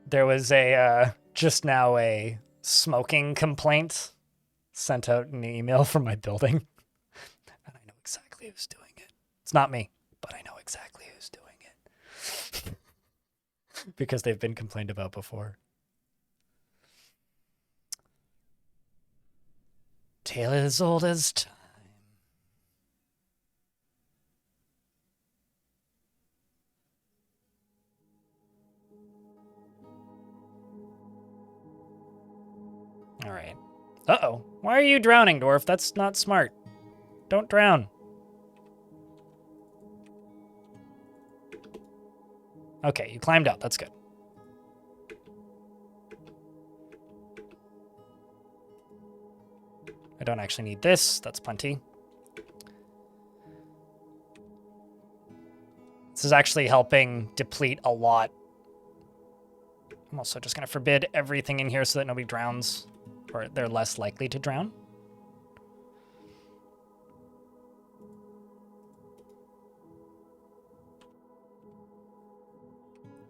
There was just now a smoking complaint sent out in the email from my building. And I know exactly who's doing it. It's not me, but I know exactly who's doing it. Because they've been complained about before. Tale as old as time. All right. Uh-oh. Why are you drowning, Dwarf? That's not smart. Don't drown. Okay, you climbed out. That's good. I don't actually need this. That's plenty. This is actually helping deplete a lot. I'm also just going to forbid everything in here so that nobody drowns. Or they're less likely to drown.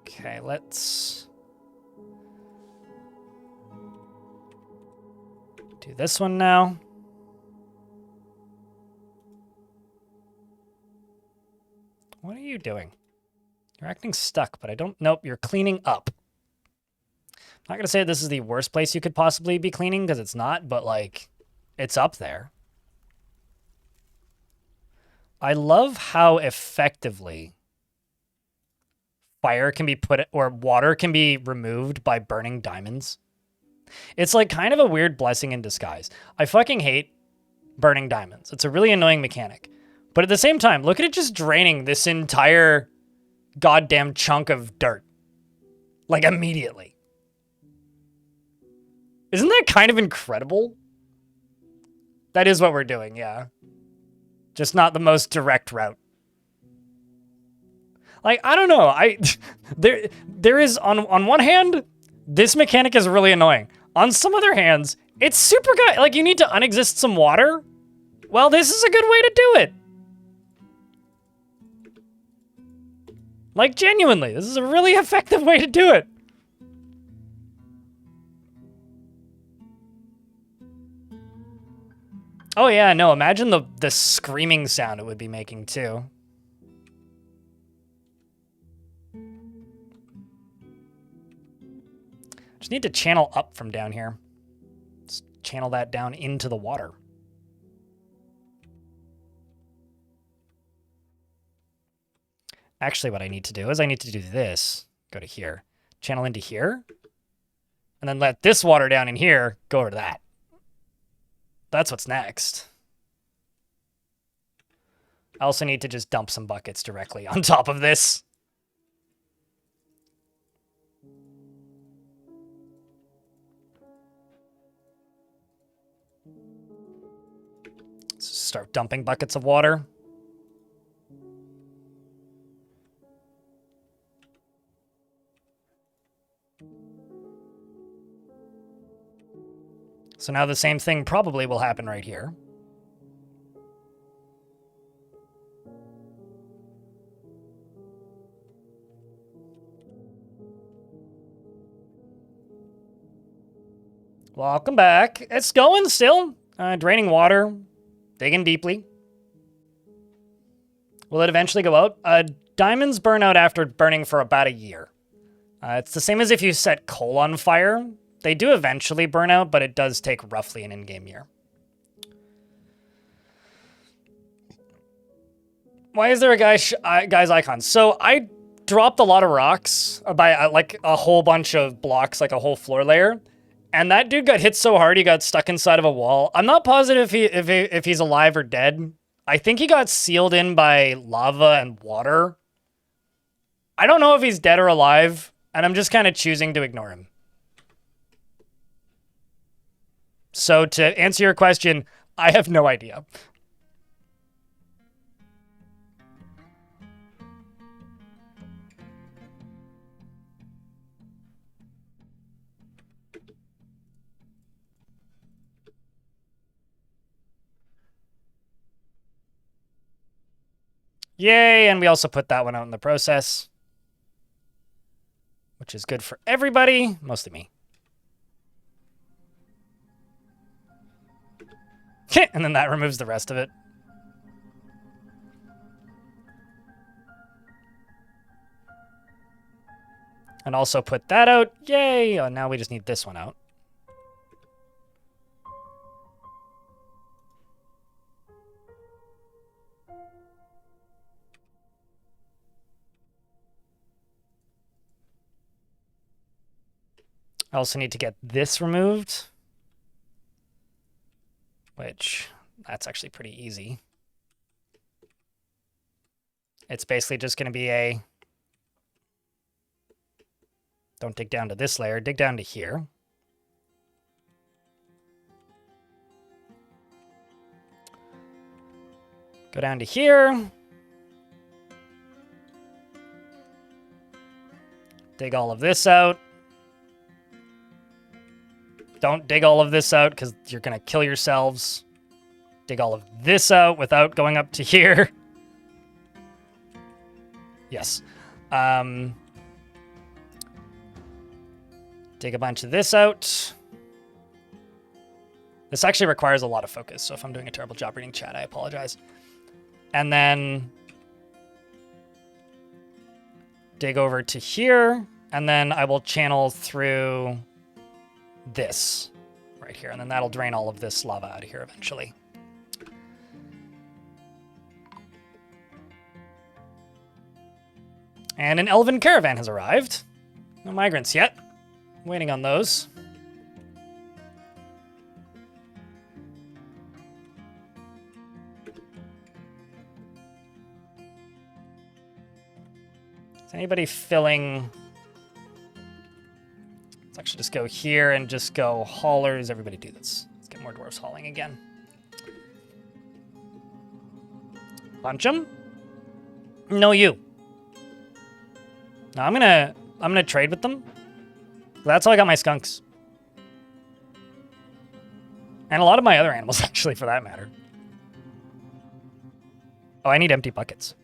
Okay, let's do this one now. What are you doing? You're acting stuck, but I don't... Nope, you're cleaning up. I'm not going to say this is the worst place you could possibly be cleaning, because it's not, but, like, it's up there. I love how effectively fire can be put, or water can be removed by burning diamonds. It's, like, kind of a weird blessing in disguise. I fucking hate burning diamonds. It's a really annoying mechanic. But at the same time, look at it just draining this entire goddamn chunk of dirt. Like, immediately. Isn't that kind of incredible? That is what we're doing, yeah. Just not the most direct route. Like, I don't know. There is on one hand, this mechanic is really annoying. On some other hands, it's super good. Like, you need to unexist some water. Well, this is a good way to do it. Like, genuinely, this is a really effective way to do it. Oh yeah, no, imagine the screaming sound it would be making too. Just need to channel up from down here. Just channel that down into the water. Actually, what I need to do is I need to do this. Go to here. Channel into here. And then let this water down in here go over to that. That's what's next. I also need to just dump some buckets directly on top of this. Start dumping buckets of water. So now the same thing probably will happen right here. Welcome back. It's going still. Draining water. Digging deeply. Will it eventually go out? Diamonds burn out after burning for about a year. It's the same as if you set coal on fire. They do eventually burn out, but it does take roughly an in-game year. Why is there a guy's icon? So I dropped a lot of rocks by like a whole bunch of blocks, like a whole floor layer. And that dude got hit so hard he got stuck inside of a wall. I'm not positive if he's alive or dead. I think he got sealed in by lava and water. I don't know if he's dead or alive, and I'm just kind of choosing to ignore him. So to answer your question, I have no idea. Yay, and we also put that one out in the process, which is good for everybody, mostly me. And then that removes the rest of it. And also put that out. Yay! Oh, now we just need this one out. I also need to get this removed. Which, that's actually pretty easy. It's basically just going to be a... Don't dig down to this layer, dig down to here. Go down to here. Dig all of this out. Don't dig all of this out because you're going to kill yourselves. Dig all of this out without going up to here. Yes. Dig a bunch of this out. This actually requires a lot of focus, so if I'm doing a terrible job reading chat, I apologize. And then dig over to here, and then I will channel through this right here, and then that'll drain all of this lava out of here eventually. And an elven caravan has arrived. No migrants yet. Waiting on those. Is anybody filling... Let's actually just go here and just go haulers. Everybody do this. Let's get more dwarves hauling again. Punch them. No, you. No, I'm gonna trade with them. That's how I got my skunks. And a lot of my other animals, actually, for that matter. Oh, I need empty buckets.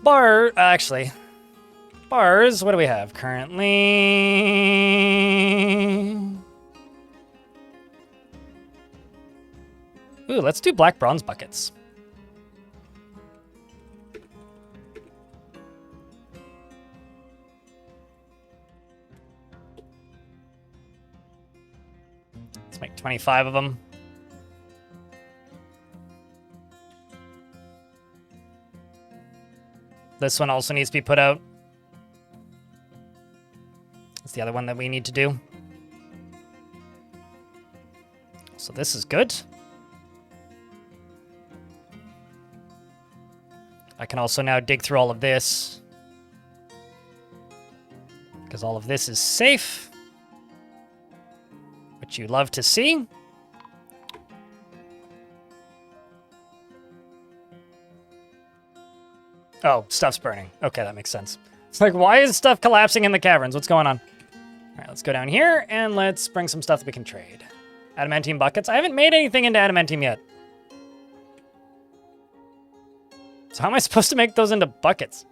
Actually. Bars, what do we have currently? Ooh, let's do black bronze buckets. Let's make 25 of them. This one also needs to be put out. That's the other one that we need to do. So this is good. I can also now dig through all of this, because all of this is safe, which you love to see. Oh, stuff's burning. Okay, that makes sense. It's like, why is stuff collapsing in the caverns? What's going on? All right, let's go down here, and let's bring some stuff that we can trade. Adamantium buckets. I haven't made anything into adamantium yet. So how am I supposed to make those into buckets?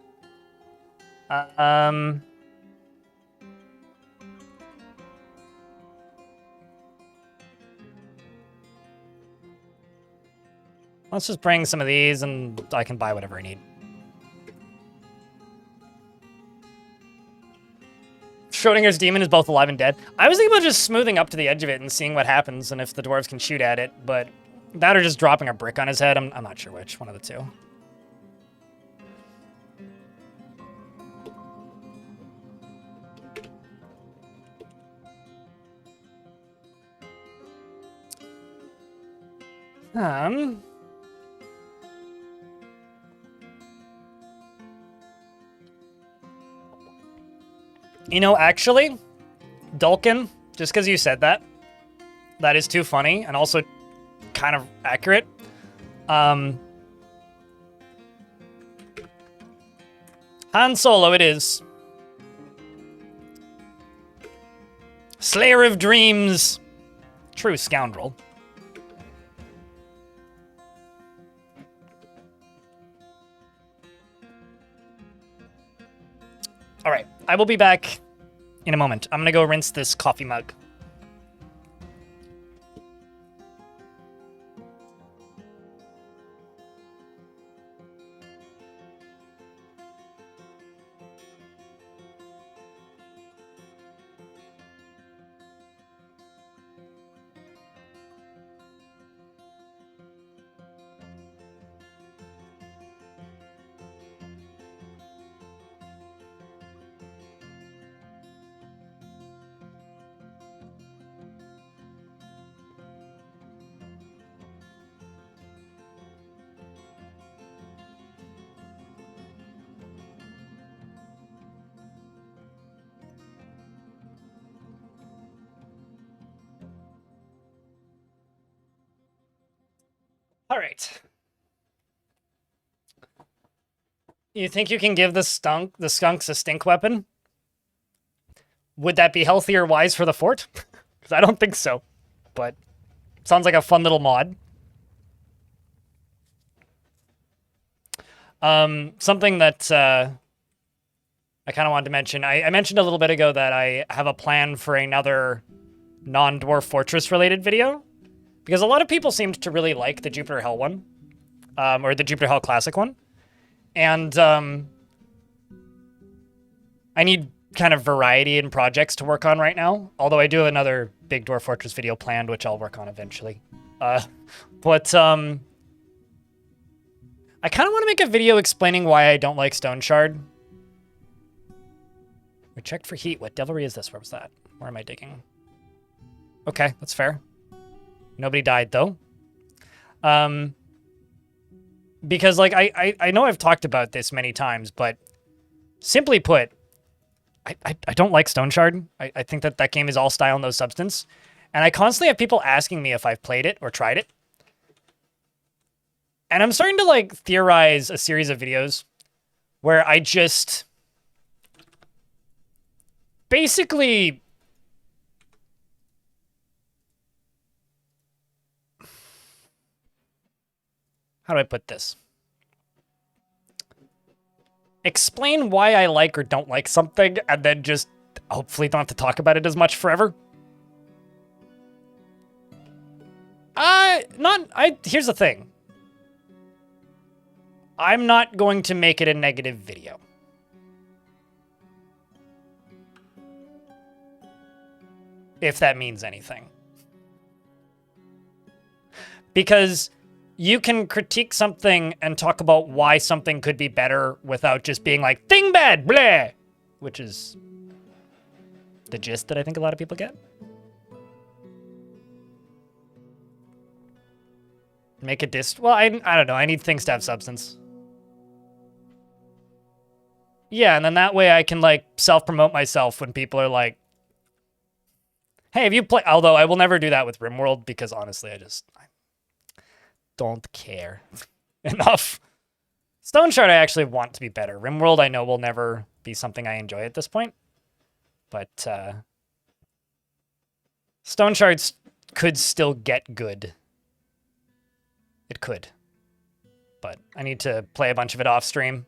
Let's just bring some of these, and I can buy whatever I need. Schrodinger's demon is both alive and dead. I was thinking about just smoothing up to the edge of it and seeing what happens and if the dwarves can shoot at it, but that or just dropping a brick on his head, I'm not sure which, one of the two. You know, actually, Dulkin, just because you said that, that is too funny and also kind of accurate. Han Solo it is. Slayer of dreams. True scoundrel. All right, I will be back in a moment. I'm gonna go rinse this coffee mug. All right. You think you can give the skunks a stink weapon? Would that be healthy or wise for the fort? Because I don't think so. But sounds like a fun little mod. Something that I kind of wanted to mention. I mentioned a little bit ago that I have a plan for another non-Dwarf Fortress related video. Because a lot of people seemed to really like the Jupiter Hell one. Or the Jupiter Hell Classic one. And I need kind of variety in projects to work on right now. Although I do have another big Dwarf Fortress video planned, which I'll work on eventually. But I kind of want to make a video explaining why I don't like Stone Shard. We checked for heat. What devilry is this? Where was that? Where am I digging? Okay, that's fair. Nobody died, though. Because, like, I know I've talked about this many times, but simply put, I don't like Stone Shard. I think that that game is all style, no substance. And I constantly have people asking me if I've played it or tried it. And I'm starting to like theorize a series of videos where I just basically how do I put this? Explain why I like or don't like something and then just hopefully don't have to talk about it as much forever. Here's the thing. I'm not going to make it a negative video. If that means anything. Because you can critique something and talk about why something could be better without just being like, thing bad, bleh! Which is the gist that I think a lot of people get. Make a diss. Well, I don't know. I need things to have substance. Yeah, and then that way I can, like, self-promote myself when people are like, hey, have you played... Although I will never do that with RimWorld because, honestly, I don't care enough. Stone Shard I actually want to be better. RimWorld I know will never be something I enjoy at this point. But, Stone Shards could still get good. It could. But I need to play a bunch of it off stream.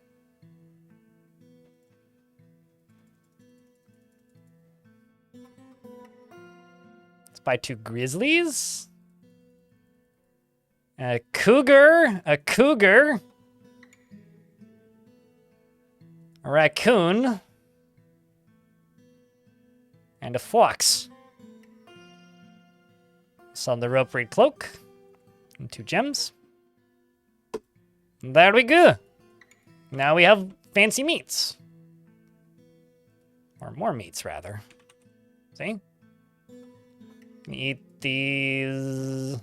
Let's buy 2 grizzlies. A cougar. A raccoon. And a fox. Sell the rope reed cloak. And 2 gems. There we go. Now we have fancy meats. Or more meats, rather. See? Can eat these.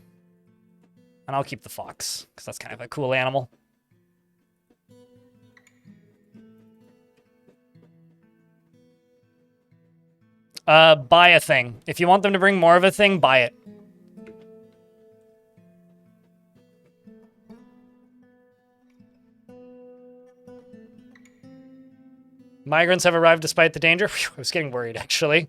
And I'll keep the fox, because that's kind of a cool animal. Buy a thing. If you want them to bring more of a thing, buy it. Migrants have arrived despite the danger. Whew, I was getting worried, actually.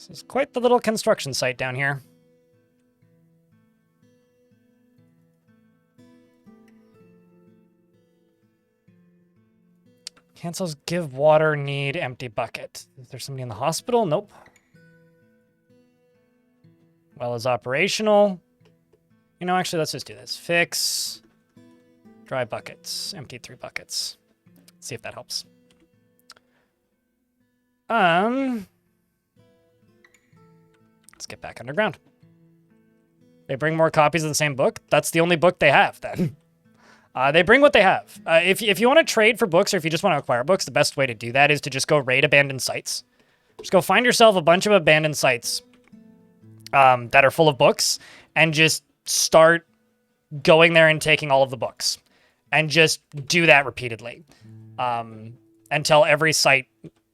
This is quite the little construction site down here. Cancels give water, need empty bucket. Is there somebody in the hospital? Nope. Well is operational. You know, actually, let's just do this. Fix. Dry buckets. Empty 3 buckets. Let's see if that helps. Let's get back underground. They bring more copies of the same book? That's the only book they have, then. They bring what they have. If you want to trade for books or if you just want to acquire books, the best way to do that is to just go raid abandoned sites. Just go find yourself a bunch of abandoned sites that are full of books and just start going there and taking all of the books. And just do that repeatedly until every site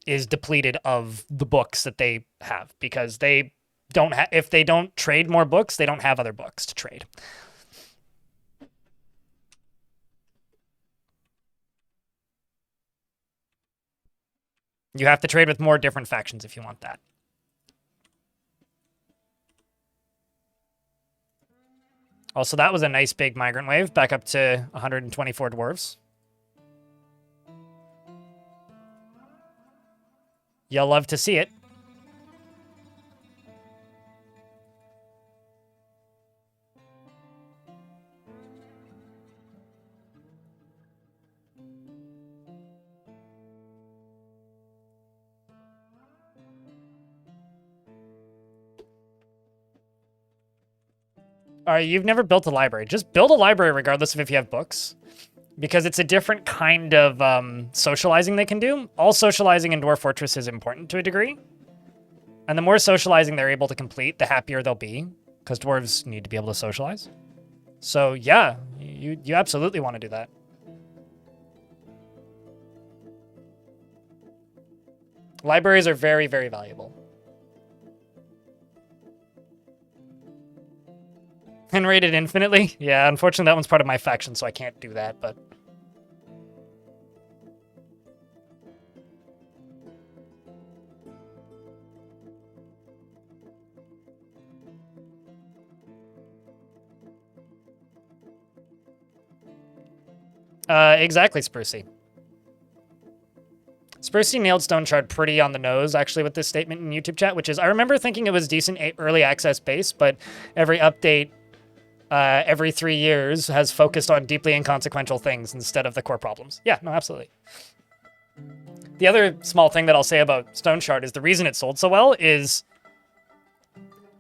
is depleted of the books that they have, because they don't if they don't trade more books, they don't have other books to trade. You have to trade with more different factions if you want that. Also, that was a nice big migrant wave, back up to 124 dwarves. You'll love to see it. You've never built a library. Just build a library regardless of if you have books. Because it's a different kind of socializing they can do. All socializing in Dwarf Fortress is important to a degree. And the more socializing they're able to complete, the happier they'll be. Because dwarves need to be able to socialize. So yeah, you absolutely want to do that. Libraries are very, very valuable. And rated infinitely? Yeah, unfortunately that one's part of my faction, so I can't do that, but... Exactly, Sprucey. Sprucey nailed Stone Shard pretty on the nose, actually, with this statement in YouTube chat, which is, I remember thinking it was decent early access base, but every update, every 3 years has focused on deeply inconsequential things instead of the core problems. Yeah, no, absolutely. The other small thing that I'll say about Stone Shard is the reason it sold so well is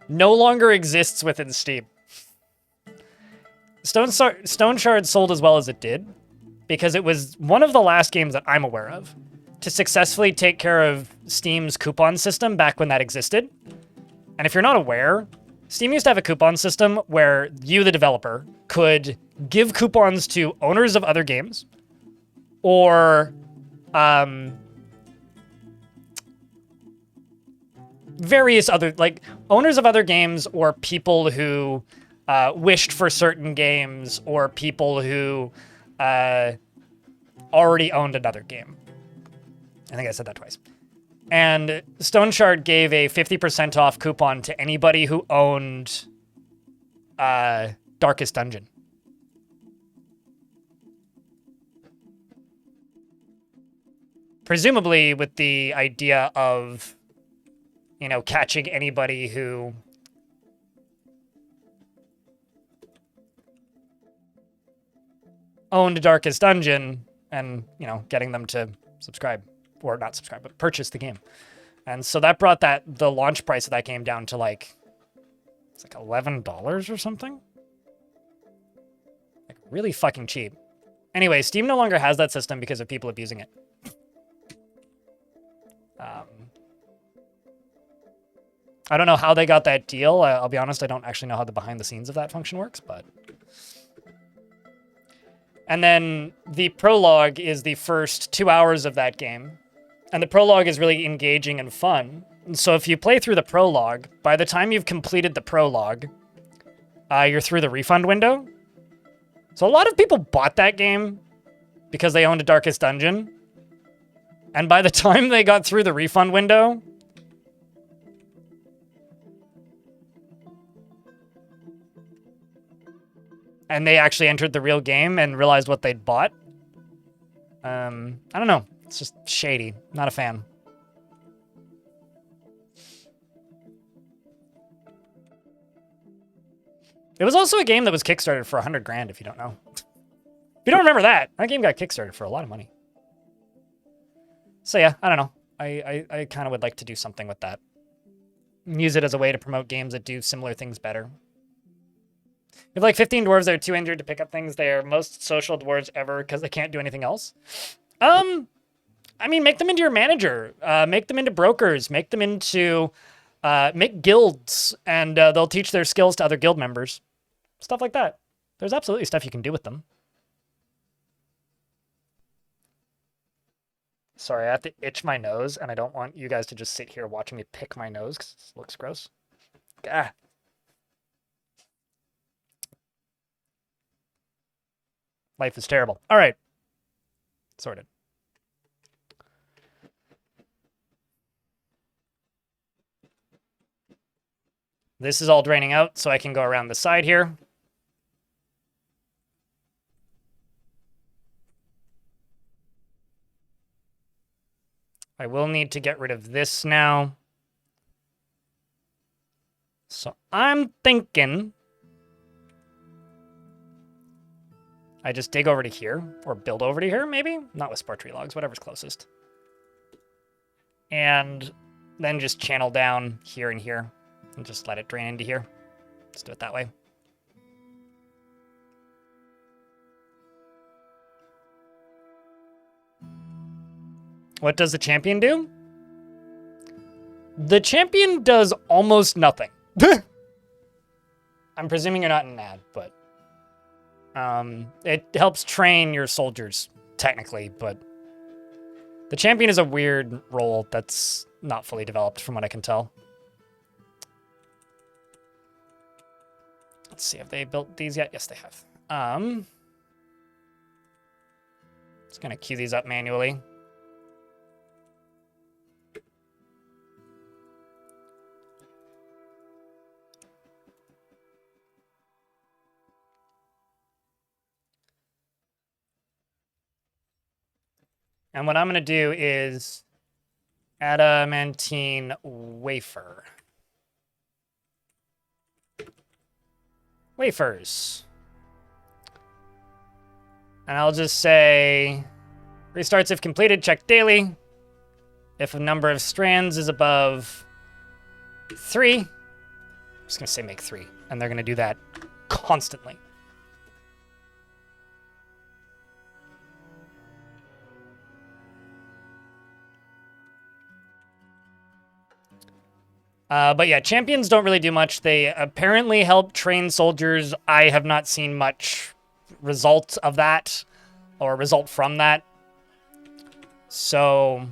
no longer exists within Steam. Stone Shard sold as well as it did because it was one of the last games that I'm aware of to successfully take care of Steam's coupon system back when that existed. And if you're not aware, Steam used to have a coupon system where you, the developer, could give coupons to owners of other games or various other, like, owners of other games or people who wished for certain games or people who already owned another game. I think I said that twice. And Stone Shard gave a 50% off coupon to anybody who owned Darkest Dungeon. Presumably with the idea of, you know, catching anybody who owned Darkest Dungeon and, you know, getting them to subscribe. Or not subscribe, but purchase the game. And so that brought the launch price of that game down to like, it's like $11 or something. Like really fucking cheap. Anyway, Steam no longer has that system because of people abusing it. I don't know how they got that deal. I'll be honest, I don't actually know how the behind the scenes of that function works, but... And then the prologue is the first 2 hours of that game. And the prologue is really engaging and fun. And so if you play through the prologue, by the time you've completed the prologue, you're through the refund window. So a lot of people bought that game because they owned a Darkest Dungeon. And by the time they got through the refund window, and they actually entered the real game and realized what they'd bought. I don't know. It's just shady. Not a fan. It was also a game that was kickstarted for 100 grand, if you don't know. If you don't remember that, that game got kickstarted for a lot of money. So yeah, I don't know. I kind of would like to do something with that. Use it as a way to promote games that do similar things better. You have like 15 dwarves that are too injured to pick up things. They are most social dwarves ever because they can't do anything else. I mean, make them into your manager. Make them into brokers. Make them into... make guilds, and they'll teach their skills to other guild members. Stuff like that. There's absolutely stuff you can do with them. Sorry, I have to itch my nose, and I don't want you guys to just sit here watching me pick my nose because it looks gross. Ah. Life is terrible. All right. Sorted. This is all draining out, so I can go around the side here. I will need to get rid of this now. So I'm thinking I just dig over to here, or build over to here, maybe? Not with spare tree logs, whatever's closest. And then just channel down here and here, and just let it drain into here. Let's do it that way. What does the champion do? The champion does almost nothing. I'm presuming you're not an ad, but it helps train your soldiers, technically, but the champion is a weird role that's not fully developed from what I can tell. Let's see, have they built these yet? Yes, they have. Just gonna queue these up manually. And what I'm gonna do is adamantine wafer. Wafers. And I'll just say restarts if completed, check daily. If a number of strands is above 3, I'm just gonna say make 3. And they're gonna do that constantly. But yeah, champions don't really do much. They apparently help train soldiers. I have not seen much result of that or result from that. So,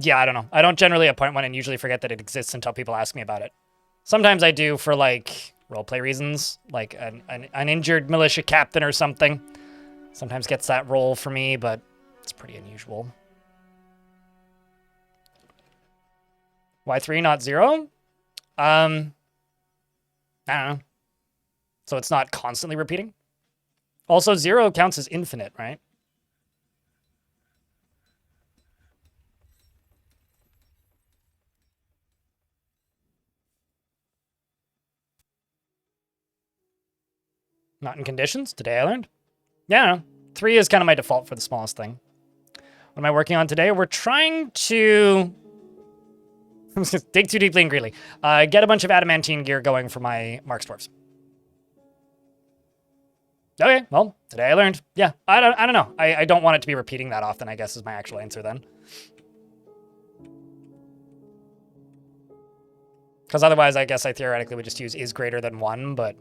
yeah, I don't know. I don't generally appoint one and usually forget that it exists until people ask me about it. Sometimes I do for, like, roleplay reasons, like an injured militia captain or something. Sometimes gets that role for me, but it's pretty unusual. Why 3, not 0? I don't know. So it's not constantly repeating? Also, 0 counts as infinite, right? Not in conditions? Today I learned. Yeah, I don't know. 3 is kind of my default for the smallest thing. What am I working on today? We're trying to... dig too deeply and greedily. Get a bunch of adamantine gear going for my Marks Dwarfs. Okay, well, today I learned. Yeah, I don't know. I don't want it to be repeating that often, I guess, is my actual answer then. Because otherwise, I guess I theoretically would just use is greater than 1, but...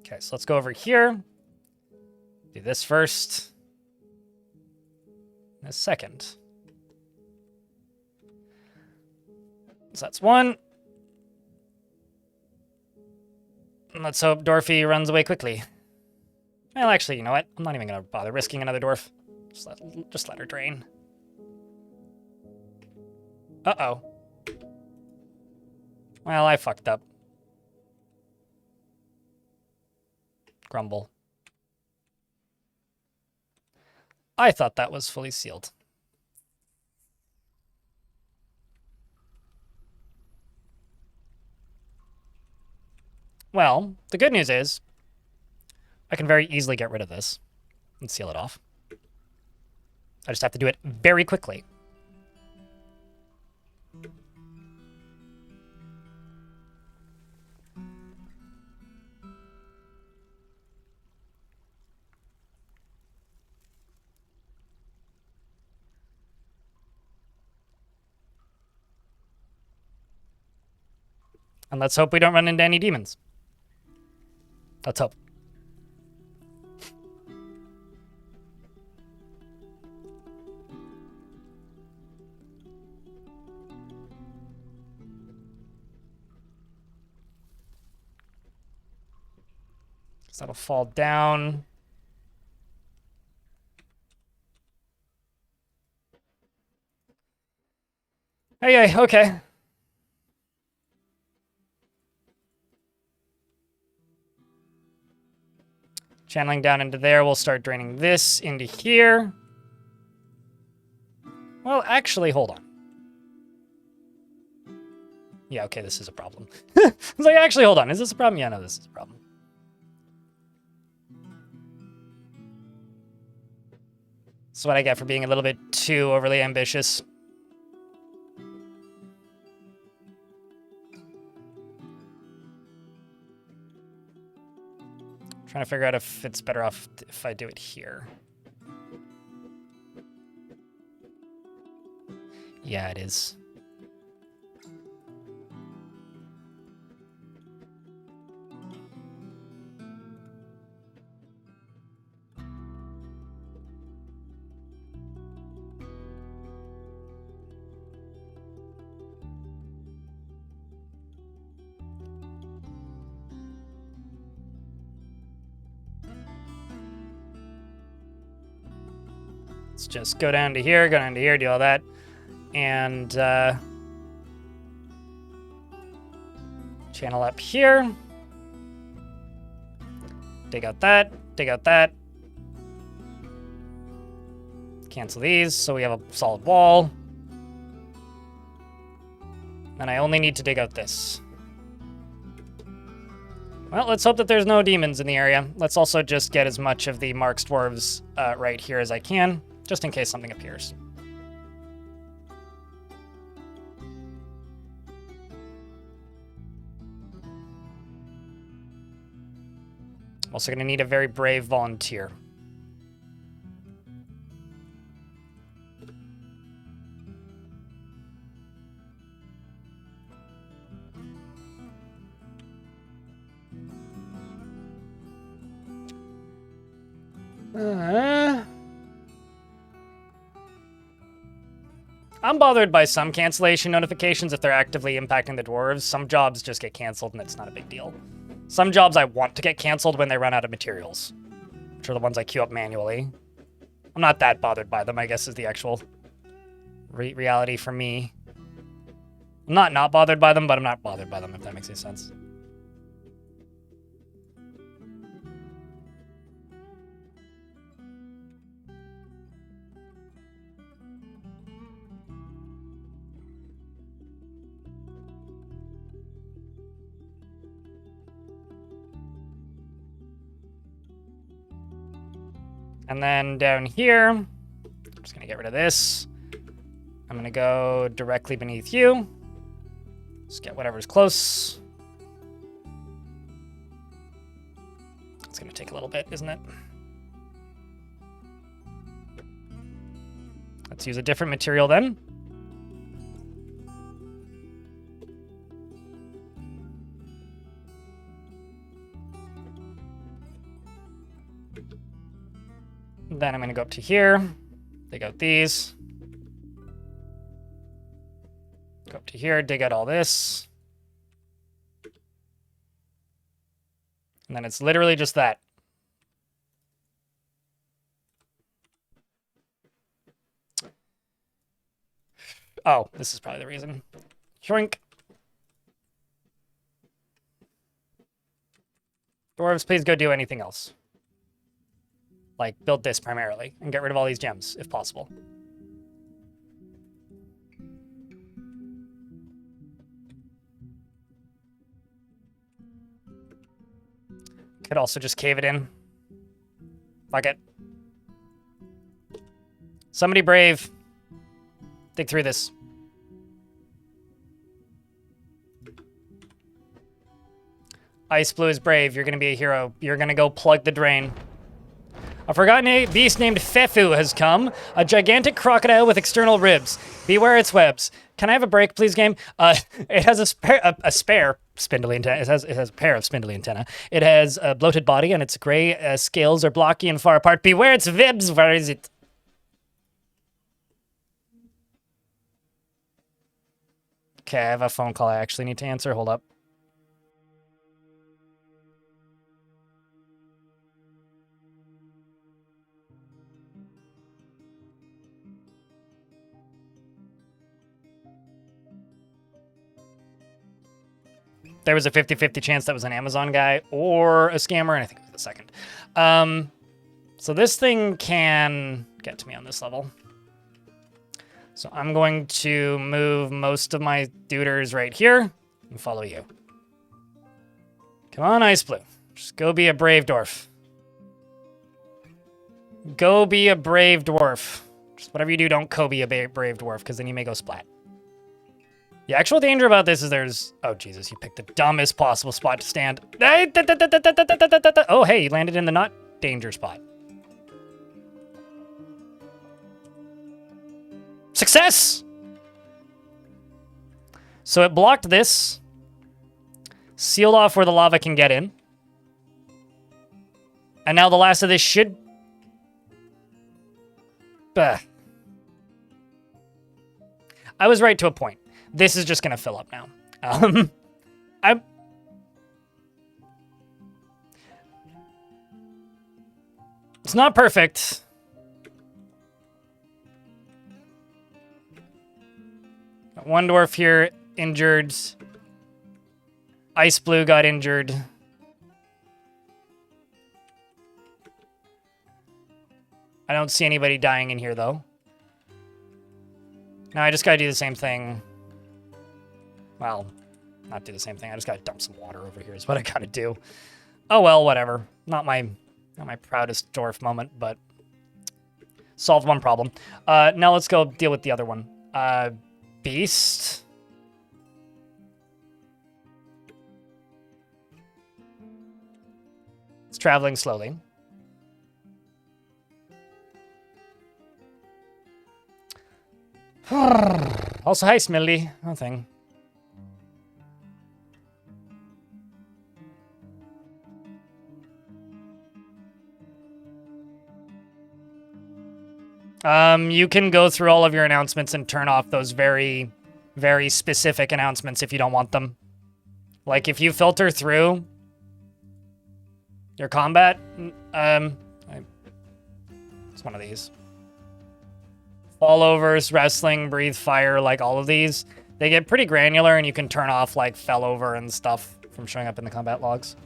Okay, so let's go over here. Do this first. And a second. So that's 1. And let's hope Dwarfy runs away quickly. Well, actually, you know what? I'm not even going to bother risking another Dwarf. Just let her drain. Uh-oh. Well, I fucked up. Grumble. I thought that was fully sealed. Well, the good news is I can very easily get rid of this and seal it off. I just have to do it very quickly. And let's hope we don't run into any demons. Let's hope. So that'll fall down. Hey, okay. Channeling down into there, we'll start draining this into here. Well, actually, hold on. Yeah, okay, this is a problem. It's like, actually, hold on. Is this a problem? Yeah, no, this is a problem. That's what I get for being a little bit too overly ambitious. Trying to figure out if it's better off if I do it here. Yeah, it is. Let's just go down to here, do all that. And channel up here. Dig out that, dig out that. Cancel these so we have a solid wall. And I only need to dig out this. Well, let's hope that there's no demons in the area. Let's also just get as much of the Mark's Dwarves right here as I can, just in case something appears. I'm also going to need a very brave volunteer. I'm bothered by some cancellation notifications if they're actively impacting the dwarves. Some jobs just get canceled and it's not a big deal. Some jobs I want to get canceled when they run out of materials, which are the ones I queue up manually. I'm not that bothered by them, I guess, is the actual reality for me. I'm not bothered by them, but I'm not bothered by them, if that makes any sense. And then down here, I'm just gonna get rid of this. I'm gonna go directly beneath you. Just get whatever's close. It's gonna take a little bit, isn't it? Let's use a different material then. Then I'm going to go up to here, dig out these. Go up to here, dig out all this. And then it's literally just that. Oh, this is probably the reason. Shrink. Dwarves, please go do anything else. Like, build this primarily, and get rid of all these gems, if possible. Could also just cave it in. Fuck it. Somebody brave. Dig through this. Ice Blue is brave. You're gonna be a hero. You're gonna go plug the drain. A forgotten beast named Fefu has come. A gigantic crocodile with external ribs. Beware its webs. Can I have a break, please, game? It has a spare spindly antenna. It has a pair of spindly antenna. It has a bloated body, and its gray scales are blocky and far apart. Beware its vibs. Where is it? Okay, I have a phone call I actually need to answer. Hold up. There was a 50-50 chance that was an Amazon guy or a scammer, and I think it was the second. So this thing can get to me on this level. So I'm going to move most of my duders right here and follow you. Come on, Ice Blue. Just go be a brave dwarf. Go be a brave dwarf. Just whatever you do, don't Kobe a brave dwarf, because then you may go splat. The actual danger about this is there's... Oh, Jesus, you picked the dumbest possible spot to stand. Oh, hey, you landed in the not danger spot. Success! So it blocked this. Sealed off where the lava can get in. And now the last of this should... Bah. I was right to a point. This is just going to fill up now. It's not perfect. One dwarf here injured. Ice Blue got injured. I don't see anybody dying in here, though. Now I just gotta do the same thing. Well, not do the same thing. I just gotta dump some water over here is what I gotta do. Oh well, whatever. Not my proudest dwarf moment, but solved one problem. Now let's go deal with the other one. Beast. It's traveling slowly. Also, hi, Smildy. Nothing. You can go through all of your announcements and turn off those very, very specific announcements if you don't want them. Like, if you filter through your combat, it's one of these. Fallovers, wrestling, breathe fire, like all of these, they get pretty granular and you can turn off like fell over and stuff from showing up in the combat logs.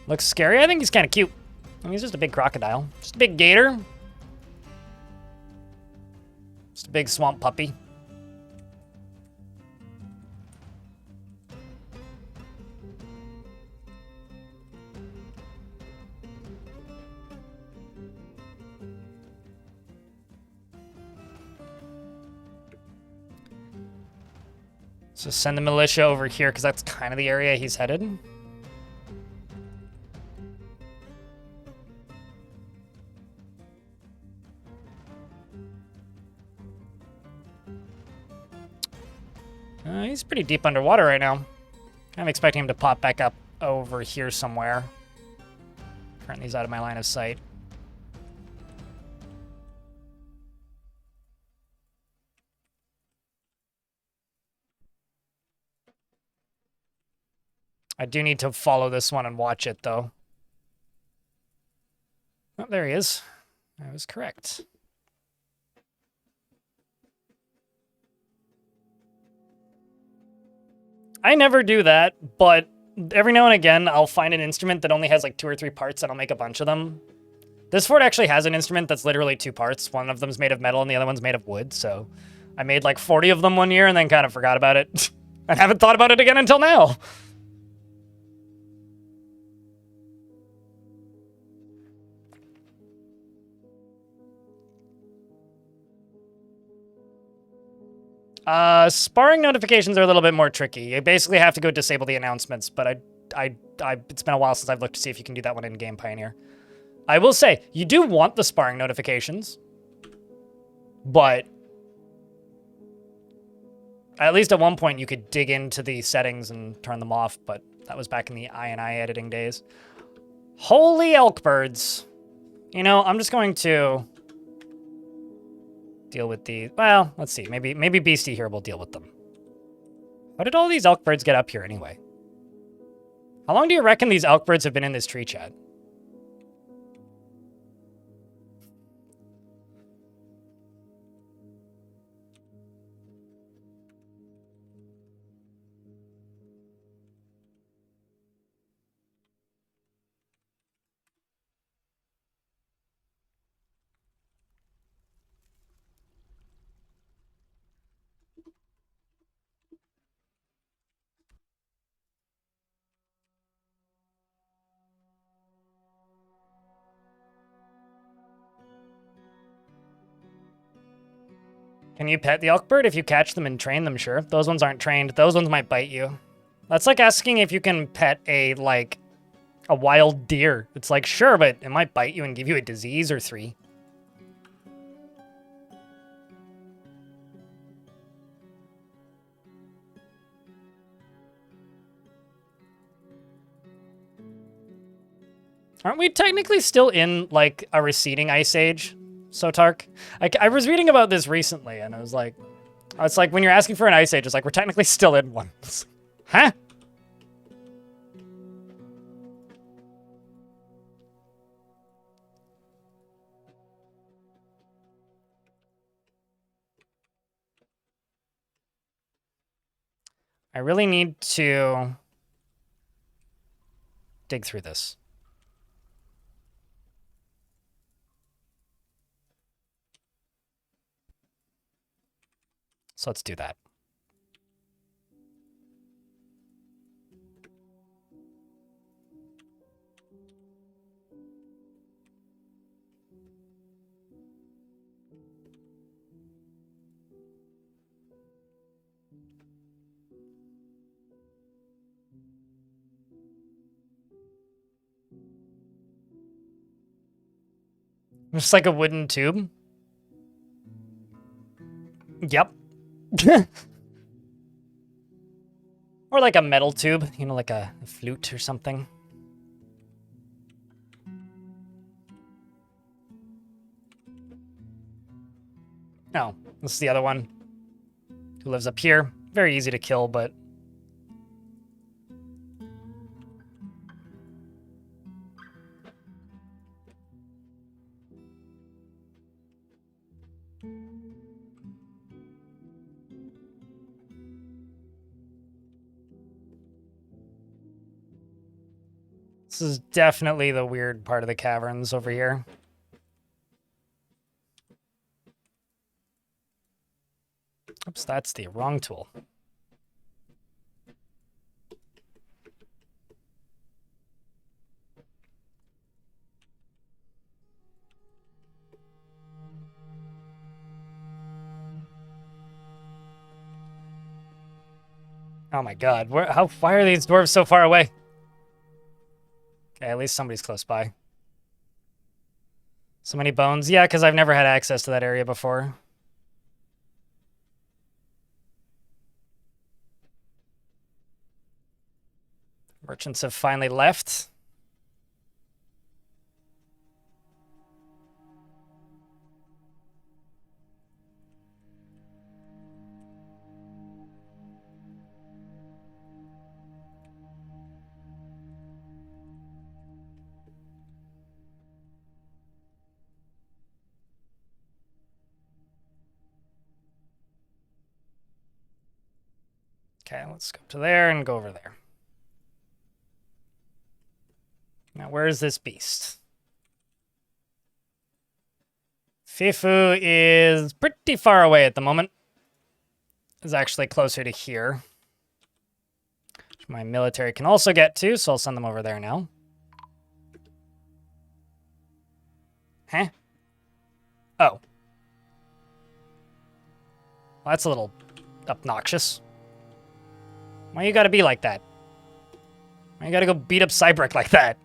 Looks scary. I think he's kind of cute. I mean, he's just a big crocodile. Just a big gator. Just a big swamp puppy. So send the militia over here, because that's kind of the area he's headed. He's pretty deep underwater right now. I'm expecting him to pop back up over here somewhere. Currently he's out of my line of sight. I do need to follow this one and watch it, though. Oh, there he is. I was correct. I never do that, but every now and again, I'll find an instrument that only has like 2 or 3 parts, and I'll make a bunch of them. This fort actually has an instrument that's literally 2 parts. One of them's made of metal, and the other one's made of wood, so I made like 40 of them one year and then kind of forgot about it. I haven't thought about it again until now. Sparring notifications are a little bit more tricky. You basically have to go disable the announcements, but it's been a while since I've looked to see if you can do that one in Game Pioneer. I will say, you do want the sparring notifications, but at least at one point you could dig into the settings and turn them off, but that was back in the I editing days. Holy elk birds. You know, I'm just going to deal with the... Well, let's see. Maybe Beastie here will deal with them. How did all these elk birds get up here anyway? How long do you reckon these elk birds have been in this tree, chat? Can you pet the elk bird if you catch them and train them? Sure. Those ones aren't trained. Those ones might bite you. That's like asking if you can pet a wild deer. It's like, sure, but it might bite you and give you a disease or 3. Aren't we technically still in, like, a receding ice age, Sotark? I was reading about this recently, and I was like, it's like, when you're asking for an ice age, it's like, we're technically still in one. Huh? I really need to dig through this. So let's do that. Just like a wooden tube. Yep. Or like a metal tube, you know, like a flute or something. No, this is the other one who lives up here. Very easy to kill, but... This is definitely the weird part of the caverns over here. Oops, that's the wrong tool. Oh my god, why are these dwarves so far away? Okay, at least somebody's close by. So many bones. Yeah, because I've never had access to that area before. Merchants have finally left. Okay, let's go to there and go over there. Now, where is this beast? Fifu is pretty far away at the moment. Is actually closer to here. Which my military can also get to, so I'll send them over there now. Huh? Oh. Well, that's a little obnoxious. Why you gotta be like that? Why you gotta go beat up Cybrick like that?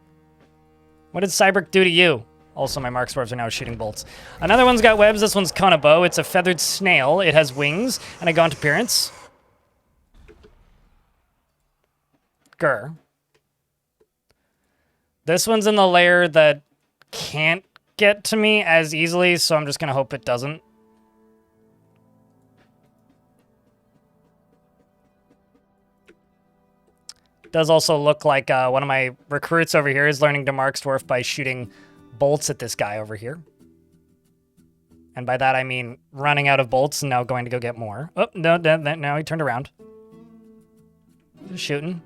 What did Cybrick do to you? Also, my Mark Dwarves are now shooting bolts. Another one's got webs. This one's Kanabo. It's a feathered snail. It has wings and a gaunt appearance. Grr. This one's in the layer that can't get to me as easily, so I'm just gonna hope it doesn't. Does also look like one of my recruits over here is learning to Mark Dwarf by shooting bolts at this guy over here. And by that I mean running out of bolts and now going to go get more. Oh, no, now he turned around. Just shooting.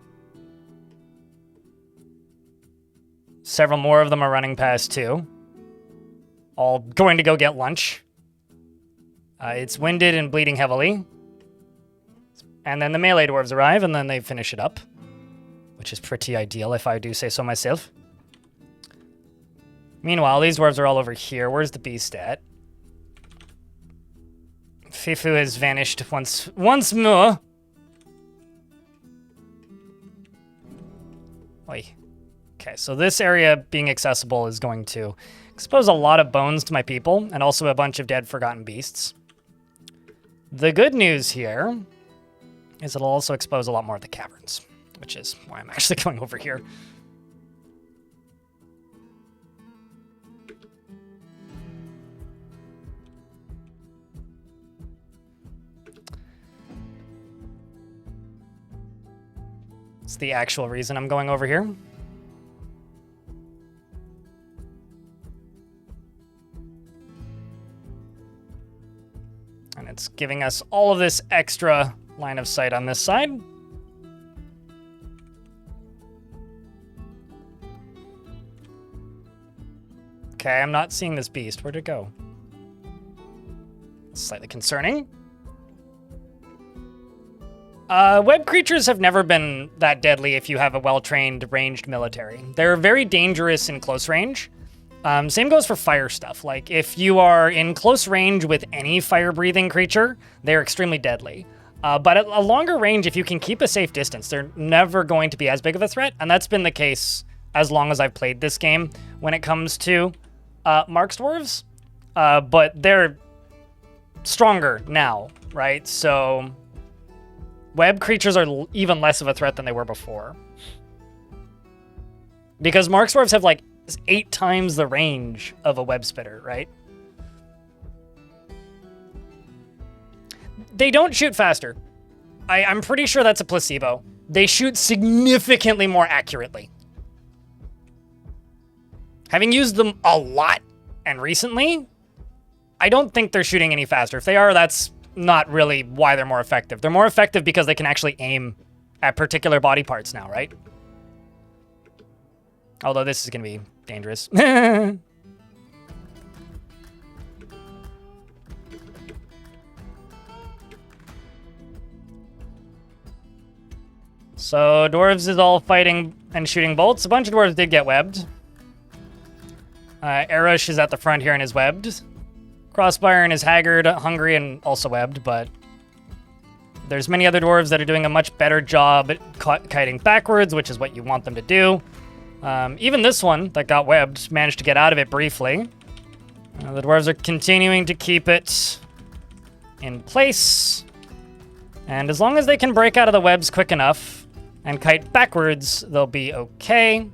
Several more of them are running past too. All going to go get lunch. It's winded and bleeding heavily. And then the melee dwarves arrive and then they finish it up. Which is pretty ideal, if I do say so myself. Meanwhile, these dwarves are all over here. Where's the beast at? Fifu has vanished once more. Oi. Okay, so this area being accessible is going to expose a lot of bones to my people, and also a bunch of dead forgotten beasts. The good news here is it'll also expose a lot more of the caverns, which is why I'm actually going over here. It's the actual reason I'm going over here. And it's giving us all of this extra line of sight on this side. Okay, I'm not seeing this beast. Where'd it go? Slightly concerning. Web creatures have never been that deadly if you have a well-trained ranged military. They're very dangerous in close range. Same goes for fire stuff. Like, if you are in close range with any fire-breathing creature, they're extremely deadly. But at a longer range, if you can keep a safe distance, they're never going to be as big of a threat, and that's been the case as long as I've played this game when it comes to Marks Dwarves. But they're stronger now, right? So web creatures are even less of a threat than they were before. Because Marks Dwarves have, like, 8 times the range of a web spitter, right? They don't shoot faster. I'm pretty sure that's a placebo. They shoot significantly more accurately. Having used them a lot and recently, I don't think they're shooting any faster. If they are, that's not really why they're more effective. They're more effective because they can actually aim at particular body parts now, right? Although this is going to be dangerous. So dwarves is all fighting and shooting bolts. A bunch of dwarves did get webbed. Arash is at the front here and is webbed. Crossbyron is haggard, hungry, and also webbed, but there's many other dwarves that are doing a much better job at kiting backwards, which is what you want them to do. Even this one that got webbed managed to get out of it briefly. The dwarves are continuing to keep it in place. And as long as they can break out of the webs quick enough and kite backwards, they'll be okay.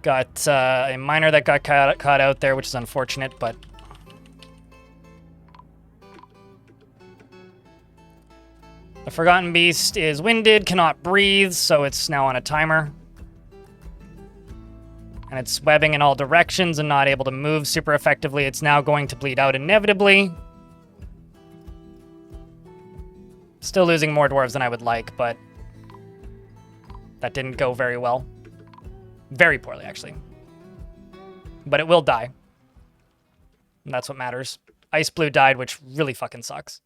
Got a miner that got caught out there, which is unfortunate, but the Forgotten Beast is winded, cannot breathe, so it's now on a timer. And it's webbing in all directions and not able to move super effectively. It's now going to bleed out inevitably. Still losing more dwarves than I would like, but that didn't go very well. Very poorly, actually. But it will die. And that's what matters. Ice Blue died, which really fucking sucks.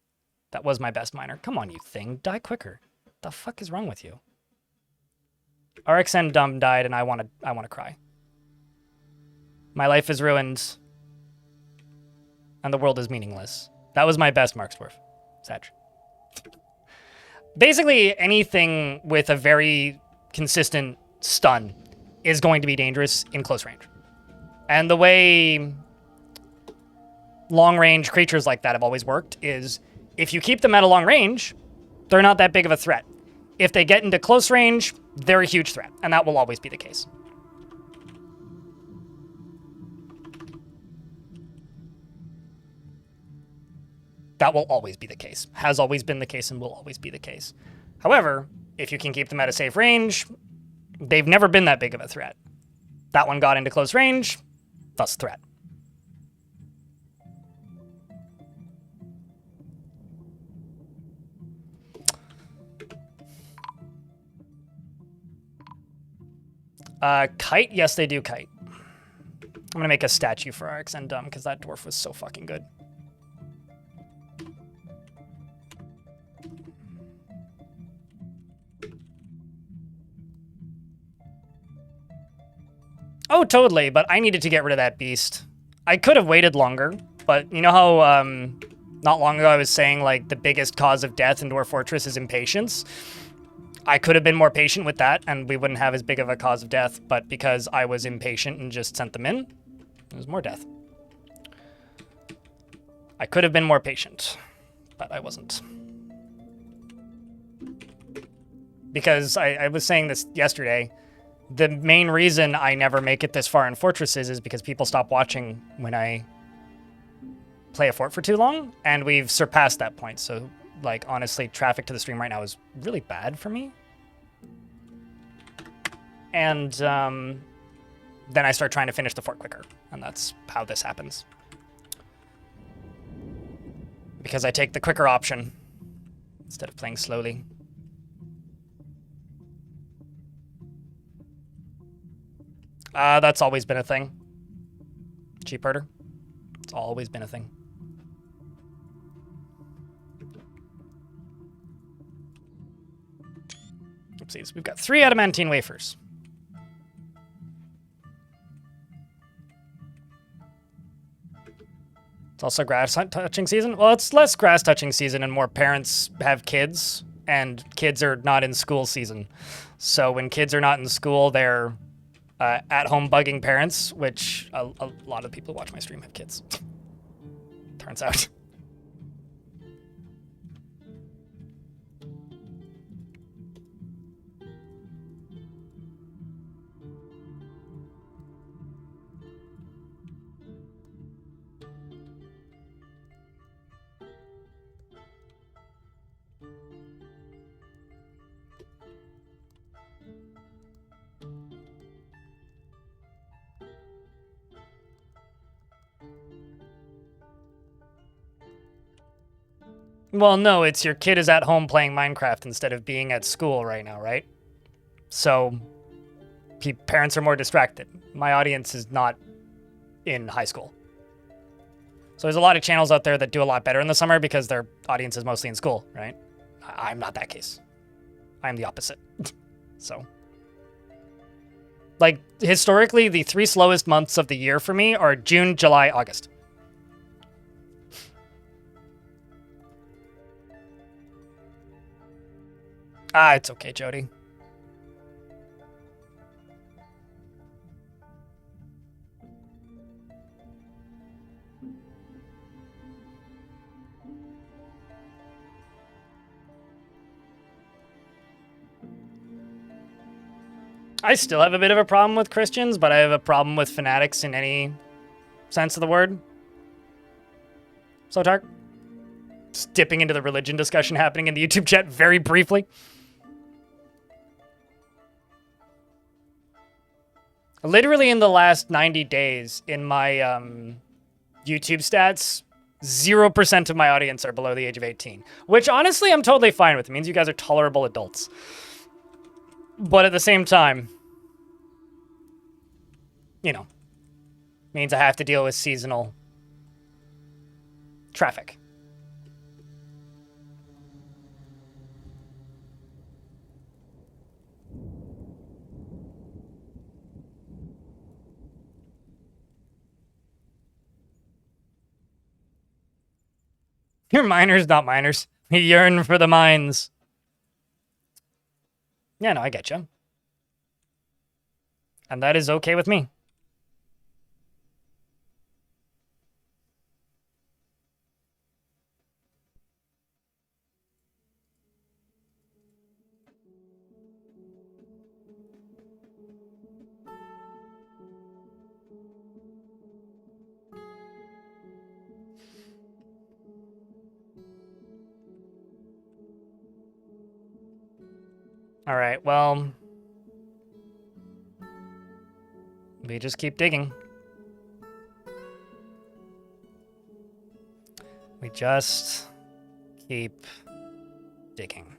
That was my best miner. Come on, you thing. Die quicker. What the fuck is wrong with you? RXN Dumb died, and I want to cry. My life is ruined. And the world is meaningless. That was my best Marks Dwarf. Sag. Basically, anything with a very consistent stun is going to be dangerous in close range. And the way long-range creatures like that have always worked is if you keep them at a long range, they're not that big of a threat. If they get into close range, they're a huge threat, and that will always be the case. That will always be the case. Has always been the case and will always be the case. However, if you can keep them at a safe range, they've never been that big of a threat. That one got into close range, thus threat. Kite? Yes, they do kite. I'm gonna make a statue for RXN Dumb because that dwarf was so fucking good. Oh, totally, but I needed to get rid of that beast. I could have waited longer, but you know how Not long ago, I was saying, like, the biggest cause of death in Dwarf Fortress is impatience. I could have been more patient with that, and we wouldn't have as big of a cause of death, but because I was impatient and just sent them in, there's more death. I could have been more patient, but I wasn't. Because I was saying this yesterday, the main reason I never make it this far in Fortresses is because people stop watching when I play a fort for too long, and we've surpassed that point. So, like, honestly, traffic to the stream right now is really bad for me. And then I start trying to finish the fort quicker, and that's how this happens. Because I take the quicker option instead of playing slowly. That's always been a thing. Cheap herder. It's always been a thing. Oopsies. We've got 3 adamantine wafers. It's also grass touching season. Well, it's less grass touching season and more parents have kids, and kids are not in school season. So when kids are not in school, they're at-home bugging parents, which a lot of people who watch my stream have kids. Turns out. Well, no, it's your kid is at home playing Minecraft instead of being at school right now, right? So parents are more distracted. My audience is not in high school. So there's a lot of channels out there that do a lot better in the summer because their audience is mostly in school, right? I'm not that case. I'm the opposite. So, like, historically, the 3 slowest months of the year for me are June, July, August. It's okay, Jody. I still have a bit of a problem with Christians, but I have a problem with fanatics in any sense of the word. So, Tark? Just dipping into the religion discussion happening in the YouTube chat very briefly. Literally in the last 90 days, in my YouTube stats, 0% of my audience are below the age of 18. Which, honestly, I'm totally fine with. It means you guys are tolerable adults. But at the same time, you know, means I have to deal with seasonal traffic. You're miners, not miners. You yearn for the mines. Yeah, no, I get you. And that is okay with me. All right, well, we just keep digging. We just keep digging.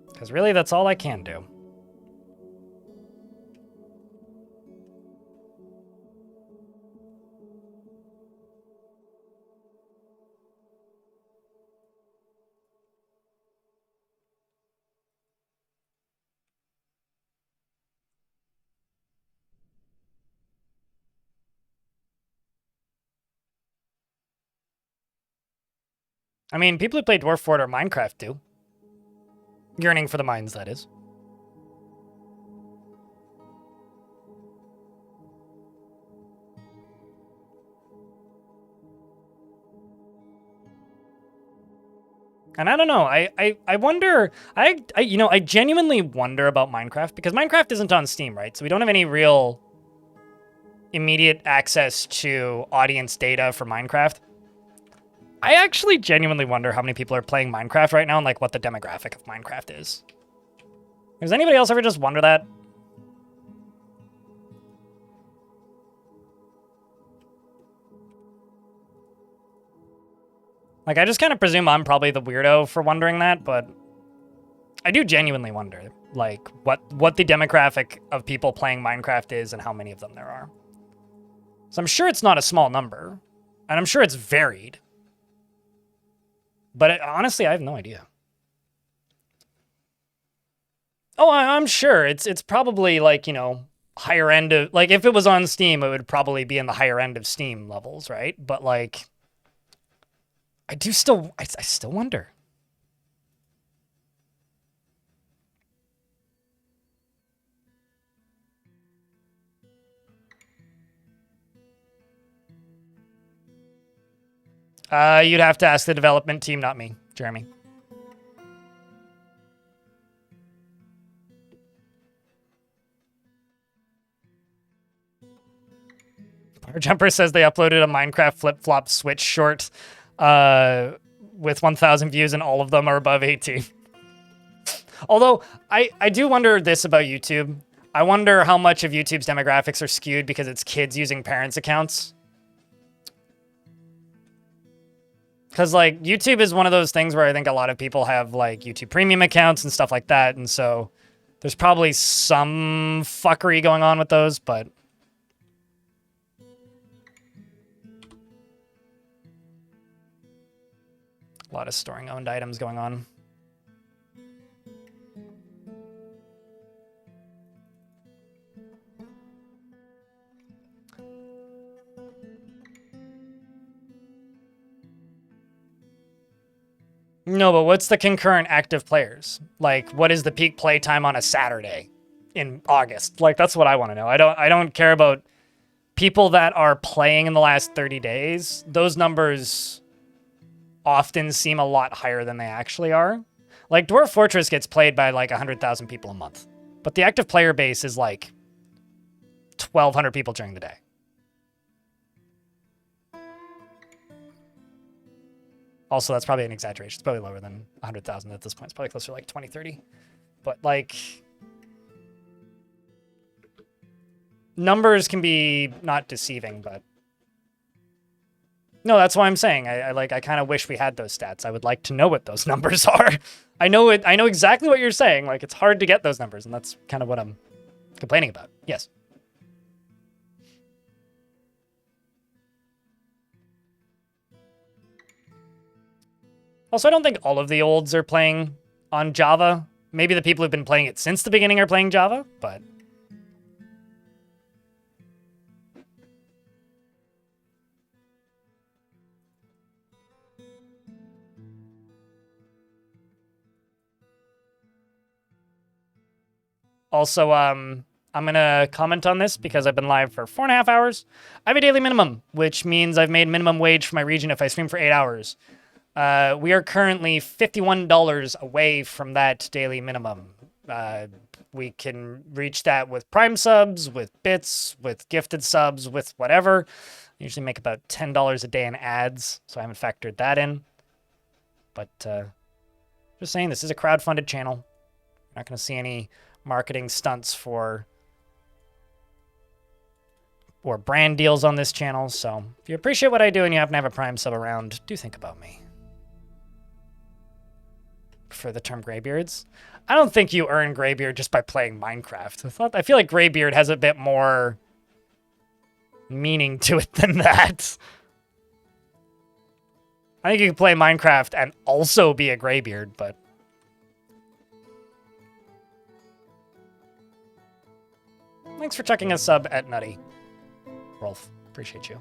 Because really, that's all I can do. I mean, people who play Dwarf Fort or Minecraft do. Yearning for the mines, that is. And I don't know, I wonder, you know, I genuinely wonder about Minecraft, because Minecraft isn't on Steam, right? So we don't have any real immediate access to audience data for Minecraft. I actually genuinely wonder how many people are playing Minecraft right now and like what the demographic of Minecraft is. Does anybody else ever just wonder that? Like, I just kind of presume I'm probably the weirdo for wondering that, but I do genuinely wonder, like, what the demographic of people playing Minecraft is and how many of them there are. So I'm sure it's not a small number, and I'm sure it's varied. But honestly, I have no idea. Oh, I'm sure. It's probably, like, you know, higher end of... Like, if it was on Steam, it would probably be in the higher end of Steam levels, right? But, like... I still wonder. You'd have to ask the development team, not me, Jeremy. Power Jumper says they uploaded a Minecraft flip-flop Switch short with 1,000 views, and all of them are above 18. Although, I do wonder this about YouTube. I wonder how much of YouTube's demographics are skewed because it's kids using parents' accounts. Because, like, YouTube is one of those things where I think a lot of people have, like, YouTube Premium accounts and stuff like that, and so there's probably some fuckery going on with those, but... A lot of storing owned items going on. No, but what's the concurrent active players? Like, what is the peak play time on a Saturday in August? Like, that's what I want to know. I don't care about people that are playing in the last 30 days. Those numbers often seem a lot higher than they actually are. Like, Dwarf Fortress gets played by like 100,000 people a month, but the active player base is like 1,200 people during the day. Also, that's probably an exaggeration. It's probably lower than 100,000 at this point. It's probably closer to like 20, 30. But like, numbers can be not deceiving, but no, that's why I'm saying I kind of wish we had those stats. I would like to know what those numbers are. I know exactly what you're saying. Like, it's hard to get those numbers, and that's kind of what I'm complaining about. Yes. Also, I don't think all of the olds are playing on Java. Maybe the people who've been playing it since the beginning are playing Java, but... Also, I'm going to comment on this because I've been live for 4.5 hours. I have a daily minimum, which means I've made minimum wage for my region if I stream for 8 hours. We are currently $51 away from that daily minimum. We can reach that with Prime subs, with bits, with gifted subs, with whatever. I usually make about $10 a day in ads, so I haven't factored that in. But just saying, this is a crowdfunded channel. You're not going to see any marketing stunts or brand deals on this channel. So if you appreciate what I do and you happen to have a Prime sub around, do think about me. For the term graybeards, I don't think you earn graybeard just by playing Minecraft. I feel like graybeard has a bit more meaning to it than that. I think you can play Minecraft and also be a graybeard, but thanks for checking a sub at Nutty. Rolf, appreciate you.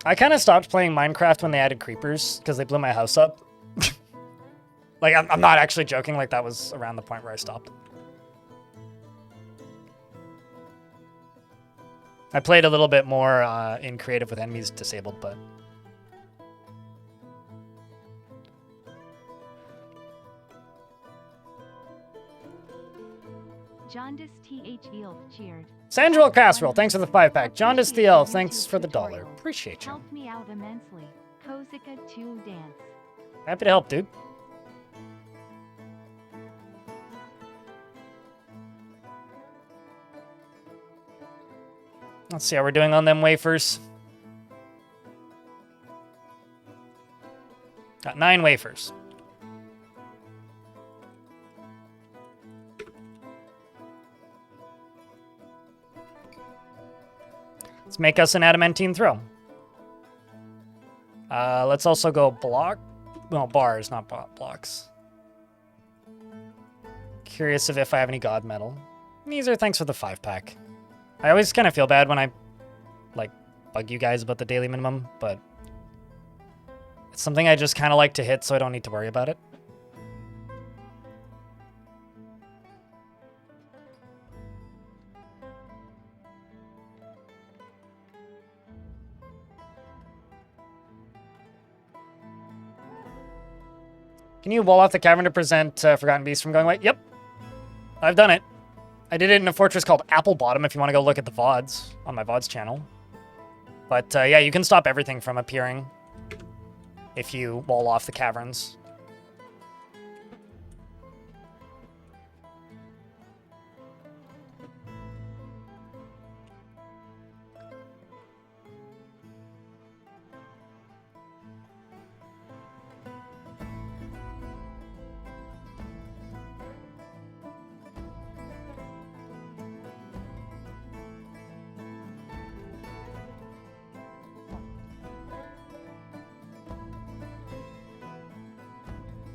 I kind of stopped playing Minecraft when they added creepers because they blew my house up. Like, I'm not actually joking. Like, that was around the point where I stopped. I played a little bit more in creative with enemies disabled, but... Jaundice TH Elf cheered. Sandrel Casserole, thanks for the 5-pack. Jaundice the Elf, thanks for the $1. Appreciate you. Helped me out immensely. Kozika 2 dance. Happy to help, dude. Let's see how we're doing on them wafers. Got 9 wafers. Let's make us an adamantine throw. Let's also go block. No, bars, not blocks. Curious if I have any god metal. These are thanks for the 5-pack. I always kind of feel bad when I, like, bug you guys about the daily minimum, but it's something I just kind of like to hit so I don't need to worry about it. Can you wall off the cavern to prevent Forgotten Beasts from going away? Yep. I've done it. I did it in a fortress called Apple Bottom if you want to go look at the VODs on my VODs channel. But yeah, you can stop everything from appearing if you wall off the caverns.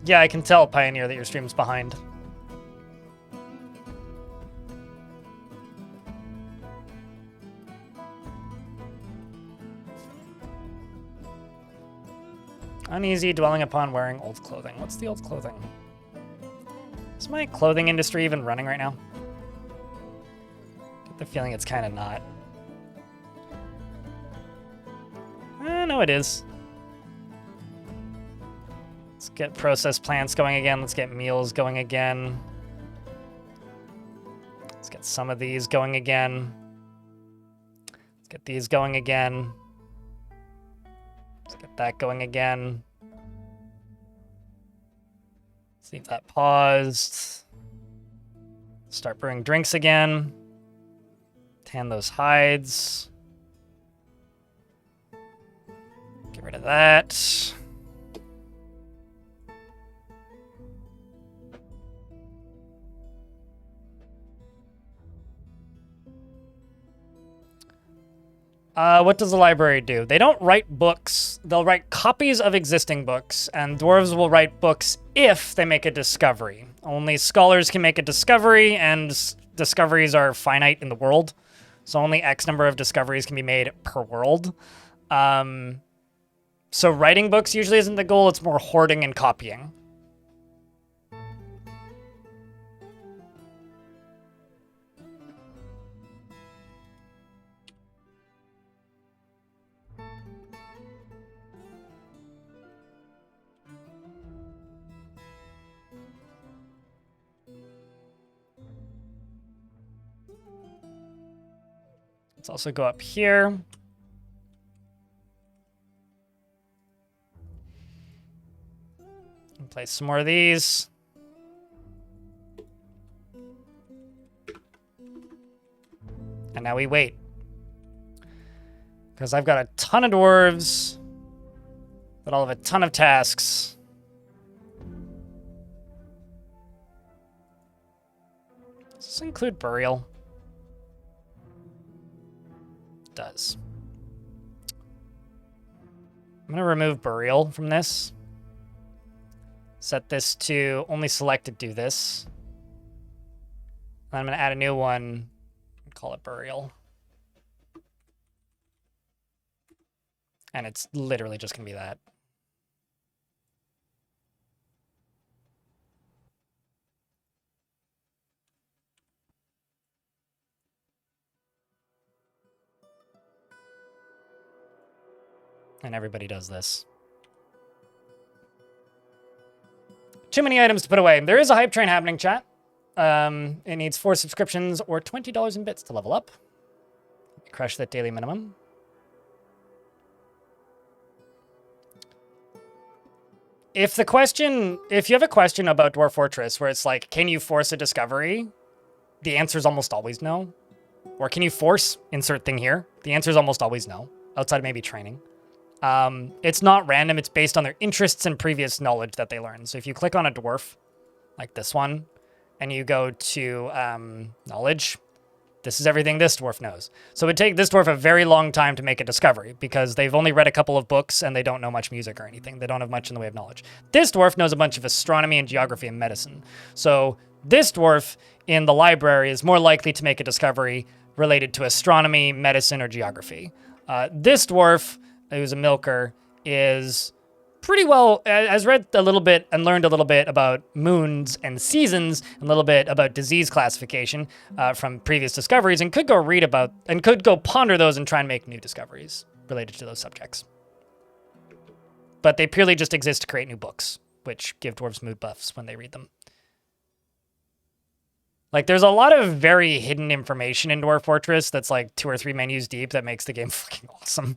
Yeah, I can tell, Pioneer, that your stream's behind. Uneasy dwelling upon wearing old clothing. What's the old clothing? Is my clothing industry even running right now? Get the feeling it's kind of not. No, it is. Let's get processed plants going again. Let's get meals going again. Let's get some of these going again. Let's get these going again. Let's get that going again. Let's leave that paused. Start brewing drinks again. Tan those hides. Get rid of that. What does the library do? They don't write books. They'll write copies of existing books, and dwarves will write books if they make a discovery. Only scholars can make a discovery, and discoveries are finite in the world. So only X number of discoveries can be made per world. So writing books usually isn't the goal. It's more hoarding and copying. Let's also go up here. And place some more of these. And now we wait. Because I've got a ton of dwarves that all have a ton of tasks. Does this include burial? Does. I'm going to remove burial from this. Set this to only select to do this. And I'm going to add a new one and call it burial. And it's literally just going to be that. And everybody does this. Too many items to put away. There is a hype train happening, chat. It needs 4 subscriptions or $20 in bits to level up. Crush that daily minimum. If you have a question about Dwarf Fortress where it's like, can you force a discovery? The answer is almost always no. Or can you force insert thing here? The answer is almost always no, outside of maybe training. It's not random. It's based on their interests and previous knowledge that they learn. So if you click on a dwarf, like this one, and you go to knowledge, this is everything this dwarf knows. So it would take this dwarf a very long time to make a discovery because they've only read a couple of books and they don't know much music or anything. They don't have much in the way of knowledge. This dwarf knows a bunch of astronomy and geography and medicine. So this dwarf in the library is more likely to make a discovery related to astronomy, medicine, or geography. This dwarf, who's a milker, is pretty well, has read a little bit and learned a little bit about moons and seasons, and a little bit about disease classification from previous discoveries, and could go read about, and could go ponder those and try and make new discoveries related to those subjects. But they purely just exist to create new books, which give dwarves mood buffs when they read them. Like, there's a lot of very hidden information in Dwarf Fortress that's like 2 or 3 menus deep that makes the game fucking awesome.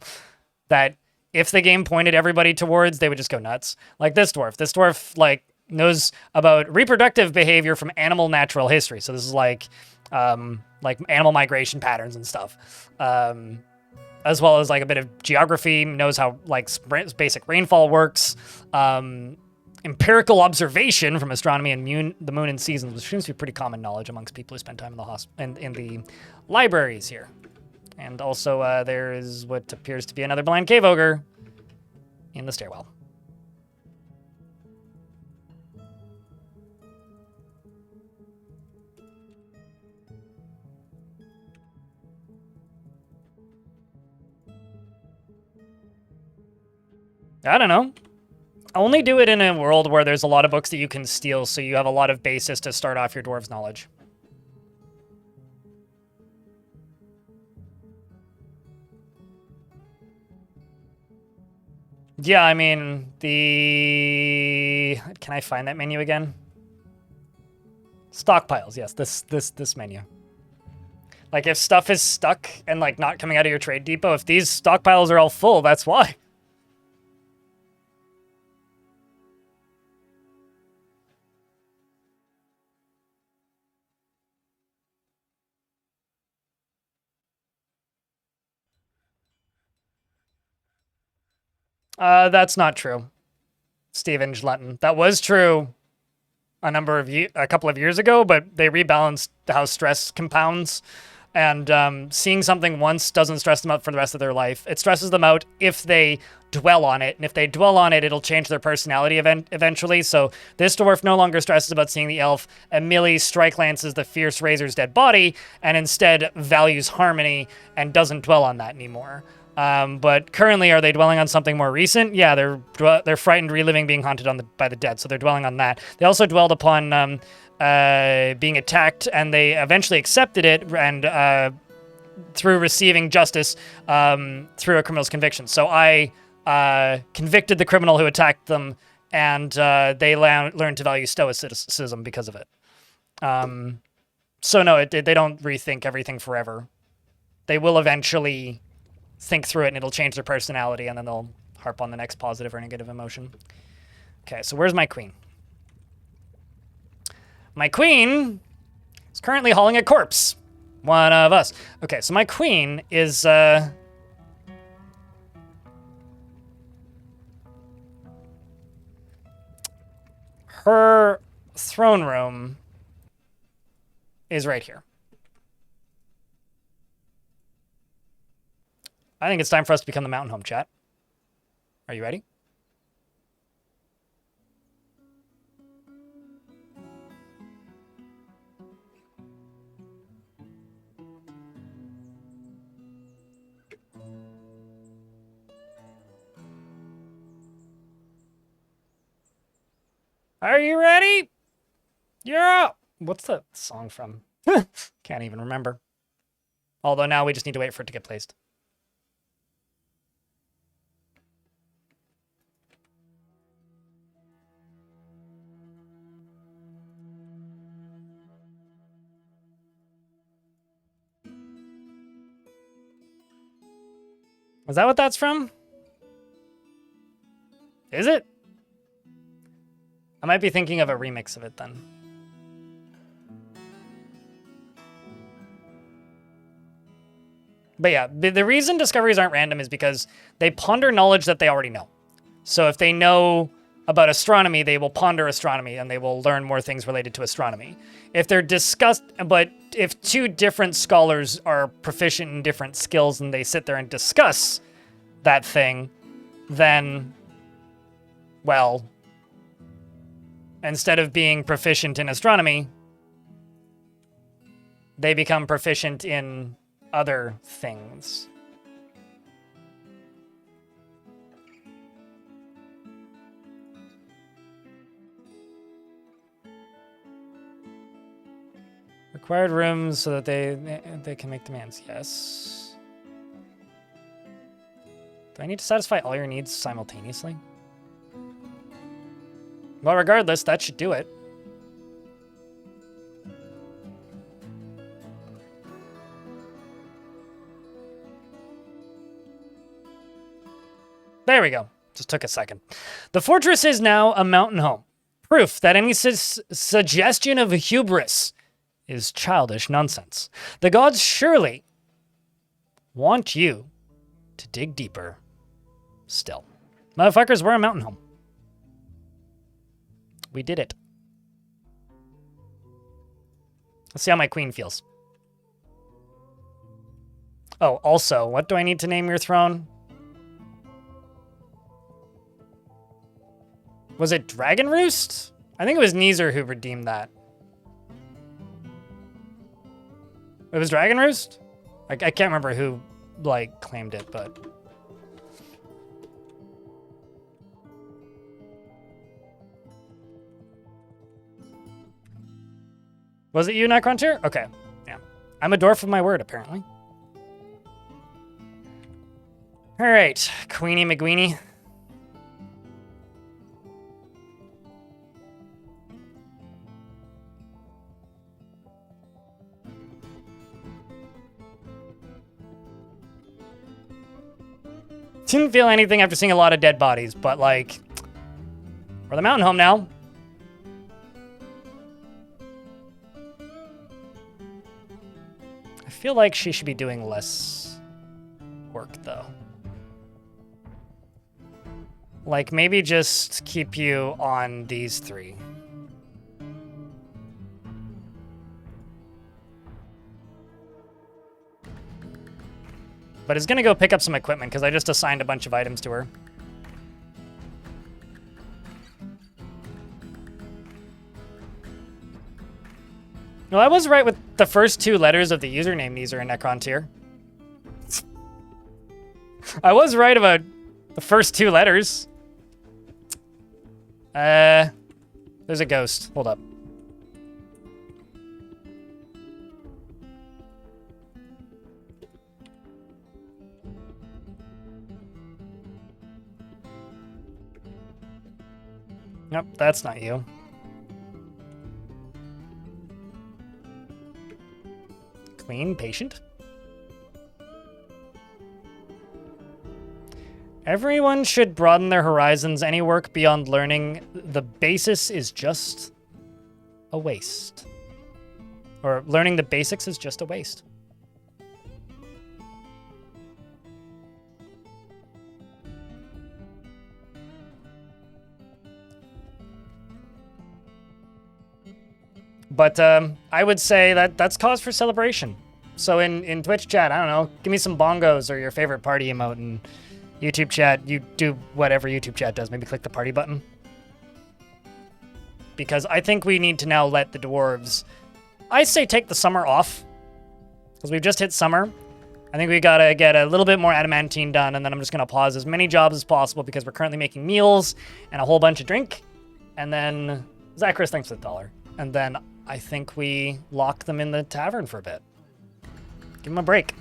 That if the game pointed everybody towards, they would just go nuts. Like this dwarf. This dwarf, like, knows about reproductive behavior from animal natural history. So this is like animal migration patterns and stuff. As well as, like, a bit of geography, knows how, like, basic rainfall works. Empirical observation from astronomy and the moon and seasons, which seems to be pretty common knowledge amongst people who spend time in the libraries here. And also, there is what appears to be another blind cave ogre in the stairwell. I don't know. Only do it in a world where there's a lot of books that you can steal, so you have a lot of basis to start off your dwarves' knowledge. Yeah, I mean, can I find that menu again? Stockpiles, yes, this menu. Like, if stuff is stuck and, like, not coming out of your trade depot, if these stockpiles are all full, that's why. That's not true, Steven Schlutton. That was true a couple of years ago, but they rebalanced how stress compounds, and seeing something once doesn't stress them out for the rest of their life. It stresses them out if they dwell on it, and if they dwell on it, it'll change their personality eventually. So this dwarf no longer stresses about seeing the elf immediately strike lances the fierce razor's dead body, and instead values harmony and doesn't dwell on that anymore. But currently, are they dwelling on something more recent? Yeah, they're frightened, reliving being haunted by the dead, so they're dwelling on that. They also dwelled upon being attacked, and they eventually accepted it, and through receiving justice through a criminal's conviction. So I convicted the criminal who attacked them, and they learned to value stoicism because of it. So no, they don't rethink everything forever. They will eventually think through it, and it'll change their personality, and then they'll harp on the next positive or negative emotion. Okay, so where's my queen? My queen is currently hauling a corpse. One of us. Okay, so my queen is, her throne room is right here. I think it's time for us to become the mountain home, chat. Are you ready? Are you ready? You're up. What's the song from? Can't even remember. Although now we just need to wait for it to get placed. Is that what that's from? Is it? I might be thinking of a remix of it then. But yeah, the reason discoveries aren't random is because they ponder knowledge that they already know. So if they know about astronomy, they will ponder astronomy and they will learn more things related to astronomy. If they're but if two different scholars are proficient in different skills and they sit there and discuss that thing, then, well, instead of being proficient in astronomy, they become proficient in other things. Required rooms so that they can make demands. Yes. Do I need to satisfy all your needs simultaneously? Well, regardless, that should do it. There we go. Just took a second. The fortress is now a mountain home. Proof that any suggestion of hubris is childish nonsense. The gods surely want you to dig deeper still. Motherfuckers, we're a mountain home. We did it. Let's see how my queen feels. Oh, also, what do I need to name your throne? Was it Dragon Roost? I think it was Neezer who redeemed that. It was Dragon Roost? I can't remember who, like, claimed it, but... Was it you, Necrontier? Okay, yeah. I'm a dwarf of my word, apparently. All right, Queenie McGueenie. Didn't feel anything after seeing a lot of dead bodies, but like, we're the mountain home now. I feel like she should be doing less work though. Like maybe just keep you on these three. But is gonna go pick up some equipment because I just assigned a bunch of items to her. Well, I was right with the first two letters of the username Neezer and Necrontier. I was right about the first two letters. There's a ghost. Hold up. Nope, that's not you. Clean, patient. Everyone should broaden their horizons. Any work beyond learning the basis is just a waste. Or learning the basics is just a waste. But I would say that that's cause for celebration. So in Twitch chat, I don't know, give me some bongos or your favorite party emote, and YouTube chat, you do whatever YouTube chat does. Maybe click the party button. Because I think we need to now let the dwarves, I say take the summer off. Because we've just hit summer. I think we gotta get a little bit more adamantine done, and then I'm just gonna pause as many jobs as possible because we're currently making meals and a whole bunch of drink. And then Zachary, thanks for the $1. And then I think we lock them in the tavern for a bit. Give them a break.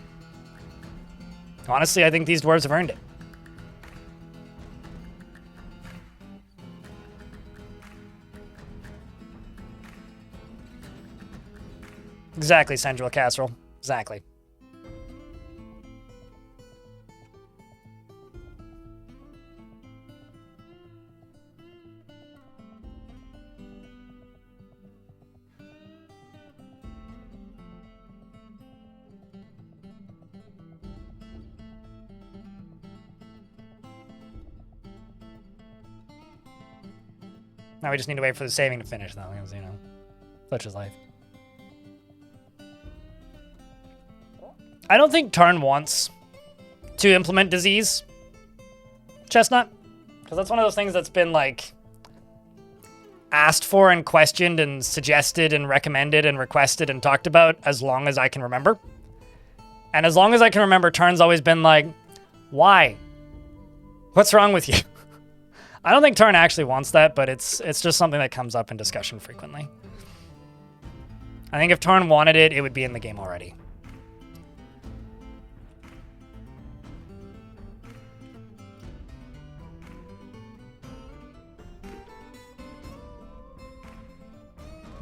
Honestly, I think these dwarves have earned it. Exactly, Central Casserole. Exactly. Now we just need to wait for the saving to finish, though, because, you know, such is life. I don't think Tarn wants to implement disease, Chestnut, because that's one of those things that's been, like, asked for and questioned and suggested and recommended and requested and talked about as long as I can remember. And as long as I can remember, Tarn's always been like, why? What's wrong with you? I don't think Tarn actually wants that, but it's just something that comes up in discussion frequently. I think if Tarn wanted it, it would be in the game already.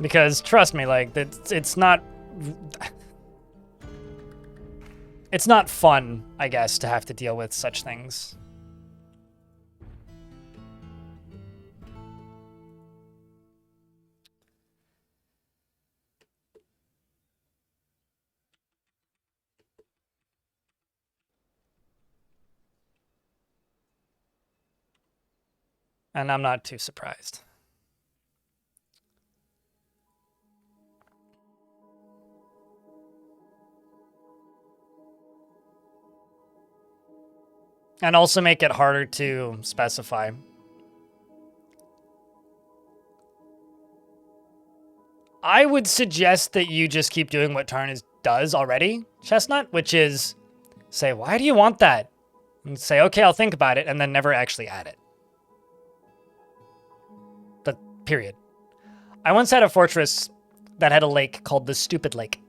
Because trust me, like it's not fun, I guess, to have to deal with such things. And I'm not too surprised. And also make it harder to specify. I would suggest that you just keep doing what Tarn does already, Chestnut, which is say, why do you want that? And say, okay, I'll think about it, and then never actually add it. But period. I once had a fortress that had a lake called the Stupid Lake.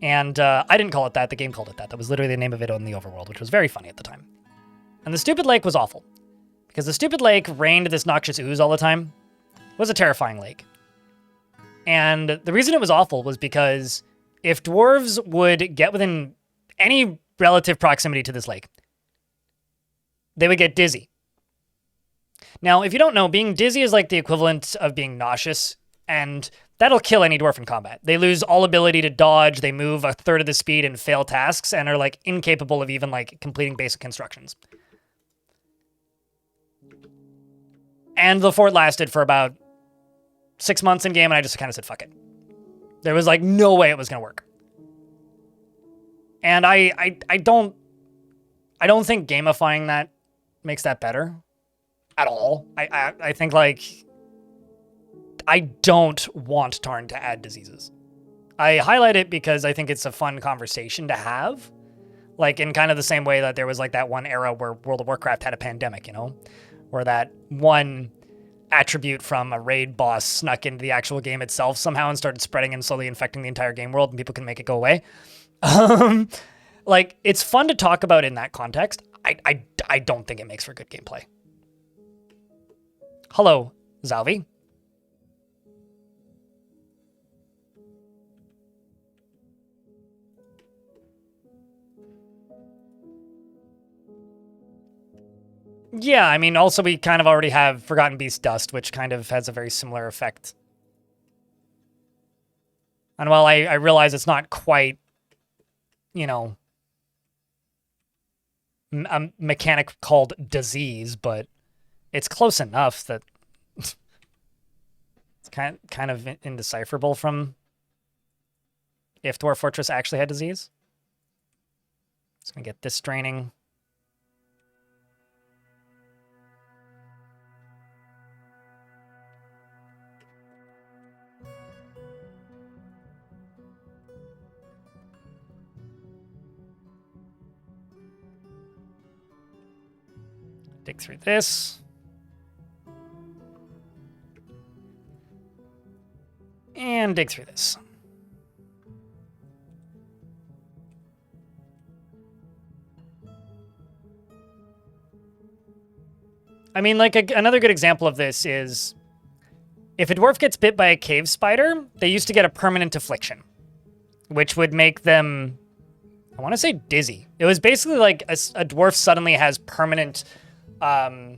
And I didn't call it that. The game called it that. That was literally the name of it on the overworld, which was very funny at the time. And the Stupid Lake was awful. Because the Stupid Lake rained this noxious ooze all the time. It was a terrifying lake. And the reason it was awful was because if dwarves would get within any relative proximity to this lake, they would get dizzy. Now, if you don't know, being dizzy is like the equivalent of being nauseous, and that'll kill any dwarf in combat. They lose all ability to dodge, they move a third of the speed and fail tasks, and are like incapable of even like completing basic instructions. And the fort lasted for about 6 months in game, and I just kind of said, fuck it. There was like no way it was going to work. And I don't think gamifying that makes that better at all. I think like I don't want Tarn to add diseases. I highlight it because I think it's a fun conversation to have. Like in kind of the same way that there was like that one era where World of Warcraft had a pandemic, you know, where that one attribute from a raid boss snuck into the actual game itself somehow and started spreading and slowly infecting the entire game world, and people can make it go away. Like, it's fun to talk about in that context. I don't think it makes for good gameplay. Hello, Zalvi. Yeah, I mean, also we kind of already have Forgotten Beast Dust, which kind of has a very similar effect. And while I realize it's not quite, you know, a mechanic called disease, but it's close enough that it's kind of indecipherable from if Dwarf Fortress actually had disease. Just gonna get this draining. Dig through this. And dig through this. I mean, like, another good example of this is if a dwarf gets bit by a cave spider, they used to get a permanent affliction, which would make them, I want to say, dizzy. It was basically like a dwarf suddenly has permanent, what's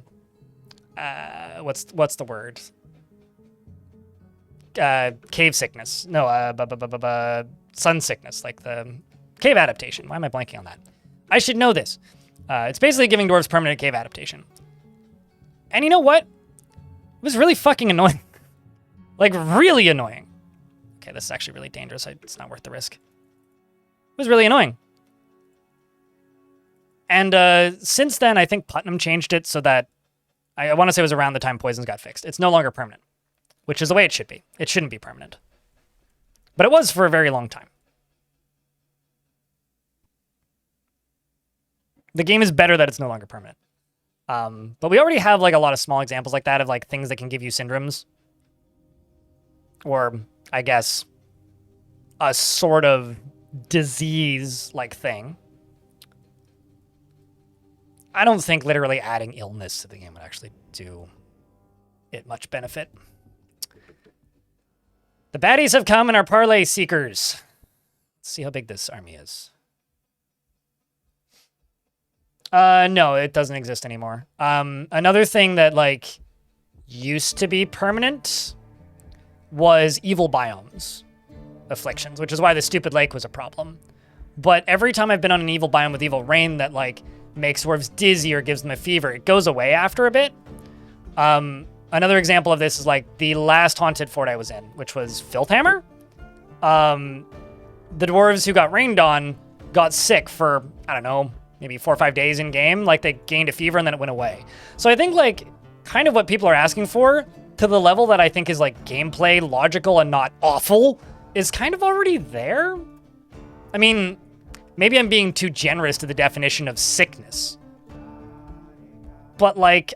the word? Cave sickness. No, sun sickness, like the cave adaptation. Why am I blanking on that? I should know this. It's basically giving dwarves permanent cave adaptation. And you know what? It was really fucking annoying. Like, really annoying. Okay, this is actually really dangerous. It's not worth the risk. It was really annoying. And since then, I think Putnam changed it so that, I want to say it was around the time poisons got fixed. It's no longer permanent, which is the way it should be. It shouldn't be permanent. But it was for a very long time. The game is better that it's no longer permanent. But we already have like a lot of small examples like that of like things that can give you syndromes. Or, I guess, a sort of disease-like thing. I don't think literally adding illness to the game would actually do it much benefit. The baddies have come and are parlay seekers. Let's see how big this army is. No, it doesn't exist anymore. Another thing that, like, used to be permanent was evil biomes afflictions, which is why the stupid lake was a problem. But every time I've been on an evil biome with evil rain that, like, makes dwarves dizzy or gives them a fever, it goes away after a bit. Another example of this is, like, the last haunted fort I was in, which was Filthhammer. The dwarves who got rained on got sick for, I don't know, maybe 4 or 5 days in game. Like, they gained a fever and then it went away. So I think, like, kind of what people are asking for, to the level that I think is, like, gameplay logical and not awful, is kind of already there. I mean, maybe I'm being too generous to the definition of sickness. But, like,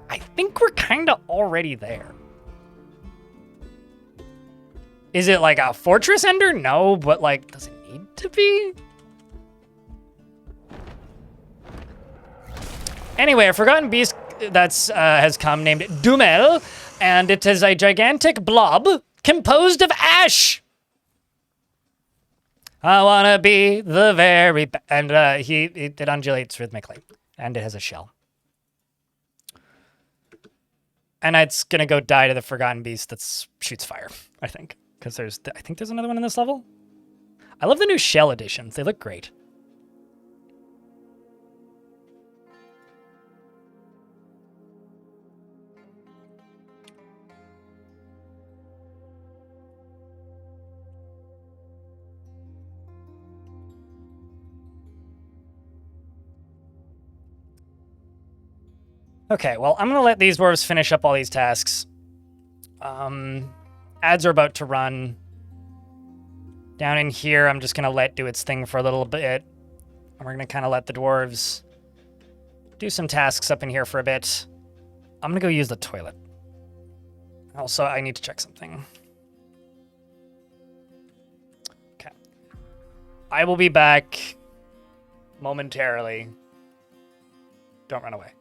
I think we're kind of already there. Is it like a fortress ender? No, but, like, does it need to be? Anyway, a forgotten beast that's has come named Dumel, and it is a gigantic blob composed of ash. I wanna be the very and it undulates rhythmically, and it has a shell. And it's gonna go die to the forgotten beast that shoots fire, I think, because I think there's another one in this level. I love the new shell editions; they look great. Okay, well, I'm going to let these dwarves finish up all these tasks. Ads are about to run. Down in here, I'm just going to let do its thing for a little bit. And we're going to kind of let the dwarves do some tasks up in here for a bit. I'm going to go use the toilet. Also, I need to check something. Okay. I will be back momentarily. Don't run away.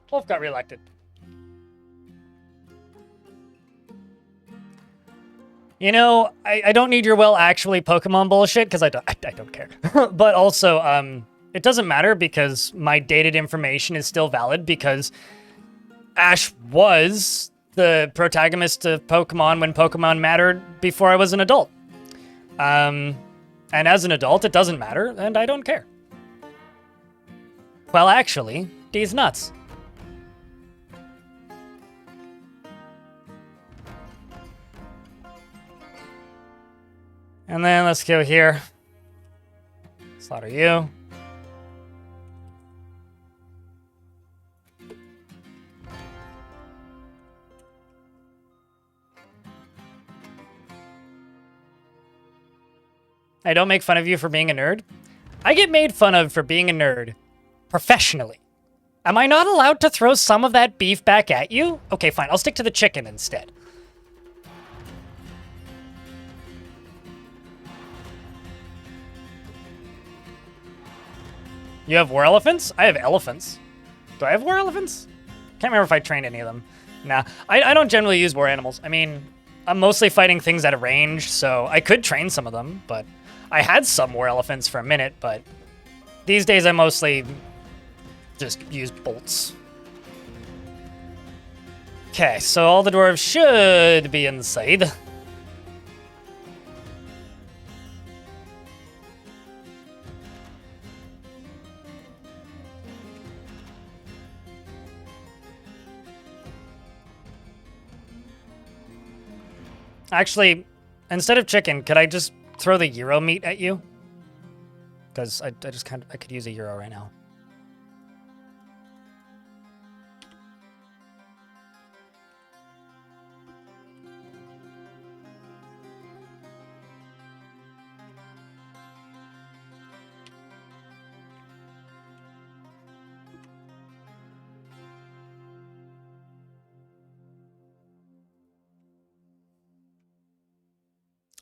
Wolf got reelected. You know, I don't need your actually Pokemon bullshit, because I don't care. But also, it doesn't matter because my dated information is still valid because Ash was the protagonist of Pokemon when Pokemon mattered before I was an adult. And as an adult, it doesn't matter, and I don't care. Well, actually, these nuts. And then let's go here. Slaughter you. I don't make fun of you for being a nerd. I get made fun of for being a nerd professionally. Am I not allowed to throw some of that beef back at you? Okay, fine. I'll stick to the chicken instead. You have war elephants? I have elephants. Do I have war elephants? Can't remember if I trained any of them. Nah, I don't generally use war animals. I mean, I'm mostly fighting things at a range, so I could train some of them, but I had some war elephants for a minute, but these days I mostly just use bolts. Okay, so all the dwarves should be inside. Actually, instead of chicken, could I just throw the gyro meat at you? Because I could use a gyro right now.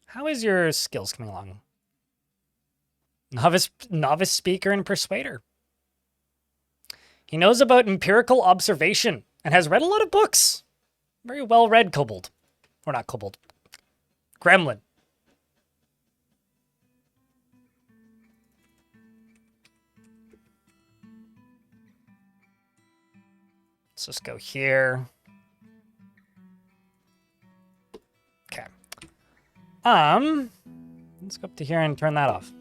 How is your skills coming along? Novice speaker and persuader. He knows about empirical observation and has read a lot of books. Very well read, kobold. Or not kobold. Gremlin. Let's just go here. Okay. Let's go up to here and turn that off.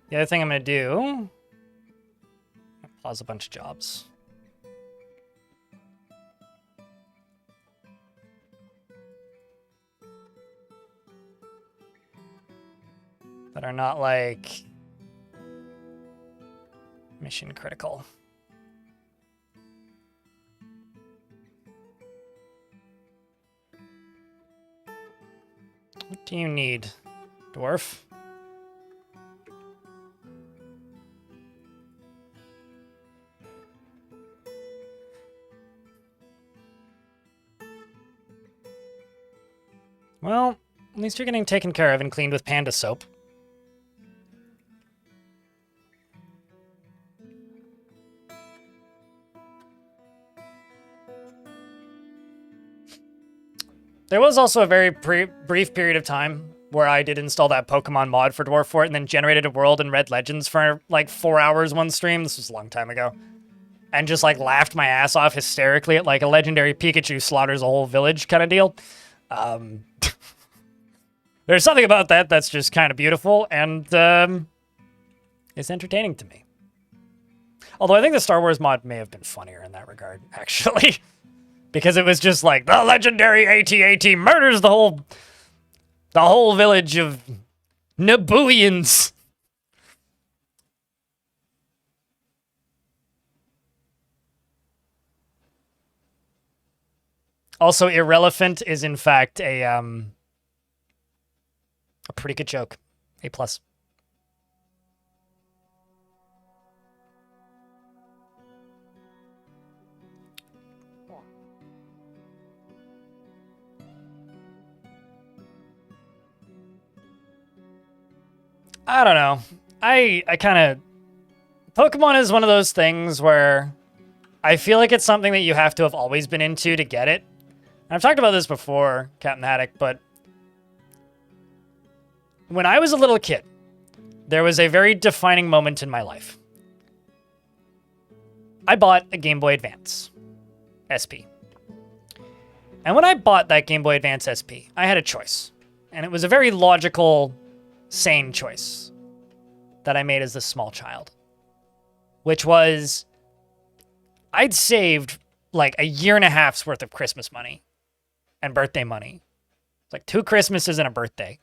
The other thing I'm gonna do, pause a bunch of jobs. That are not like mission critical. What do you need, Dwarf? Well, at least you're getting taken care of and cleaned with panda soap. There was also a very brief period of time where I did install that Pokemon mod for Dwarf Fort and then generated a world and read Legends for like 4 hours one stream. This was a long time ago. And just like laughed my ass off hysterically at like a legendary Pikachu slaughters a whole village kind of deal. There's something about that that's just kind of beautiful and it's entertaining to me. Although I think the Star Wars mod may have been funnier in that regard, actually. Because it was just like, the legendary AT-AT murders the whole village of Nabooians. Also, irrelevant is in fact a pretty good joke. A+. I don't know. I kind of... Pokemon is one of those things where I feel like it's something that you have to have always been into to get it. I've talked about this before, Captain Haddock, but when I was a little kid, there was a very defining moment in my life. I bought a Game Boy Advance SP. And when I bought that Game Boy Advance SP, I had a choice. And it was a very logical, sane choice that I made as this small child. Which was, I'd saved like a year and a half's worth of Christmas money and birthday money. It's like 2 Christmases and a birthday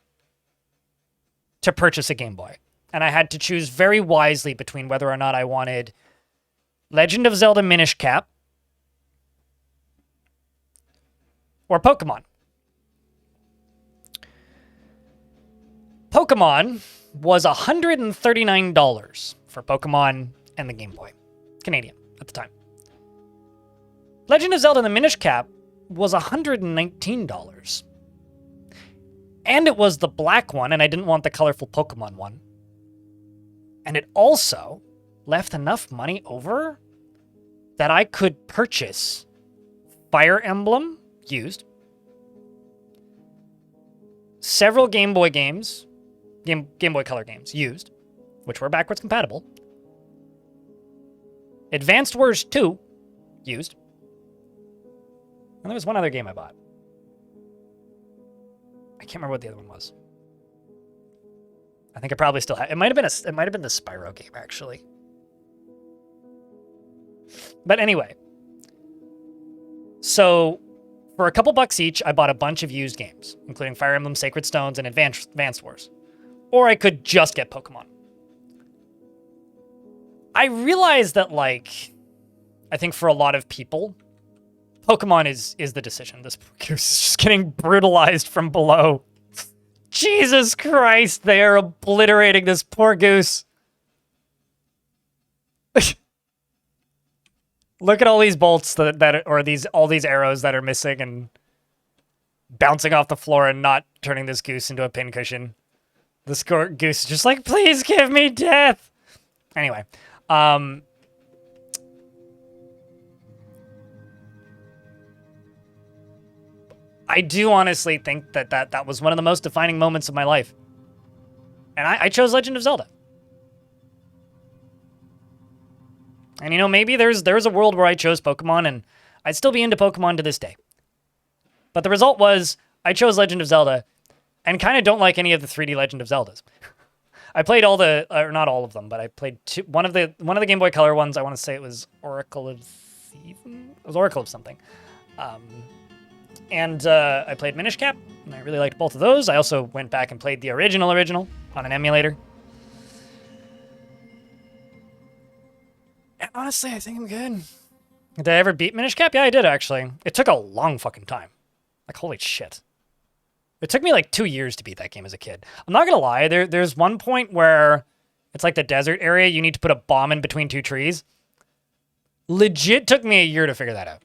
to purchase a Game Boy. And I had to choose very wisely between whether or not I wanted Legend of Zelda Minish Cap or Pokemon. Pokemon was $139 for Pokemon and the Game Boy. Canadian at the time. Legend of Zelda the Minish Cap was $119. And it was the black one, and I didn't want the colorful Pokemon one. And it also left enough money over that I could purchase Fire Emblem used, several Game Boy games, Game Boy Color games used, which were backwards compatible, Advanced Wars 2 used, and there was one other game I bought. I can't remember what the other one was. I think I probably still have. It might have been the Spyro game actually. But anyway, so for a couple bucks each, I bought a bunch of used games, including Fire Emblem Sacred Stones and Advanced Wars. Or I could just get Pokemon. I realized that, like, I think for a lot of people, Pokemon is the decision. This goose is just getting brutalized from below. Jesus Christ, they are obliterating this poor goose. Look at all these bolts all these arrows that are missing and bouncing off the floor and not turning this goose into a pincushion. This goose is just like, please give me death. Anyway, I do honestly think that was one of the most defining moments of my life. And I chose Legend of Zelda. And, you know, maybe there's a world where I chose Pokemon and I'd still be into Pokemon to this day. But the result was I chose Legend of Zelda and kind of don't like any of the 3D Legend of Zeldas. I played all the, or not all of them, but I played one of the Game Boy Color ones. I want to say it was Oracle of Season? It was Oracle of something. And I played Minish Cap, and I really liked both of those. I also went back and played the original on an emulator. And honestly, I think I'm good. Did I ever beat Minish Cap? Yeah, I did, actually. It took a long fucking time. Like, holy shit. It took me like 2 years to beat that game as a kid. I'm not gonna lie, there's one point where it's like the desert area, you need to put a bomb in between 2 trees. Legit took me a year to figure that out.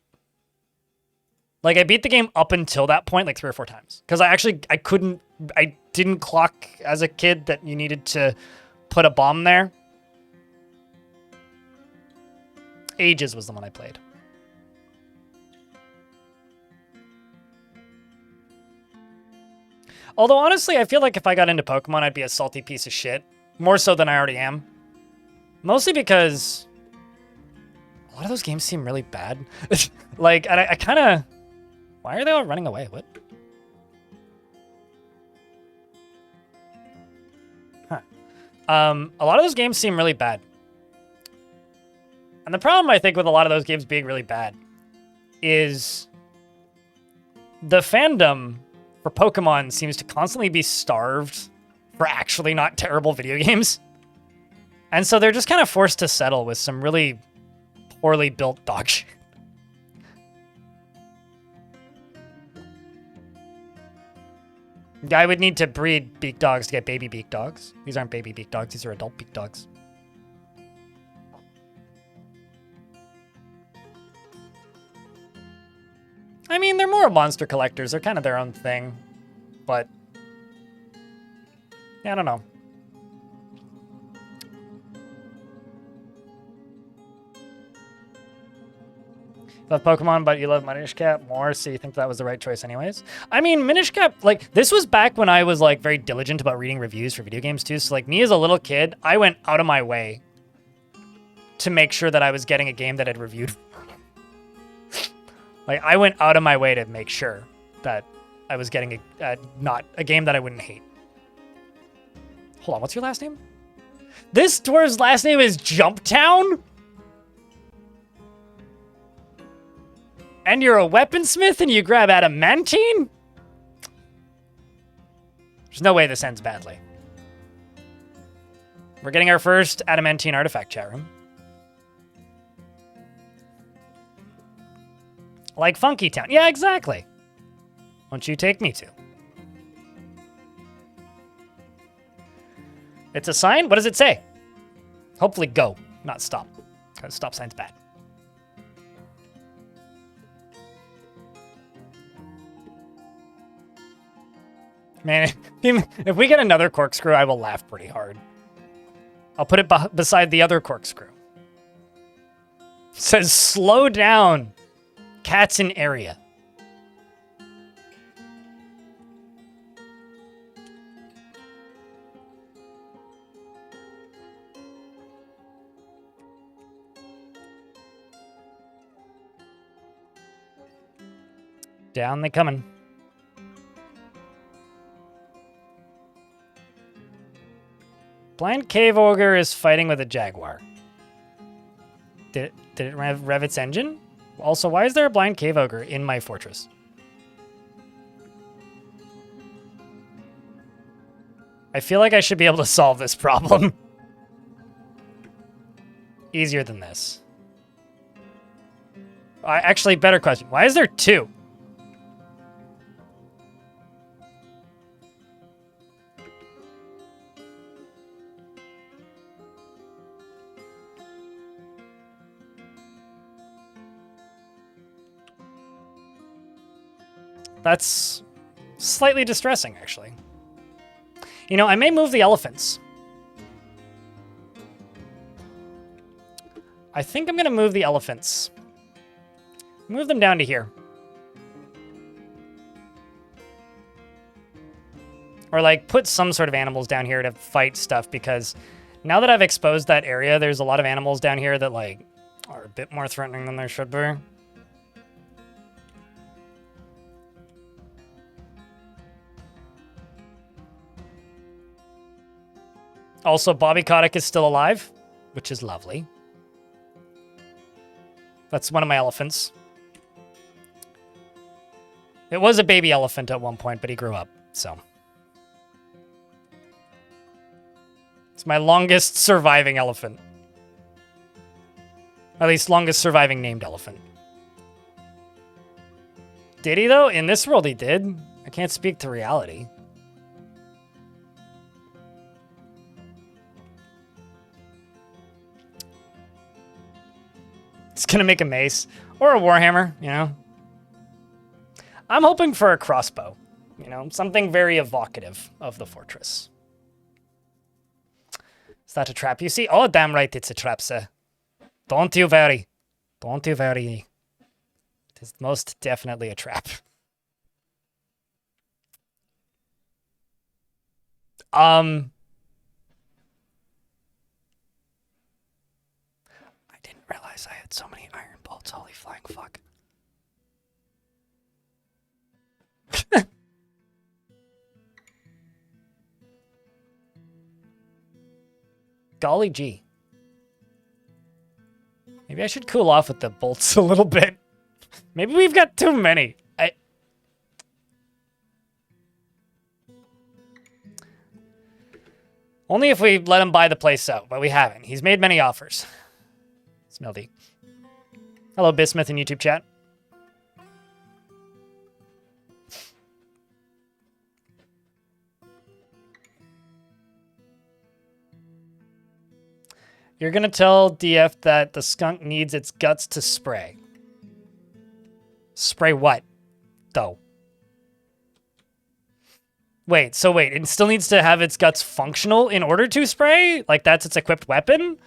Like, I beat the game up until that point like 3 or 4 times. Because I didn't clock as a kid that you needed to put a bomb there. Ages was the one I played. Although, honestly, I feel like if I got into Pokemon, I'd be a salty piece of shit. More so than I already am. Mostly because a lot of those games seem really bad. Like, I kind of... Why are they all running away? What? Huh. A lot of those games seem really bad. And the problem, I think, with a lot of those games being really bad is the fandom for Pokemon seems to constantly be starved for actually not terrible video games. And so they're just kind of forced to settle with some really poorly built dog shit. I would need to breed beak dogs to get baby beak dogs. These aren't baby beak dogs, these are adult beak dogs. I mean, they're more monster collectors. They're kind of their own thing. But yeah, I don't know. Love Pokemon, but you love Minish Cap more, so you think that was the right choice anyways. I mean, Minish Cap, like, this was back when I was, like, very diligent about reading reviews for video games, too. So, like, me as a little kid, I went out of my way to make sure that I was getting a game that I'd reviewed. Like, I went out of my way to make sure that I was getting not a game that I wouldn't hate. Hold on, what's your last name? This dwarf's last name is Jumptown? And you're a weaponsmith and you grab adamantine? There's no way this ends badly. We're getting our first adamantine artifact, chat room. Like Funky Town. Yeah, exactly. Won't you take me to? It's a sign? What does it say? Hopefully go, not stop. Because stop sign's bad. Man, if we get another corkscrew, I will laugh pretty hard. I'll put it beside the other corkscrew. It says, slow down. Cats in area. Down they coming. Blind Cave Ogre is fighting with a jaguar. Did it rev its engine? Also, why is there a Blind Cave Ogre in my fortress? I feel like I should be able to solve this problem. Easier than this. Actually, better question. Why is there two? That's slightly distressing, actually. You know, I may move the elephants. I think I'm going to move the elephants. Move them down to here. Or, like, put some sort of animals down here to fight stuff, because now that I've exposed that area, there's a lot of animals down here that, like, are a bit more threatening than they should be. Also, Bobby Kotick is still alive, which is lovely. That's one of my elephants. It was a baby elephant at one point, but he grew up, so. It's my longest surviving elephant. At least longest surviving named elephant. Did he, though? In this world, he did. I can't speak to reality. It's gonna make a mace. Or a warhammer, you know? I'm hoping for a crossbow. You know, something very evocative of the fortress. Is that a trap you see? Oh, damn right it's a trap, sir. Don't you worry. Don't you worry. It is most definitely a trap. I didn't realize I had so many iron bolts. Holy flying fuck. Golly gee. Maybe I should cool off with the bolts a little bit. Maybe we've got too many. Only if we let him buy the place out, but we haven't. He's made many offers. Smildy. Hello, Bismuth in YouTube chat. You're gonna tell DF that the skunk needs its guts to spray. Spray what, though? Wait, so wait, it still needs to have its guts functional in order to spray? Like that's its equipped weapon?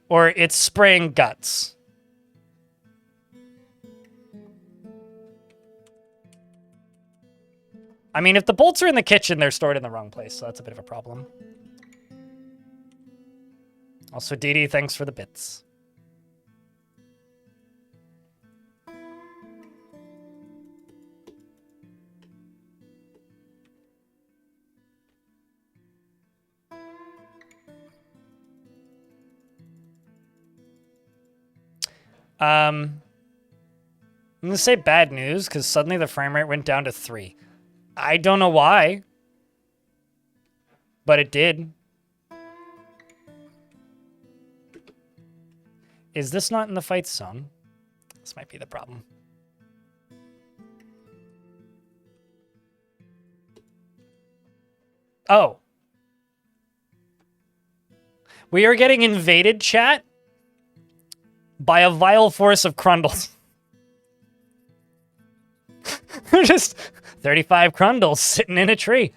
Or it's spraying guts? I mean, if the bolts are in the kitchen, they're stored in the wrong place, so that's a bit of a problem. Also, Dee Dee, thanks for the bits. I'm gonna say bad news, because suddenly the frame rate went down to 3. I don't know why, but it did. Is this not in the fight zone? This might be the problem. Oh. We are getting invaded, chat, by a vile force of Crundles. Just 35 Crundles sitting in a tree.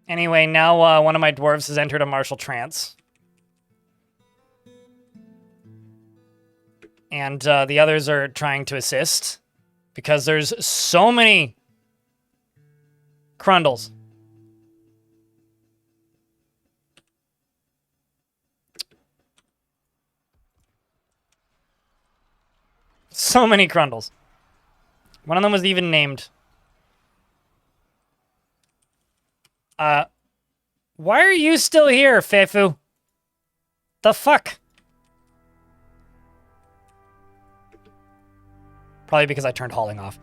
Anyway, now one of my dwarves has entered a martial trance. And the others are trying to assist because there's so many Crundles. So many Crundles. One of them was even named. Why are you still here, Fefu? The fuck? Probably because I turned hauling off.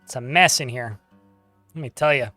It's a mess in here. Let me tell you.